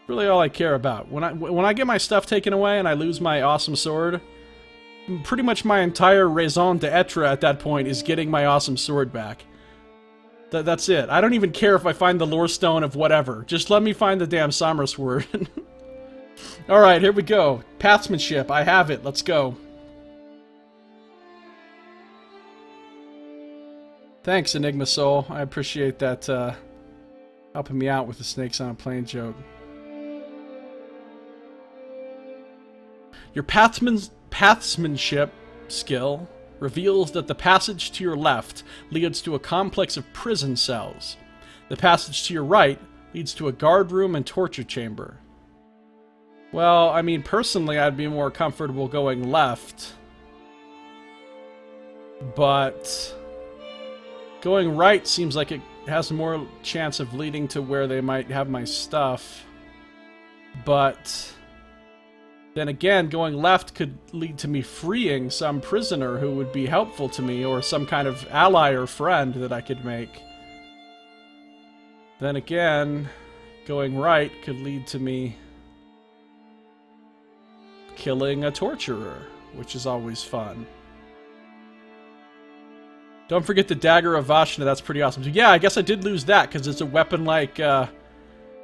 [SPEAKER 1] Really all I care about. When I get my stuff taken away and I lose my awesome sword, pretty much my entire raison d'etre at that point is getting my awesome sword back. That's it. I don't even care if I find the lore stone of whatever. Just let me find the damn Sommer sword. Alright, here we go. Pathsmanship. I have it. Let's go. Thanks, Enigma Soul. I appreciate that, helping me out with the Snakes on a Plane joke. Your pathsmanship skill reveals that the passage to your left leads to a complex of prison cells. The passage to your right leads to a guard room and torture chamber. Well, I mean, personally, I'd be more comfortable going left. But going right seems like it has more chance of leading to where they might have my stuff. But then again, going left could lead to me freeing some prisoner who would be helpful to me, or some kind of ally or friend that I could make. Then again, going right could lead to me killing a torturer, which is always fun. Don't forget the Dagger of Vashna, that's pretty awesome. So yeah, I guess I did lose that, because it's a weapon like,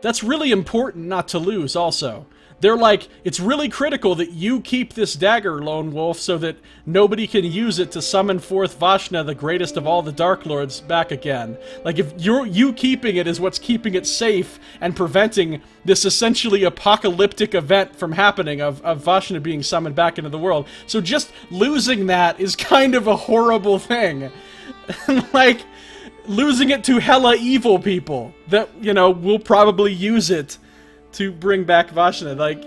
[SPEAKER 1] that's really important not to lose, also. They're like, it's really critical that you keep this dagger, Lone Wolf, so that nobody can use it to summon forth Vashna, the greatest of all the Dark Lords, back again. Like, if you keeping it is what's keeping it safe and preventing this essentially apocalyptic event from happening of Vashna being summoned back into the world. So just losing that is kind of a horrible thing. Like, losing it to hella evil people that, you know, will probably use it to bring back Vashna. Like,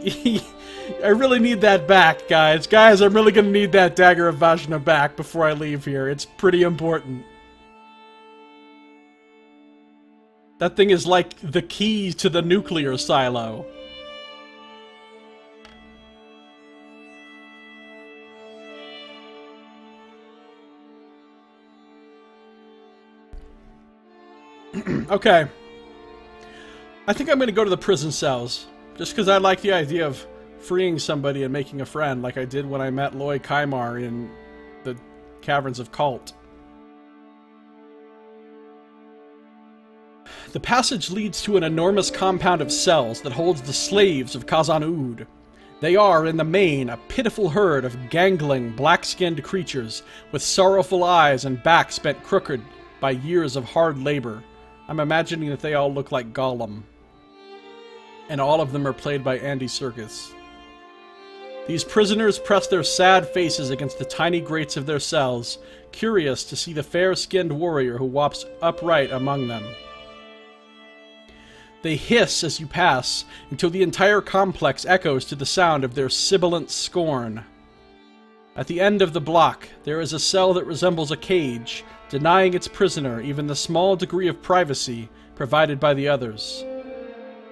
[SPEAKER 1] I really need that back, guys. Guys, I'm really gonna need that Dagger of Vashna back before I leave here. It's pretty important. That thing is like the key to the nuclear silo. Okay. I think I'm going to go to the prison cells, just because I like the idea of freeing somebody and making a friend, like I did when I met Loy Kaimar in the Caverns of Khalt. The passage leads to an enormous compound of cells that holds the slaves of Khazan-Ud. They are, in the main, a pitiful herd of gangling, black-skinned creatures with sorrowful eyes and backs bent crooked by years of hard labor. I'm imagining that they all look like Gollum. And all of them are played by Andy Serkis. These prisoners press their sad faces against the tiny grates of their cells, curious to see the fair-skinned warrior who walks upright among them. They hiss as you pass, until the entire complex echoes to the sound of their sibilant scorn. At the end of the block, there is a cell that resembles a cage, denying its prisoner even the small degree of privacy provided by the others.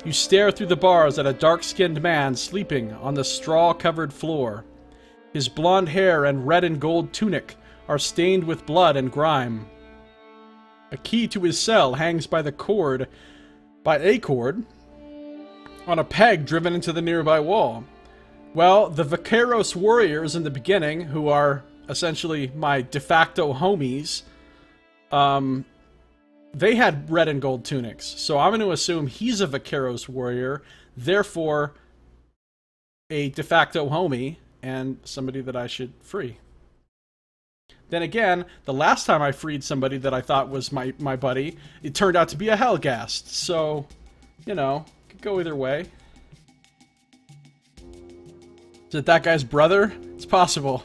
[SPEAKER 1] You stare through the bars at a dark-skinned man sleeping on the straw-covered floor. His blonde hair and red and gold tunic are stained with blood and grime. A key to his cell hangs by a cord, on a peg driven into the nearby wall. Well, the Vaqueros warriors in the beginning, who are essentially my de facto homies, they had red and gold tunics, so I'm going to assume he's a Vaqueros warrior, therefore a de facto homie, and somebody that I should free. Then again, the last time I freed somebody that I thought was my buddy, it turned out to be a Helghast, so, you know, could go either way. Is it that guy's brother? It's possible.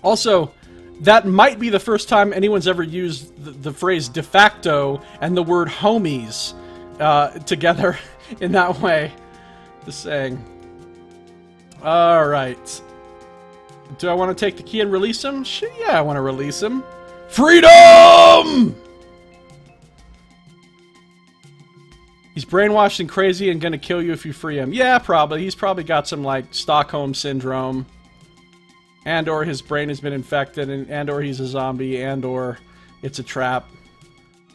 [SPEAKER 1] Also, that might be the first time anyone's ever used the phrase de facto and the word homies together in that way. Just saying. Alright. Do I want to take the key and release him? Yeah, I want to release him. Freedom! He's brainwashed and crazy and gonna kill you if you free him. Yeah, probably. He's probably got some, like, Stockholm Syndrome. And or his brain has been infected, and or he's a zombie, and or it's a trap.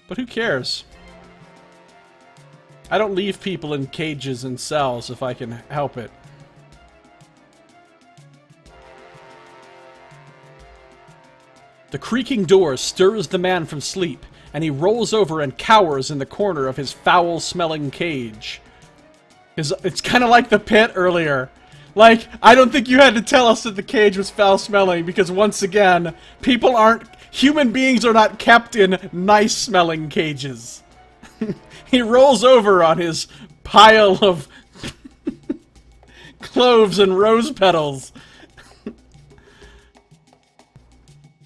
[SPEAKER 1] But who cares? I don't leave people in cages and cells if I can help it. The creaking door stirs the man from sleep, and he rolls over and cowers in the corner of his foul-smelling cage. It's kind of like the pit earlier. Like, I don't think you had to tell us that the cage was foul-smelling, because once again, human beings are not kept in nice-smelling cages. He rolls over on his pile of cloves and rose petals.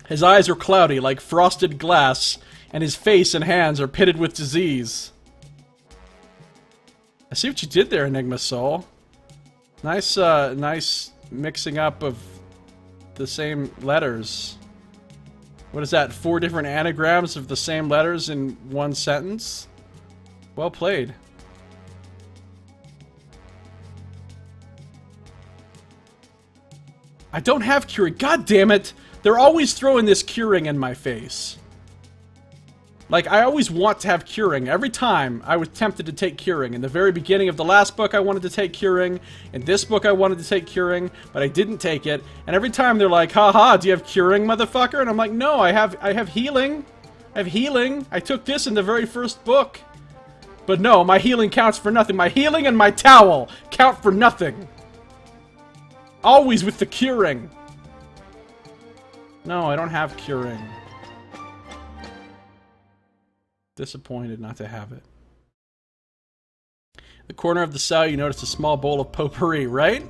[SPEAKER 1] His eyes are cloudy like frosted glass, and his face and hands are pitted with disease. I see what you did there, Enigma Soul. Nice, nice mixing up of the same letters. What is that, 4 different anagrams of the same letters in one sentence? Well played. I don't have curing. God damn it! They're always throwing this curing in my face. Like, I always want to have curing. Every time, I was tempted to take curing. In the very beginning of the last book, I wanted to take curing. In this book, I wanted to take curing, but I didn't take it. And every time, they're like, haha, do you have curing, motherfucker? And I'm like, no, I have healing. I have healing. I took this in the very first book. But no, my healing counts for nothing. My healing and my towel count for nothing. Always with the curing. No, I don't have curing. Disappointed not to have it. In the corner of the cell, you notice a small bowl of potpourri, right?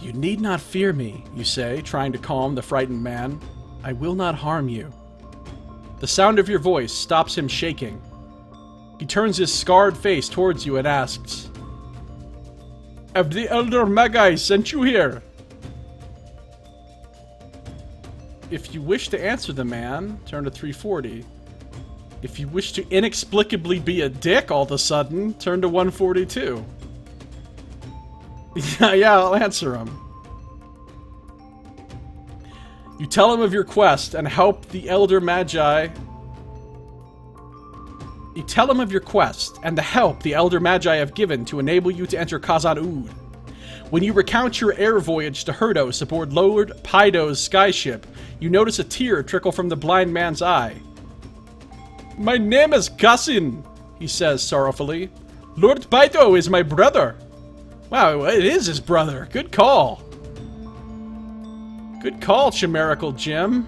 [SPEAKER 1] You need not fear me, you say, trying to calm the frightened man. I will not harm you. The sound of your voice stops him shaking. He turns his scarred face towards you and asks, have the Elder Magi sent you here? If you wish to answer the man, turn to 340. If you wish to inexplicably be a dick all of a sudden, turn to 142. Yeah, I'll answer him. You tell him of your quest and help the Elder Magi. You tell him of your quest and the help the Elder Magi have given to enable you to enter Khazan-Ud. When you recount your air voyage to Herdos aboard Lord Pydo's skyship, you notice a tear trickle from the blind man's eye. My name is Kassin, he says sorrowfully. Lord Pydo is my brother. Wow, it is his brother. Good call. Good call, Chimerical Jim.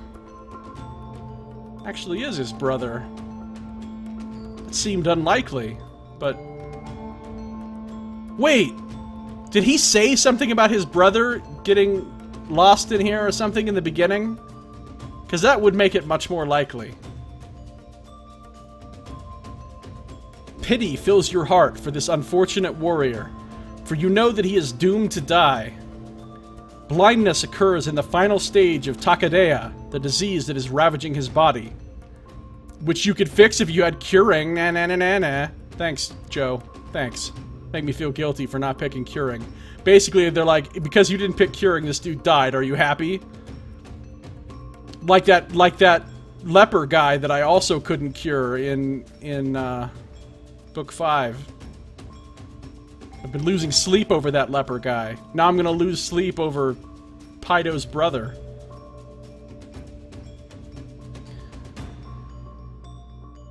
[SPEAKER 1] Actually is his brother. It seemed unlikely, but... Wait! Did he say something about his brother getting lost in here or something in the beginning? Because that would make it much more likely. Pity fills your heart for this unfortunate warrior, for you know that he is doomed to die. Blindness occurs in the final stage of Takadea, the disease that is ravaging his body. Which you could fix if you had curing. Nah, nah, nah, nah, nah. Thanks, Joe. Thanks. Make me feel guilty for not picking curing. Basically, they're like, because you didn't pick curing, this dude died. Are you happy? Like that leper guy that I also couldn't cure in book 5. I've been losing sleep over that leper guy. Now I'm gonna lose sleep over Pydo's brother.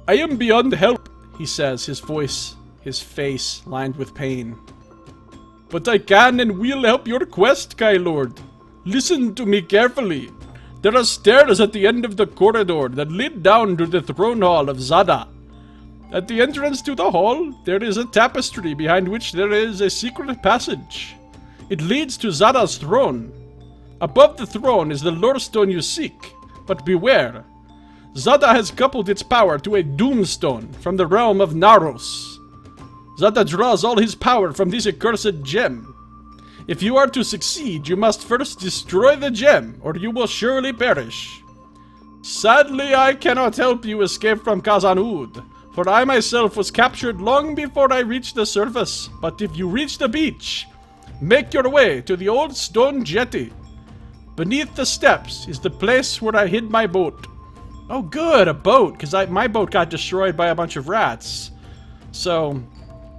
[SPEAKER 1] I am beyond help, he says, his face lined with pain. But I can and will help your quest, Kai Lord. Listen to me carefully. There are stairs at the end of the corridor that lead down to the throne hall of Zada. At the entrance to the hall, there is a tapestry behind which there is a secret passage. It leads to Zada's throne. Above the throne is the lore stone you seek, but beware. Zada has coupled its power to a doomstone from the realm of Naros. Zada draws all his power from this accursed gem. If you are to succeed, you must first destroy the gem, or you will surely perish. Sadly, I cannot help you escape from Khazan-ud, for I myself was captured long before I reached the surface. But if you reach the beach, make your way to the old stone jetty. Beneath the steps is the place where I hid my boat. Oh good, a boat, because my boat got destroyed by a bunch of rats. So,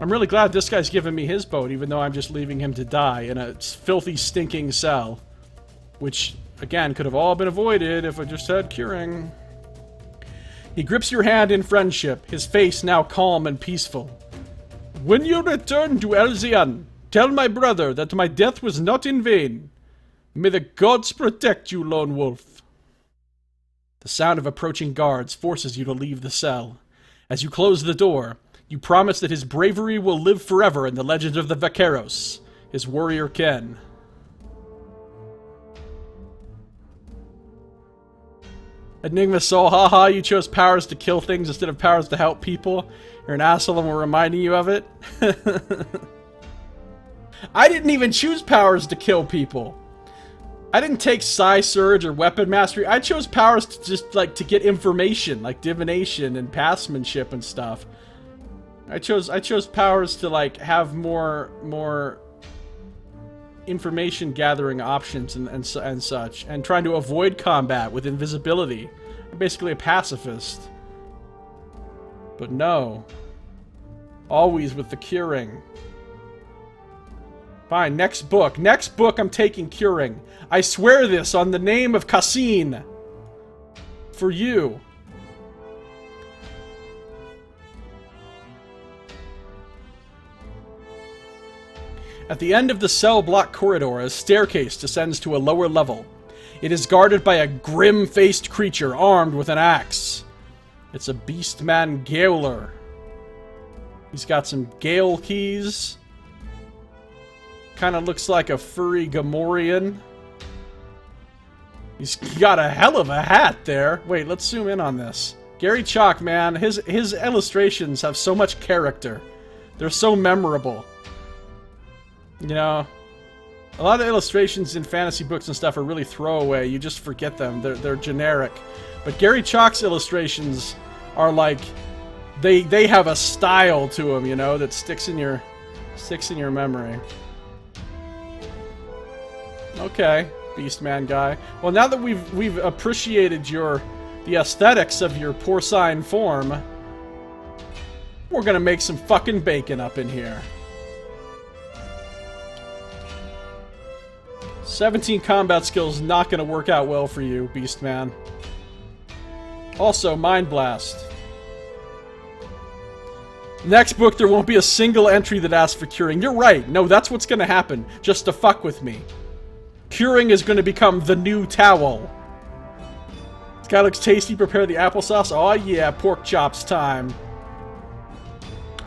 [SPEAKER 1] I'm really glad this guy's giving me his boat, even though I'm just leaving him to die in a filthy, stinking cell. Which, again, could have all been avoided if I just had curing. He grips your hand in friendship, his face now calm and peaceful. When you return to Elzian, tell my brother that my death was not in vain. May the gods protect you, lone wolf. The sound of approaching guards forces you to leave the cell. As you close the door, you promise that his bravery will live forever in the legend of the Vaqueros, his warrior kin. Enigma Soul, haha, you chose powers to kill things instead of powers to help people. You're an asshole and we're reminding you of it. I didn't even choose powers to kill people. I didn't take Psi Surge or Weapon Mastery. I chose powers to just, like, to get information, like divination and passmanship and stuff. I chose powers to, like, have more information gathering options and such, and trying to avoid combat with invisibility. I'm basically a pacifist. But no. Always with the curing. Fine, next book. Next book I'm taking curing. I swear this on the name of Cassine. For you. At the end of the cell block corridor, a staircase descends to a lower level. It is guarded by a grim-faced creature armed with an axe. It's a Beastman Gaoler. He's got some Gale keys. Kind of looks like a furry Gamorrean. He's got a hell of a hat there. Wait, let's zoom in on this. Gary Chalk, man, his illustrations have so much character. They're so memorable. You know, a lot of illustrations in fantasy books and stuff are really throwaway. You just forget them. They're generic. But Gary Chalk's illustrations are like, they have a style to them, you know, that sticks in your memory. Okay, Beastman guy. Well, now that we've appreciated the aesthetics of your porcine form, we're gonna make some fucking bacon up in here. 17 combat skills not gonna work out well for you, Beastman. Also, Mind Blast. Next book, there won't be a single entry that asks for curing. You're right. No, that's what's gonna happen. Just to fuck with me. Curing is gonna become the new towel. This guy looks tasty. Prepare the applesauce. Oh yeah, pork chops time.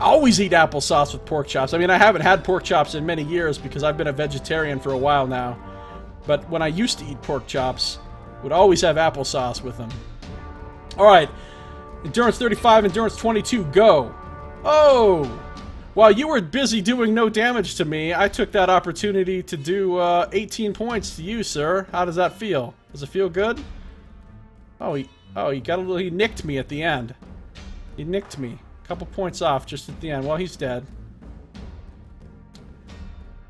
[SPEAKER 1] I always eat applesauce with pork chops. I mean, I haven't had pork chops in many years because I've been a vegetarian for a while now. But when I used to eat pork chops, would always have applesauce with them. Alright. Endurance 35, Endurance 22, go. Oh! While you were busy doing no damage to me, I took that opportunity to do 18 points to you, sir. How does that feel? Does it feel good? Oh, he got a little... He nicked me at the end. He nicked me. A couple points off just at the end. Well, he's dead.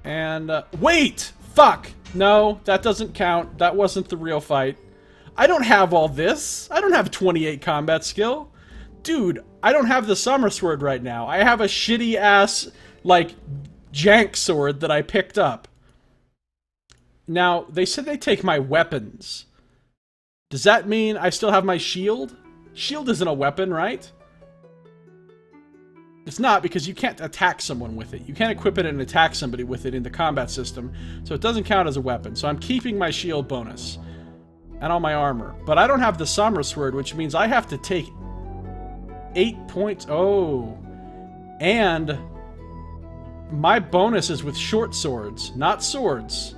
[SPEAKER 1] And, wait! Fuck! No, that doesn't count. That wasn't the real fight. I don't have all this. I don't have 28 combat skill. Dude, I don't have the summer sword right now. I have a shitty-ass, like, jank sword that I picked up. Now, they said they take my weapons. Does that mean I still have my shield? Shield isn't a weapon, right? It's not, because you can't attack someone with it. You can't equip it and attack somebody with it in the combat system, so it doesn't count as a weapon. So I'm keeping my shield bonus. And all my armor. But I don't have the summer sword, which means I have to take 8 points. Oh. And my bonus is with short swords, not swords.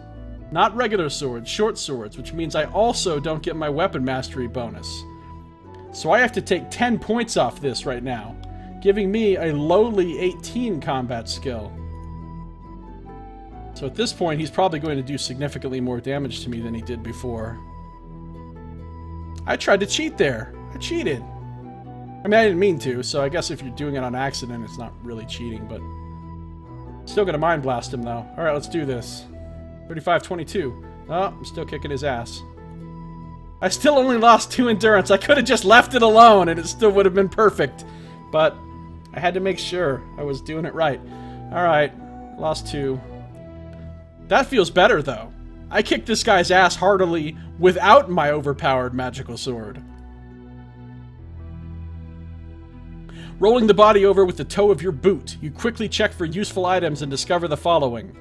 [SPEAKER 1] Not regular swords, short swords, which means I also don't get my weapon mastery bonus. So I have to take 10 points off this right now, giving me a lowly 18 combat skill. So at this point, he's probably going to do significantly more damage to me than he did before. I tried to cheat there. I cheated. I mean, I didn't mean to, so I guess if you're doing it on accident, it's not really cheating, but... Still gonna Mind Blast him, though. Alright, let's do this. 35-22. Oh, I'm still kicking his ass. I still only lost 2 endurance. I could have just left it alone, and it still would have been perfect. But I had to make sure I was doing it right. Alright, lost 2. That feels better, though. I kicked this guy's ass heartily without my overpowered magical sword. Rolling the body over with the toe of your boot, you quickly check for useful items and discover the following.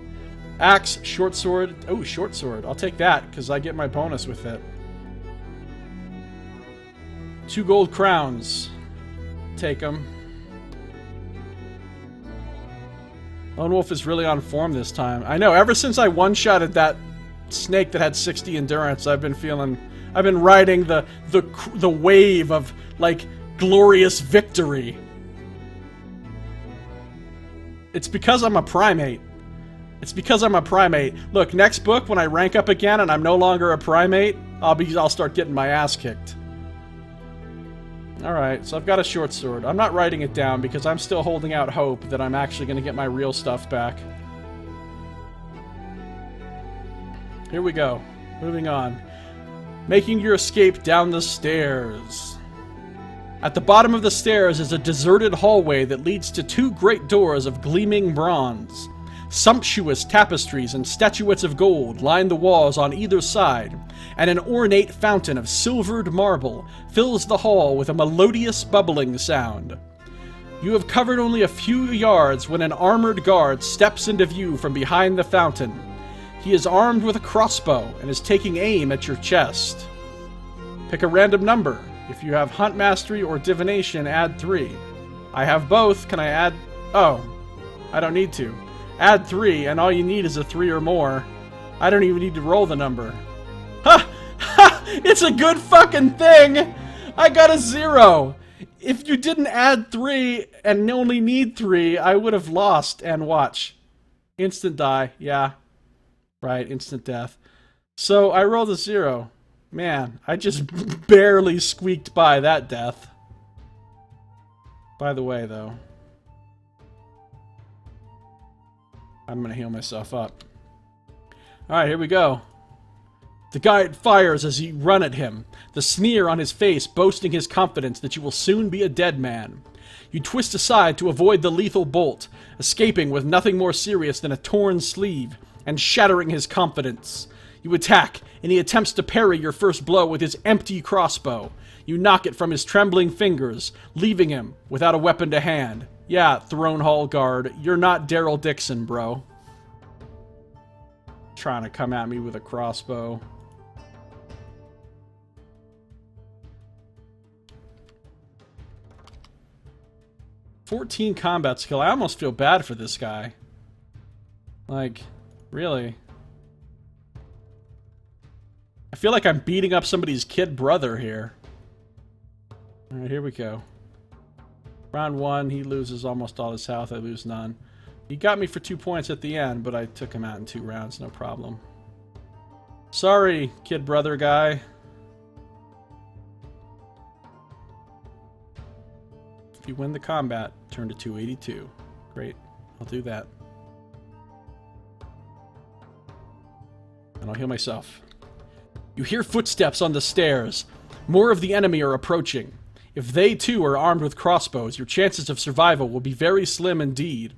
[SPEAKER 1] Axe, short sword. Oh, short sword. I'll take that, because I get my bonus with it. 2 gold crowns. Take them. Lone Wolf is really on form this time. I know, ever since I one-shotted that snake that had 60 endurance, I've been riding the wave of, like, glorious victory. It's because I'm a primate. It's because I'm a primate. Look, next book, when I rank up again and I'm no longer a primate, I'll start getting my ass kicked. Alright, so I've got a short sword. I'm not writing it down because I'm still holding out hope that I'm actually going to get my real stuff back. Here we go. Moving on. Making your escape down the stairs. At the bottom of the stairs is a deserted hallway that leads to 2 great doors of gleaming bronze. Sumptuous tapestries and statuettes of gold line the walls on either side, and an ornate fountain of silvered marble fills the hall with a melodious bubbling sound. You have covered only a few yards when an armored guard steps into view from behind the fountain. He is armed with a crossbow and is taking aim at your chest. Pick a random number. If you have Hunt Mastery or Divination, add 3. I have both. Can I add... Oh, I don't need to. Add 3, and all you need is a 3 or more. I don't even need to roll the number. Ha! Ha! It's a good fucking thing! I got a 0! If you didn't add 3 and only need 3, I would have lost. And watch. Instant die. Yeah. Right, instant death. So, I rolled a 0. Man, I just barely squeaked by that death. By the way, though. I'm gonna heal myself up. Alright, here we go. The guide fires as you run at him, the sneer on his face boasting his confidence that you will soon be a dead man. You twist aside to avoid the lethal bolt, escaping with nothing more serious than a torn sleeve, and shattering his confidence. You attack, and he attempts to parry your first blow with his empty crossbow. You knock it from his trembling fingers, leaving him without a weapon to hand. Yeah, Throne Hall Guard, you're not Daryl Dixon, bro. Trying to come at me with a crossbow. "14 combat skill. I almost feel bad for this guy. Like, really? I feel like I'm beating up somebody's kid brother here. Alright, here we go. Round 1, he loses almost all his health, I lose none. He got me for 2 points at the end, but I took him out in 2 rounds, no problem. Sorry, kid brother guy. If you win the combat, turn to 282. Great, I'll do that. And I'll heal myself. You hear footsteps on the stairs. More of the enemy are approaching. If they too are armed with crossbows, your chances of survival will be very slim indeed.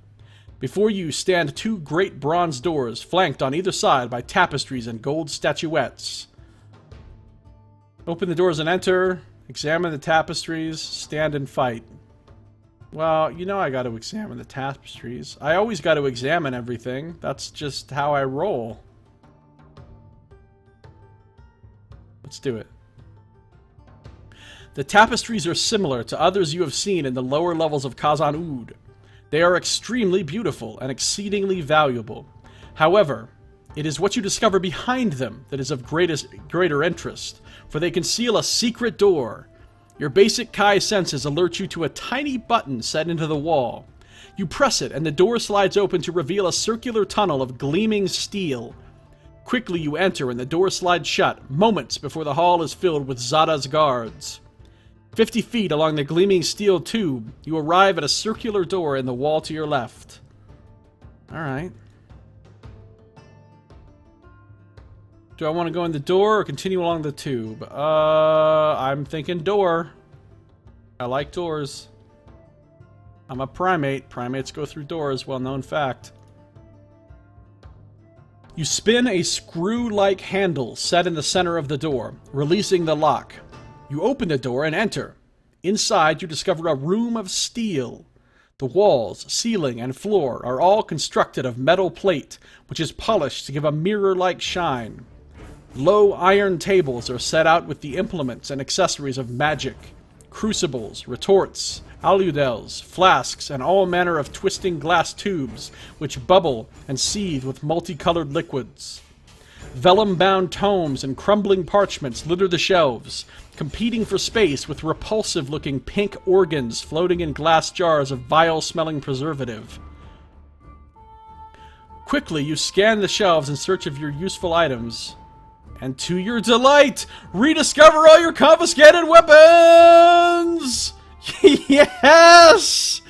[SPEAKER 1] Before you stand 2 great bronze doors, flanked on either side by tapestries and gold statuettes. Open the doors and enter. Examine the tapestries. Stand and fight. Well, you know I gotta examine the tapestries. I always gotta examine everything. That's just how I roll. Let's do it. The tapestries are similar to others you have seen in the lower levels of Khazan-Ud. They are extremely beautiful and exceedingly valuable. However, it is what you discover behind them that is of greater interest, for they conceal a secret door. Your basic Kai senses alert you to a tiny button set into the wall. You press it, and the door slides open to reveal a circular tunnel of gleaming steel. Quickly you enter, and the door slides shut, moments before the hall is filled with Zada's guards. 50 feet along the gleaming steel tube, you arrive at a circular door in the wall to your left. Alright. Do I want to go in the door or continue along the tube? I'm thinking door. I like doors. I'm a primate. Primates go through doors, well-known fact. You spin a screw-like handle set in the center of the door, releasing the lock. You open the door and enter. Inside, you discover a room of steel. The walls, ceiling, and floor are all constructed of metal plate, which is polished to give a mirror-like shine. Low iron tables are set out with the implements and accessories of magic. Crucibles, retorts, aludels, flasks, and all manner of twisting glass tubes, which bubble and seethe with multicolored liquids. Vellum-bound tomes and crumbling parchments litter the shelves, competing for space with repulsive-looking pink organs floating in glass jars of vile-smelling preservative. Quickly, you scan the shelves in search of your useful items. And to your delight, rediscover all your confiscated weapons! Yes!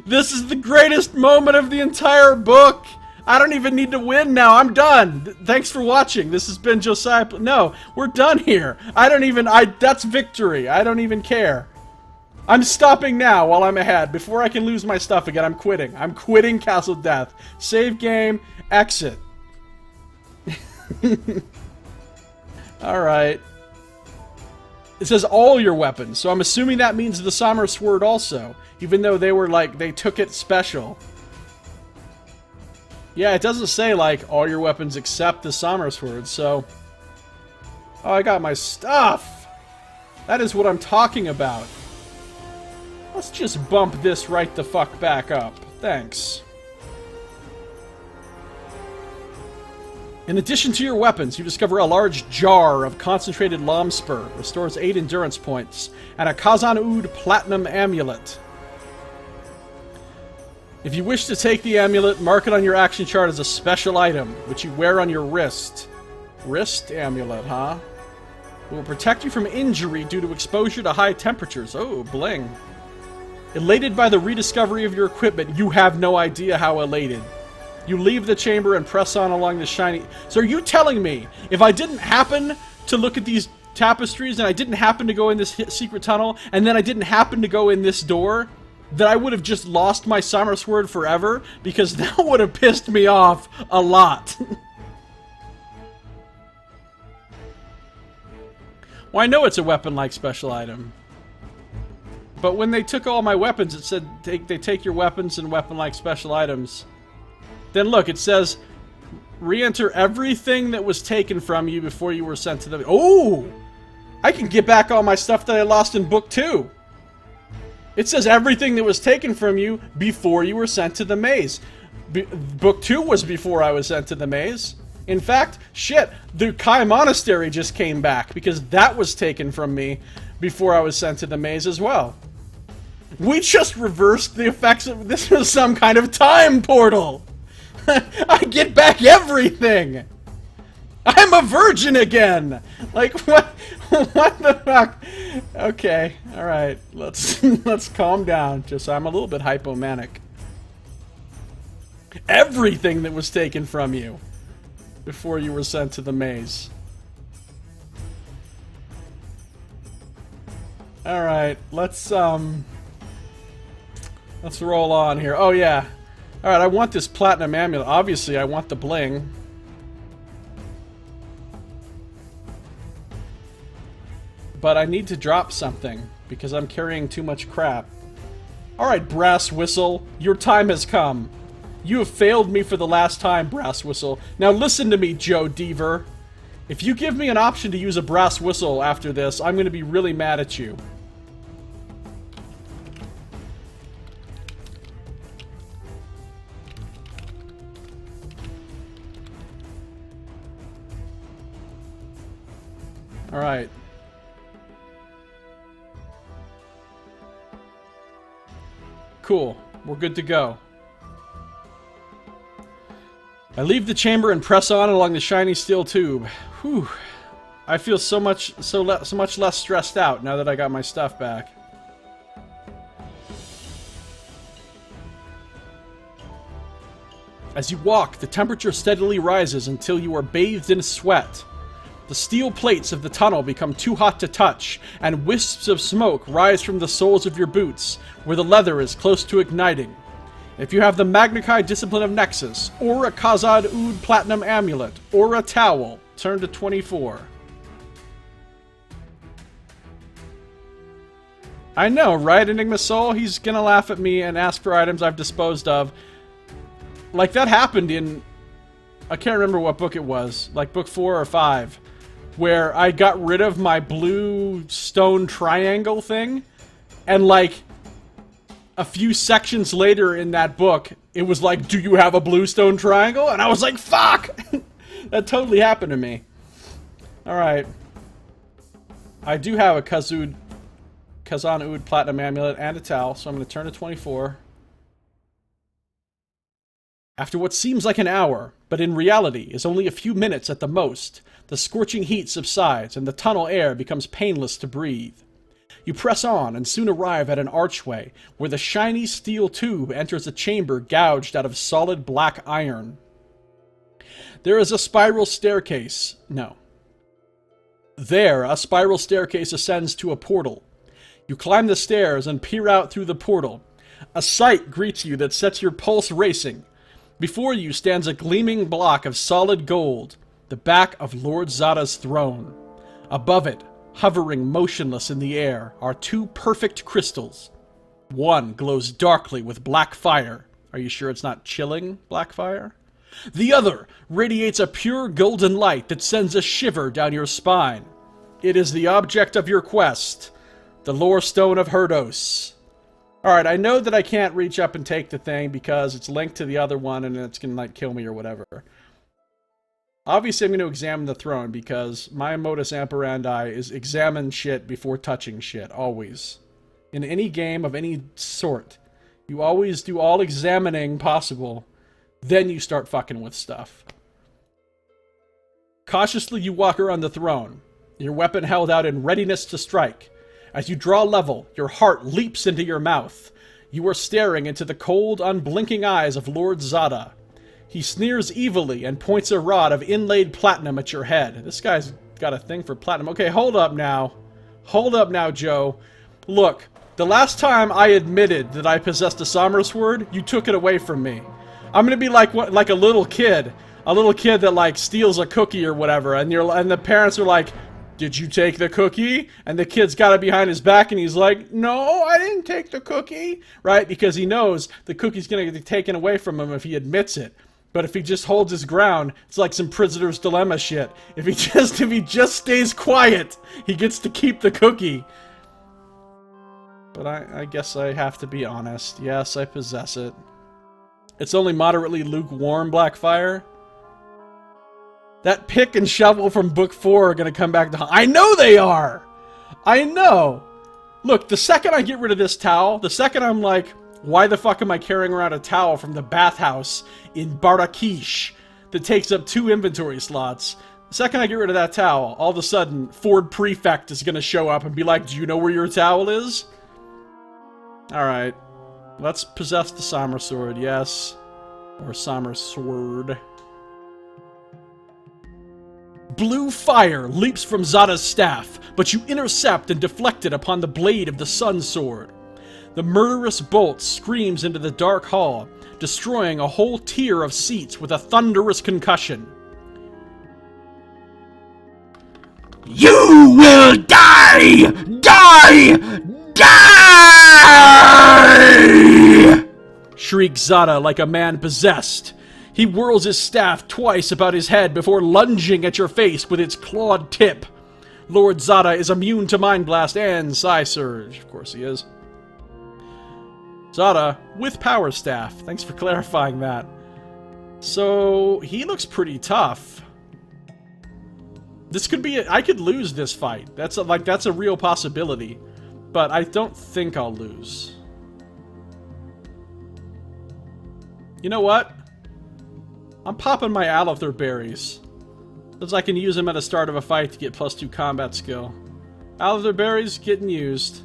[SPEAKER 1] This is the greatest moment of the entire book! I don't even need to win now, I'm done! Thanks for watching, this has been Josiah. No, we're done here! That's victory, I don't even care. I'm stopping now while I'm ahead. Before I can lose my stuff again, I'm quitting. I'm quitting Castle Death. Save game, exit. Alright. It says all your weapons, so I'm assuming that means the Summer Sword also. Even though they were like, they took it special. Yeah, it doesn't say like, all your weapons except the Summer Sword, so... Oh, I got my stuff! That is what I'm talking about. Let's just bump this right the fuck back up. Thanks. In addition to your weapons, you discover a large jar of concentrated Lomspur, restores 8 endurance points, and a Kazan Oud Platinum Amulet. If you wish to take the amulet, mark it on your action chart as a special item, which you wear on your wrist. Wrist amulet, huh? It will protect you from injury due to exposure to high temperatures. Oh, bling. Elated by the rediscovery of your equipment, you have no idea how elated. You leave the chamber and press on along the shiny... So are you telling me, if I didn't happen to look at these tapestries, and I didn't happen to go in this secret tunnel, and then I didn't happen to go in this door, that I would have just lost my Summer Sword forever? Because that would have pissed me off a lot. Well, I know it's a weapon-like special item. But when they took all my weapons, it said they take your weapons and weapon-like special items. Then look, it says, re-enter everything that was taken from you before you were sent to the... Oh! I can get back all my stuff that I lost in Book 2. It says everything that was taken from you before you were sent to the maze. Book 2 was before I was sent to the maze. In fact, shit, the Kai Monastery just came back because that was taken from me before I was sent to the maze as well. We just reversed the effects of... This was some kind of time portal! I get back everything! I'm a virgin again! Like, what? What the fuck? Okay, alright. Let's calm down. Just, I'm a little bit hypomanic. Everything that was taken from you before you were sent to the maze. Alright, let's roll on here. Oh, yeah. Alright, I want this platinum amulet. Obviously, I want the bling. But I need to drop something, because I'm carrying too much crap. Alright, Brass Whistle, your time has come. You have failed me for the last time, Brass Whistle. Now listen to me, Joe Deaver. If you give me an option to use a Brass Whistle after this, I'm going to be really mad at you. Alright. cool. We're good to go. I leave the chamber and press on along the shiny steel tube. Whew. I feel so much less stressed out now that I got my stuff back. As you walk, the temperature steadily rises until you are bathed in sweat. The steel plates of the tunnel become too hot to touch, and wisps of smoke rise from the soles of your boots, where the leather is close to igniting. If you have the Magnikai Discipline of Nexus, or a Khazad Oud Platinum Amulet, or a towel, turn to 24. I know, right, Enigma Soul? He's gonna laugh at me and ask for items I've disposed of. Like, that happened in... I can't remember what book it was. Like, book 4 or 5. Where I got rid of my blue stone triangle thing. And, like, a few sections later in that book, it was like, do you have a blue stone triangle? And I was like, fuck! That totally happened to me. Alright. I do have a Khazan Oud Platinum Amulet and a towel, so I'm going to turn to 24. After what seems like an hour, but in reality is only a few minutes at the most, the scorching heat subsides and the tunnel air becomes painless to breathe. You press on and soon arrive at an archway where the shiny steel tube enters a chamber gouged out of solid black iron. There is a spiral staircase. No. There, a spiral staircase ascends to a portal. You climb the stairs and peer out through the portal. A sight greets you that sets your pulse racing. Before you stands a gleaming block of solid gold, the back of Lord Zada's throne. Above it, hovering motionless in the air, are two perfect crystals. One glows darkly with black fire. Are you sure it's not chilling black fire? The other radiates a pure golden light that sends a shiver down your spine. It is the object of your quest, the Lore Stone of Herdos. Alright, I know that I can't reach up and take the thing because it's linked to the other one and it's gonna, like, kill me or whatever. Obviously, I'm going to examine the throne because my modus operandi is examine shit before touching shit, always. In any game of any sort, you always do all examining possible, then you start fucking with stuff. Cautiously, you walk around the throne, your weapon held out in readiness to strike. As you draw level, your heart leaps into your mouth. You are staring into the cold, unblinking eyes of Lord Zada. He sneers evilly and points a rod of inlaid platinum at your head. This guy's got a thing for platinum. Okay, hold up now. Hold up now, Joe. Look, the last time I admitted that I possessed a Somber Sword, you took it away from me. I'm gonna be like a little kid. A little kid that, like, steals a cookie or whatever, and the parents are like, did you take the cookie? And the kid's got it behind his back and he's like, no, I didn't take the cookie. Right? Because he knows the cookie's going to get taken away from him if he admits it. But if he just holds his ground, it's like some prisoner's dilemma shit. If he just stays quiet, he gets to keep the cookie. But I guess I have to be honest. Yes, I possess it. It's only moderately lukewarm black fire. That pick and shovel from book 4 are gonna come back to... I know they are! I know! Look, the second I get rid of this towel, the second I'm like, why the fuck am I carrying around a towel from the bathhouse in Barakish that takes up 2 inventory slots? The second I get rid of that towel, all of a sudden, Ford Prefect is gonna show up and be like, do you know where your towel is? Alright. Let's possess the Somber Sword, yes. Or Somber Sword. Blue fire leaps from Zada's staff, but you intercept and deflect it upon the blade of the Sun Sword. The murderous bolt screams into the dark hall, destroying a whole tier of seats with a thunderous concussion.
[SPEAKER 2] You will die! Die! Die!
[SPEAKER 1] Shrieks Zada like a man possessed. He whirls his staff twice about his head before lunging at your face with its clawed tip. Lord Zada is immune to Mind Blast and Psy Surge. Of course he is. Zada with Power Staff. Thanks for clarifying that. So, he looks pretty tough. This could be... I could lose this fight. That's a real possibility. But I don't think I'll lose. You know what? I'm popping my Alether berries. Since I can use them at the start of a fight to get +2 combat skill. Alether berries getting used.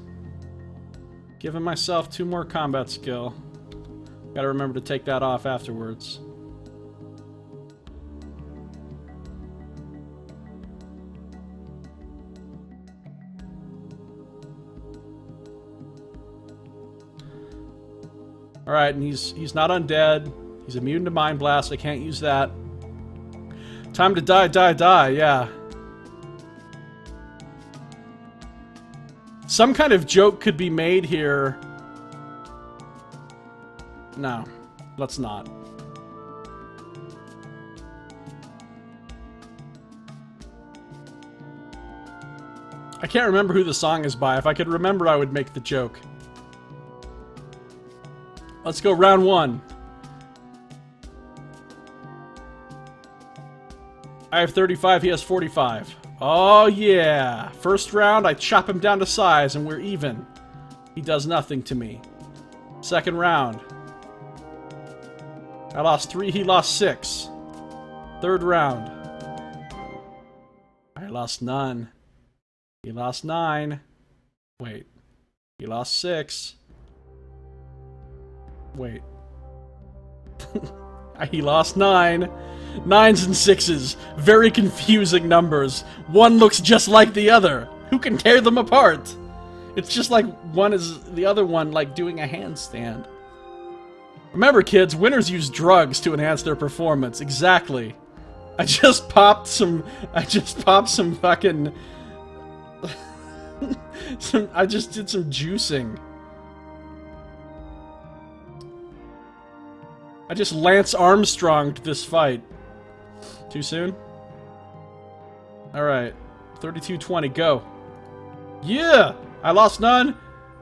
[SPEAKER 1] Giving myself 2 more combat skill. Gotta remember to take that off afterwards. Alright, and he's not undead. He's immune to Mind Blast. I can't use that. Time to die, yeah. Some kind of joke could be made here. No, let's not. I can't remember who the song is by. If I could remember, I would make the joke. Let's go round 1. I have 35, he has 45. Oh yeah! First round, I chop him down to size and we're even. He does nothing to me. Second round. I lost 3, he lost 6. Third round. I lost none. He lost 9. Wait. He lost 6. Wait. He lost 9. 9s and 6s. Very confusing numbers. One looks just like the other. Who can tear them apart? It's just like one is the other one, like doing a handstand. Remember, kids, winners use drugs to enhance their performance. Exactly. I just popped some fucking... I just did some juicing. I just Lance Armstronged this fight. Too soon? Alright. 32-20, go. Yeah! I lost none.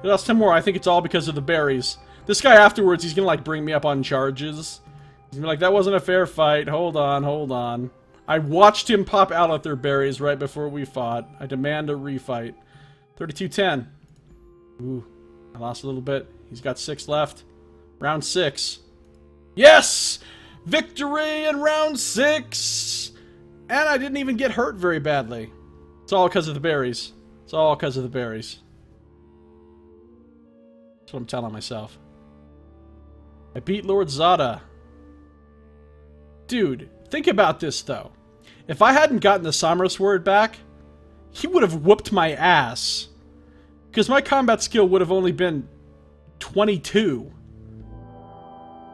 [SPEAKER 1] I lost 10 more. I think it's all because of the berries. This guy afterwards, he's gonna like bring me up on charges. He's gonna be like, that wasn't a fair fight. Hold on, hold on. I watched him pop Alether berries right before we fought. I demand a refight. 32-10. Ooh. I lost a little bit. He's got 6 left. Round 6. Yes! Victory in round 6! And I didn't even get hurt very badly. It's all because of the berries. It's all because of the berries. That's what I'm telling myself. I beat Lord Zada. Dude, think about this though. If I hadn't gotten the Samra Sword back, he would have whooped my ass. Because my combat skill would have only been 22.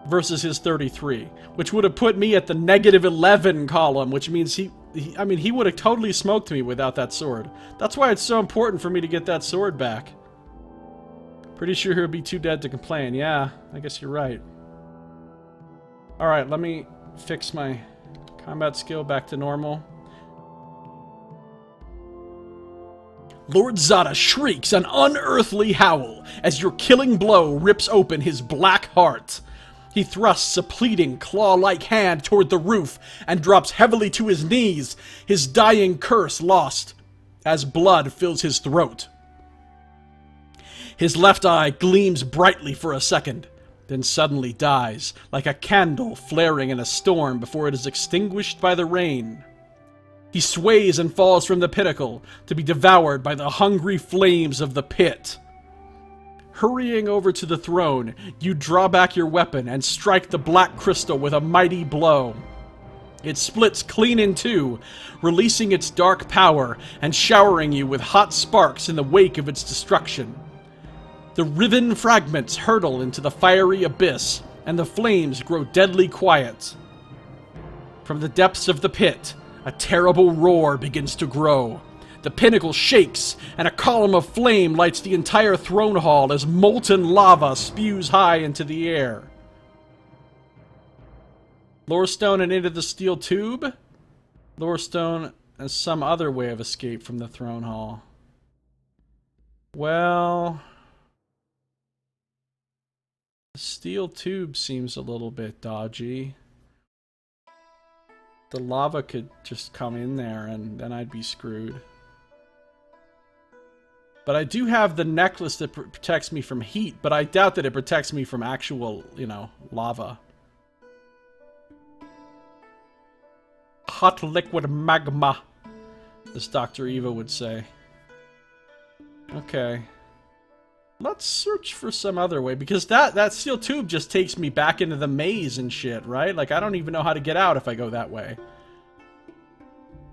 [SPEAKER 1] Versus his 33, which would have put me at the -11 column, which means he would have totally smoked me without that sword. That's why it's so important for me to get that sword back. Pretty sure he'll be too dead to complain. Yeah, I guess you're right. Alright, let me fix my combat skill back to normal. Lord Zada shrieks an unearthly howl as your killing blow rips open his black heart. He thrusts a pleading, claw-like hand toward the roof and drops heavily to his knees, his dying curse lost, as blood fills his throat. His left eye gleams brightly for a second, then suddenly dies, like a candle flaring in a storm before it is extinguished by the rain. He sways and falls from the pinnacle, to be devoured by the hungry flames of the pit. Hurrying over to the throne, you draw back your weapon and strike the black crystal with a mighty blow. It splits clean in two, releasing its dark power and showering you with hot sparks in the wake of its destruction. The riven fragments hurtle into the fiery abyss, and the flames grow deadly quiet. From the depths of the pit, a terrible roar begins to grow. The pinnacle shakes, and a column of flame lights the entire throne hall as molten lava spews high into the air. Lorestone and into the steel tube? Lorestone has some other way of escape from the throne hall. Well, the steel tube seems a little bit dodgy. The lava could just come in there and then I'd be screwed. But I do have the necklace that protects me from heat, but I doubt that it protects me from actual, lava. hot liquid magma, as Dr. Eva would say. Okay. Let's search for some other way, because that steel tube just takes me back into the maze and shit, right? Like, I don't even know how to get out if I go that way.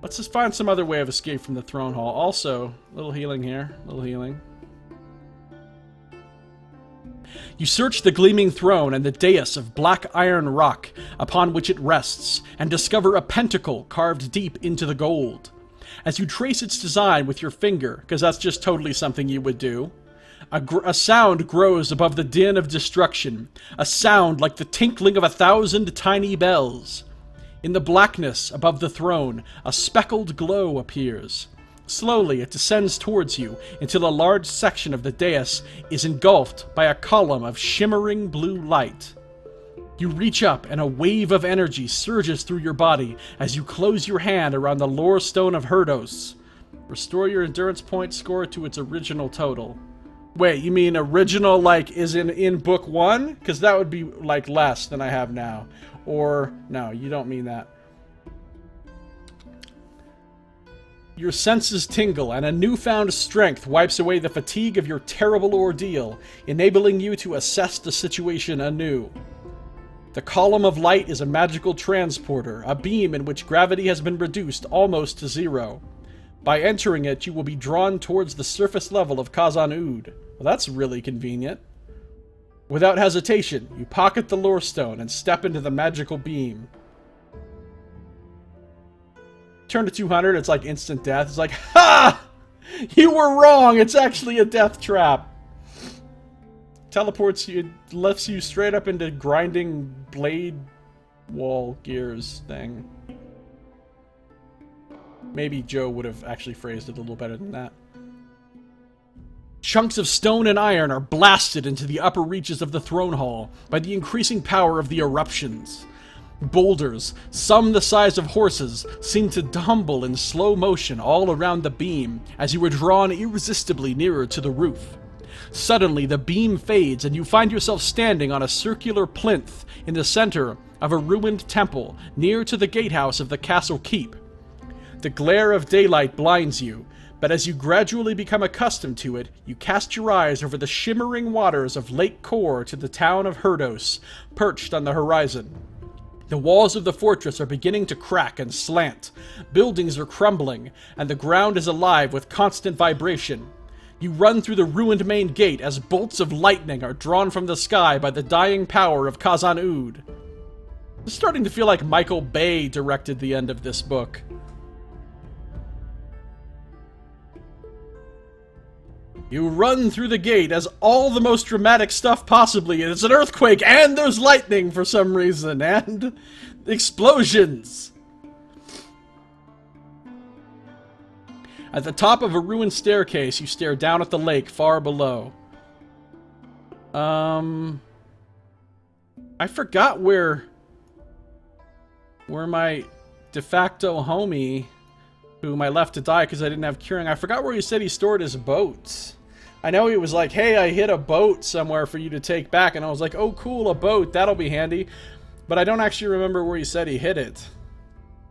[SPEAKER 1] Let's just find some other way of escape from the throne hall. Also, a little healing here. A little healing. You search the gleaming throne and the dais of black iron rock upon which it rests, and discover a pentacle carved deep into the gold. As you trace its design with your finger, because that's just totally something you would do, a sound grows above the din of destruction, a sound like the tinkling of 1,000 tiny bells. In the blackness above the throne, a speckled glow appears. Slowly, it descends towards you until a large section of the dais is engulfed by a column of shimmering blue light. You reach up, and a wave of energy surges through your body as you close your hand around the lore stone of Herdos. Restore your endurance point score to its original total. Wait, you mean original, like, is in book 1? Because that would be, like, less than I have now. Or, no, you don't mean that. Your senses tingle, and a newfound strength wipes away the fatigue of your terrible ordeal, enabling you to assess the situation anew. The column of light is a magical transporter, a beam in which gravity has been reduced almost to zero. By entering it, you will be drawn towards the surface level of Khazan-Ud. Well, that's really convenient. Without hesitation, you pocket the lore stone and step into the magical beam. Turn to 200, it's like instant death. It's like, ha! You were wrong! It's actually a death trap. Teleports you, lifts you straight up into grinding blade wall gears thing. Maybe Joe would have actually phrased it a little better than that. Chunks of stone and iron are blasted into the upper reaches of the throne hall by the increasing power of the eruptions. Boulders, some the size of horses, seem to tumble in slow motion all around the beam as you are drawn irresistibly nearer to the roof. Suddenly, the beam fades and you find yourself standing on a circular plinth in the center of a ruined temple near to the gatehouse of the castle keep. The glare of daylight blinds you, but as you gradually become accustomed to it, you cast your eyes over the shimmering waters of Lake Kor to the town of Herdos, perched on the horizon. The walls of the fortress are beginning to crack and slant. Buildings are crumbling, and the ground is alive with constant vibration. You run through the ruined main gate as bolts of lightning are drawn from the sky by the dying power of Khazan-Ud. It's starting to feel like Michael Bay directed the end of this book. You run through the gate as all the most dramatic stuff possibly, and it's an earthquake, and there's lightning for some reason, and explosions. At the top of a ruined staircase, you stare down at the lake far below. I forgot where my de facto homie, whom I left to die because I didn't have curing, I forgot where he said he stored his boats. I know he was like, hey, I hid a boat somewhere for you to take back, and I was like, oh cool, a boat, that'll be handy. But I don't actually remember where he said he hid it.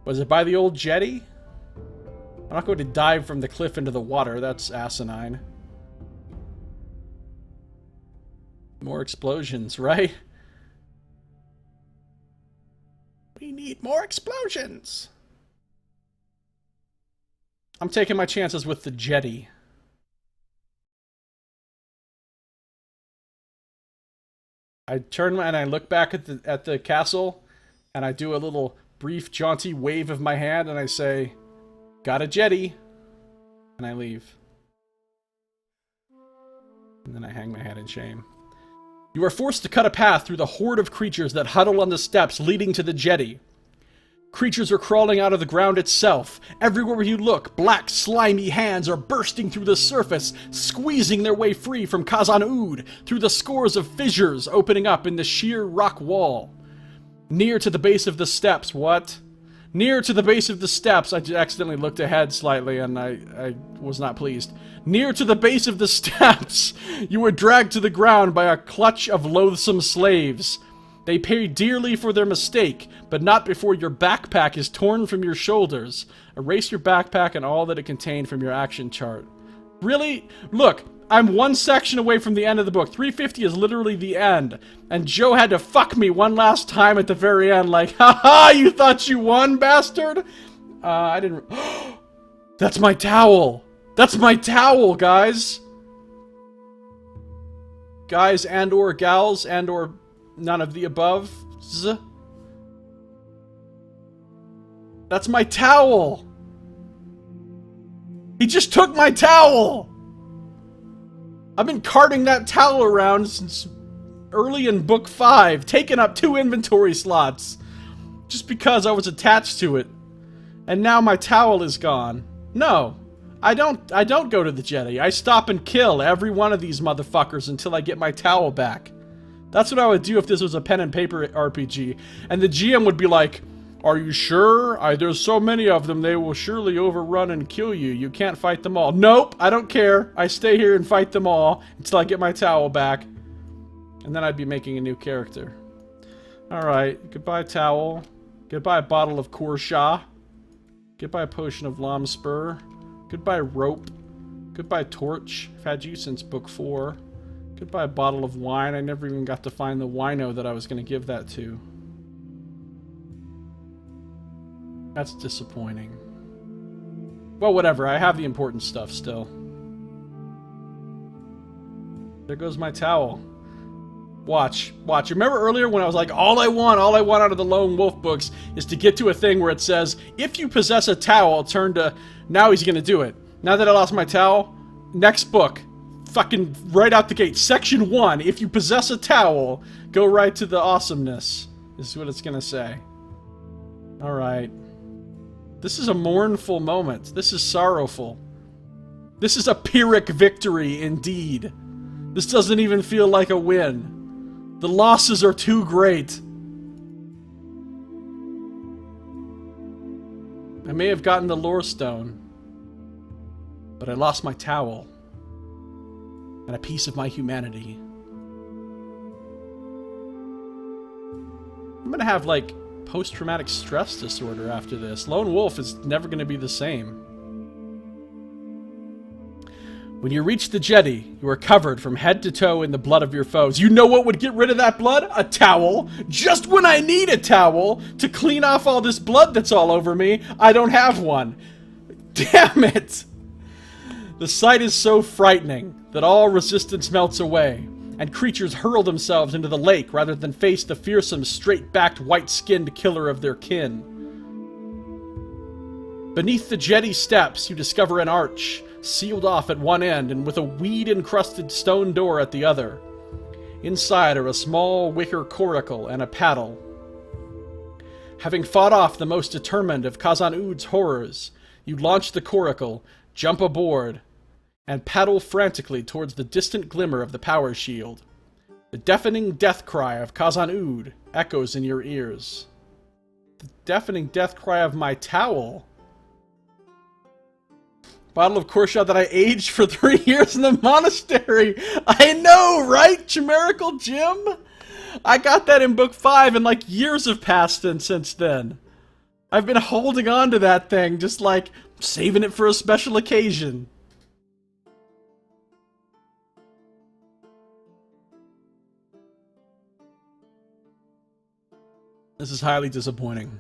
[SPEAKER 1] Was it by the old jetty? I'm not going to dive from the cliff into the water, that's asinine. More explosions, right? We need more explosions! I'm taking my chances with the jetty. I turn and I look back at the castle, and I do a little brief jaunty wave of my hand, and I say, got a jetty, and I leave. And then I hang my head in shame. You are forced to cut a path through the horde of creatures that huddle on the steps leading to the jetty. Creatures are crawling out of the ground itself. Everywhere you look, black, slimy hands are bursting through the surface, squeezing their way free from Khazan-Ud through the scores of fissures opening up in the sheer rock wall. Near to the base of the steps, what? Near to the base of the steps, I accidentally looked ahead slightly and I was not pleased. Near to the base of the steps, you were dragged to the ground by a clutch of loathsome slaves. They pay dearly for their mistake, but not before your backpack is torn from your shoulders. Erase your backpack and all that it contained from your action chart. Really? Look, I'm one section away from the end of the book. 350 is literally the end. And Joe had to fuck me one last time at the very end, like, haha, you thought you won, bastard? I didn't... That's my towel! That's my towel, guys! Guys and or gals and or none of the above. That's my towel! He just took my towel! I've been carting that towel around since early in book 5, taking up 2 inventory slots. Just because I was attached to it. And now my towel is gone. No. I don't go to the jetty. I stop and kill every one of these motherfuckers until I get my towel back. That's what I would do if this was a pen and paper RPG. And the GM would be like, are you sure? There's so many of them, they will surely overrun and kill you. You can't fight them all. Nope, I don't care. I stay here and fight them all until I get my towel back. And then I'd be making a new character. Alright, goodbye towel. Goodbye bottle of Korsha. Goodbye potion of Lomspur. Goodbye rope. Goodbye torch. I've had you since book 4. Goodbye bottle of wine. I never even got to find the wino that I was going to give that to. That's disappointing. Well, whatever. I have the important stuff still. There goes my towel. Watch. Watch. Remember earlier when I was like, all I want out of the Lone Wolf books is to get to a thing where it says, if you possess a towel, turn to... Now he's gonna do it. Now that I lost my towel, next book. Fucking right out the gate. Section 1, if you possess a towel, go right to the awesomeness. Is what it's gonna say. Alright. This is a mournful moment. This is sorrowful. This is a Pyrrhic victory, indeed. This doesn't even feel like a win. The losses are too great. I may have gotten the lore stone, but I lost my towel and a piece of my humanity. I'm gonna have, like, post-traumatic stress disorder after this. Lone Wolf is never gonna be the same. When you reach the jetty, you are covered from head to toe in the blood of your foes. You know what would get rid of that blood? A towel. Just when I need a towel to clean off all this blood that's all over me, I don't have one. Damn it! The sight is so frightening that all resistance melts away, and creatures hurl themselves into the lake rather than face the fearsome, straight-backed, white-skinned killer of their kin. Beneath the jetty steps, you discover an arch, sealed off at one end and with a weed-encrusted stone door at the other. Inside are a small wicker coracle and a paddle. Having fought off the most determined of Khazan-Ud's horrors, you launch the coracle, jump aboard, and paddle frantically towards the distant glimmer of the power shield. The deafening death cry of Khazan-Ud echoes in your ears. The deafening death cry of my towel? Bottle of Korsha that I aged for 3 years in the monastery. I know, right, Chimerical Jim? I got that in book 5 and like years have passed since then. I've been holding on to that thing, just like saving it for a special occasion. This is highly disappointing.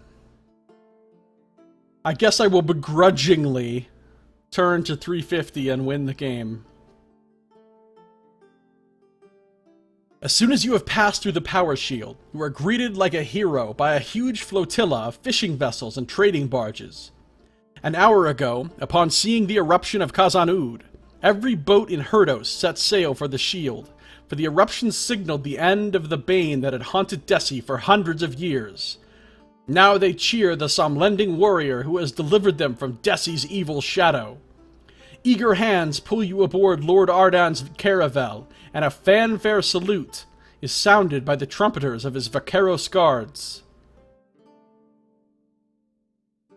[SPEAKER 1] I guess I will begrudgingly turn to 350 and win the game. As soon as you have passed through the power shield, you are greeted like a hero by a huge flotilla of fishing vessels and trading barges. An hour ago, upon seeing the eruption of Khazan-Ud, every boat in Herdos set sail for the shield, for the eruption signaled the end of the bane that had haunted Desi for hundreds of years. Now they cheer the Somlending warrior who has delivered them from Desi's evil shadow. Eager hands pull you aboard Lord Ardan's caravel, and a fanfare salute is sounded by the trumpeters of his Vaqueros guards.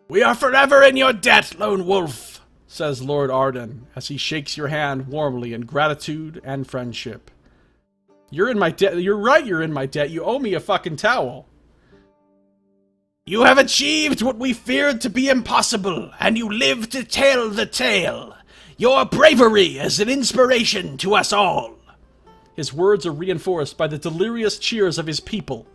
[SPEAKER 1] "We are forever in your debt, Lone Wolf," says Lord Ardan, as he shakes your hand warmly in gratitude and friendship. You're in my debt. You're right, you're in my debt. You owe me a fucking towel.
[SPEAKER 2] You have achieved what we feared to be impossible, and you live to tell the tale. Your bravery is an inspiration to us all.
[SPEAKER 1] His words are reinforced by the delirious cheers of his people.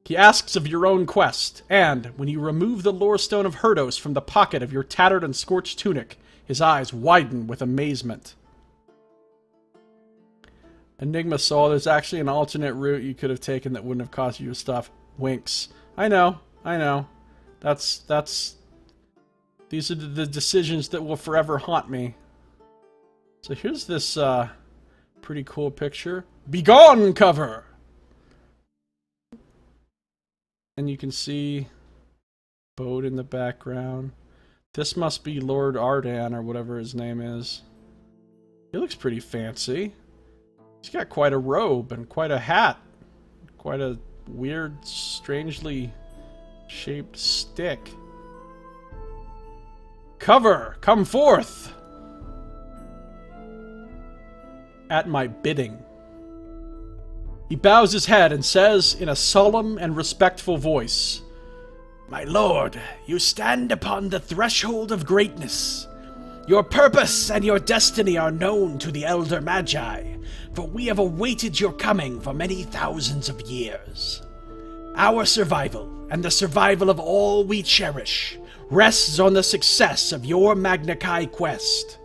[SPEAKER 1] He asks of your own quest, and, when you remove the lore stone of Herdos from the pocket of your tattered and scorched tunic, his eyes widen with amazement. Enigma Soul, there's actually an alternate route you could have taken that wouldn't have cost you your stuff. Winks. I know. These are the decisions that will forever haunt me. So here's this, pretty cool picture. Begone cover! And you can see boat in the background. This must be Lord Ardan or whatever his name is. He looks pretty fancy. He's got quite a robe and quite a hat. Quite a weird, strangely shaped stick. Cover, come forth! At my bidding. He bows his head and says in a solemn and respectful voice,
[SPEAKER 2] My lord, you stand upon the threshold of greatness. Your purpose and your destiny are known to the Elder Magi, for we have awaited your coming for many thousands of years. Our survival, and the survival of all we cherish, rests on the success of your Magna Chi quest.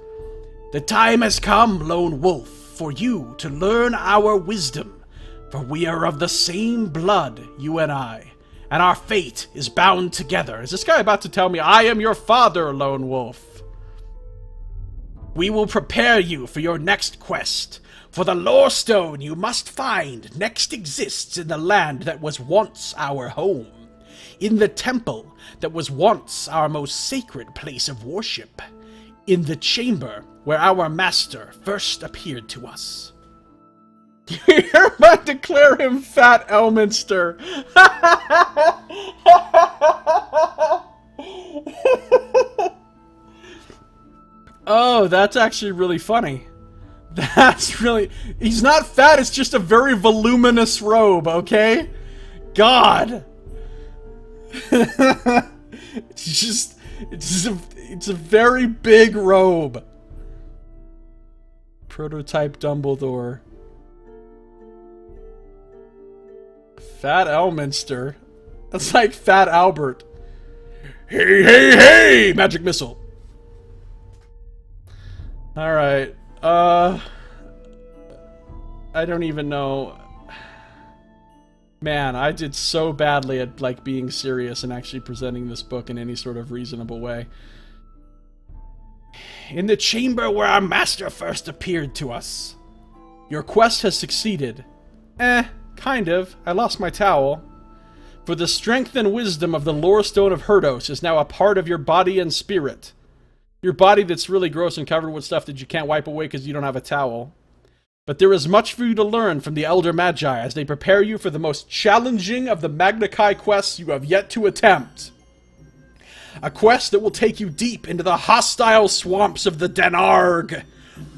[SPEAKER 2] The time has come, Lone Wolf, for you to learn our wisdom, for we are of the same blood, you and I, and our fate is bound together.
[SPEAKER 1] Is this guy about to tell me I am your father, Lone Wolf?
[SPEAKER 2] We will prepare you for your next quest, for the lore stone you must find next exists in the land that was once our home, in the temple that was once our most sacred place of worship, in the chamber where our master first appeared to us.
[SPEAKER 1] You hereby declare him Fat Elminster. Oh, that's actually really funny. That's really... He's not fat, it's just a very voluminous robe, okay? God! It's a very big robe. Prototype Dumbledore. Fat Elminster. That's like Fat Albert.
[SPEAKER 2] Hey, hey, hey! Magic missile.
[SPEAKER 1] Alright. I don't even know. Man, I did so badly at, like, being serious and actually presenting this book in any sort of reasonable way.
[SPEAKER 2] In the chamber where our master first appeared to us.
[SPEAKER 1] Your quest has succeeded. Kind of. I lost my towel. For the strength and wisdom of the lore stone of Herdos is now a part of your body and spirit. Your body that's really gross and covered with stuff that you can't wipe away because you don't have a towel. But there is much for you to learn from the Elder Magi as they prepare you for the most challenging of the Magna Chi quests you have yet to attempt. A quest that will take you deep into the hostile swamps of the Danarg,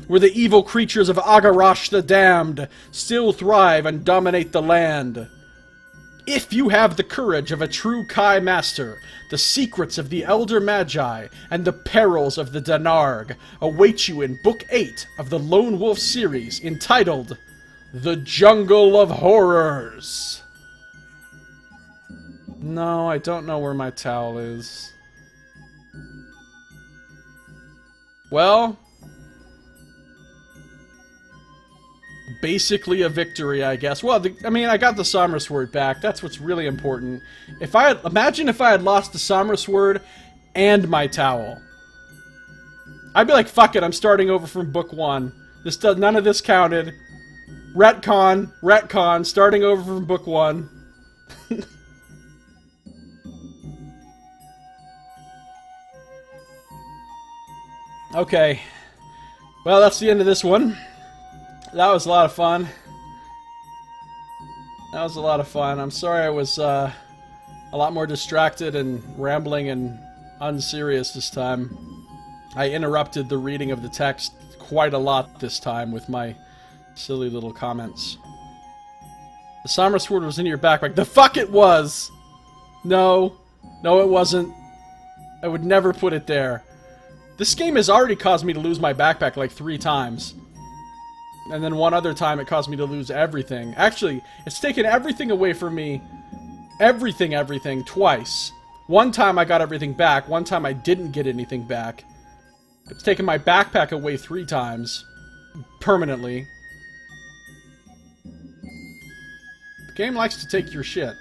[SPEAKER 1] where the evil creatures of Agarash the Damned still thrive and dominate the land. If you have the courage of a true Kai Master, the secrets of the Elder Magi and the perils of the Danarg await you in Book 8 of the Lone Wolf series, entitled The Jungle of Horrors. No, I don't know where my towel is. Well, basically a victory, I guess. Well, I mean, I got the Somra Sword back. That's what's really important. Imagine if I had lost the Somra Sword and my towel. I'd be like, fuck it, I'm starting over from book 1. None of this counted. Retcon, starting over from book 1. Okay. Well, that's the end of this one. That was a lot of fun. I'm sorry I was a lot more distracted and rambling and unserious this time. I interrupted the reading of the text quite a lot this time with my Silly little comments. The Samra sword was in your backpack. The fuck it was! No. No, it wasn't. I would never put it there. This game has already caused me to lose my backpack like 3 times. And then one other time it caused me to lose everything. Actually, it's taken everything away from me. Everything, twice. One time I got everything back. One time I didn't get anything back. It's taken my backpack away 3 times. Permanently. The game likes to take your shit.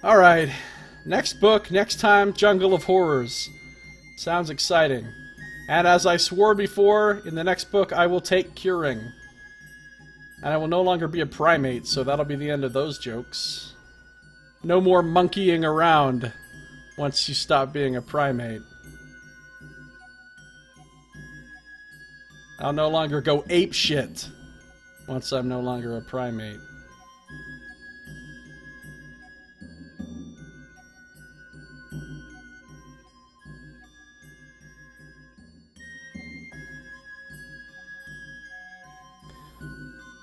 [SPEAKER 1] Alright. Next book, next time, Jungle of Horrors. Sounds exciting. And as I swore before, in the next book I will take curing. And I will no longer be a primate, so that'll be the end of those jokes. No more monkeying around once you stop being a primate. I'll no longer go apeshit once I'm no longer a primate.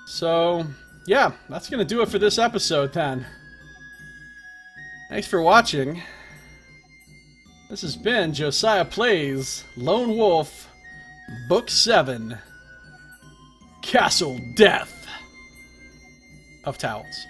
[SPEAKER 1] So, yeah, that's gonna do it for this episode then. Thanks for watching. This has been Josiah Plays Lone Wolf, Book 7, Castle Death of Towels.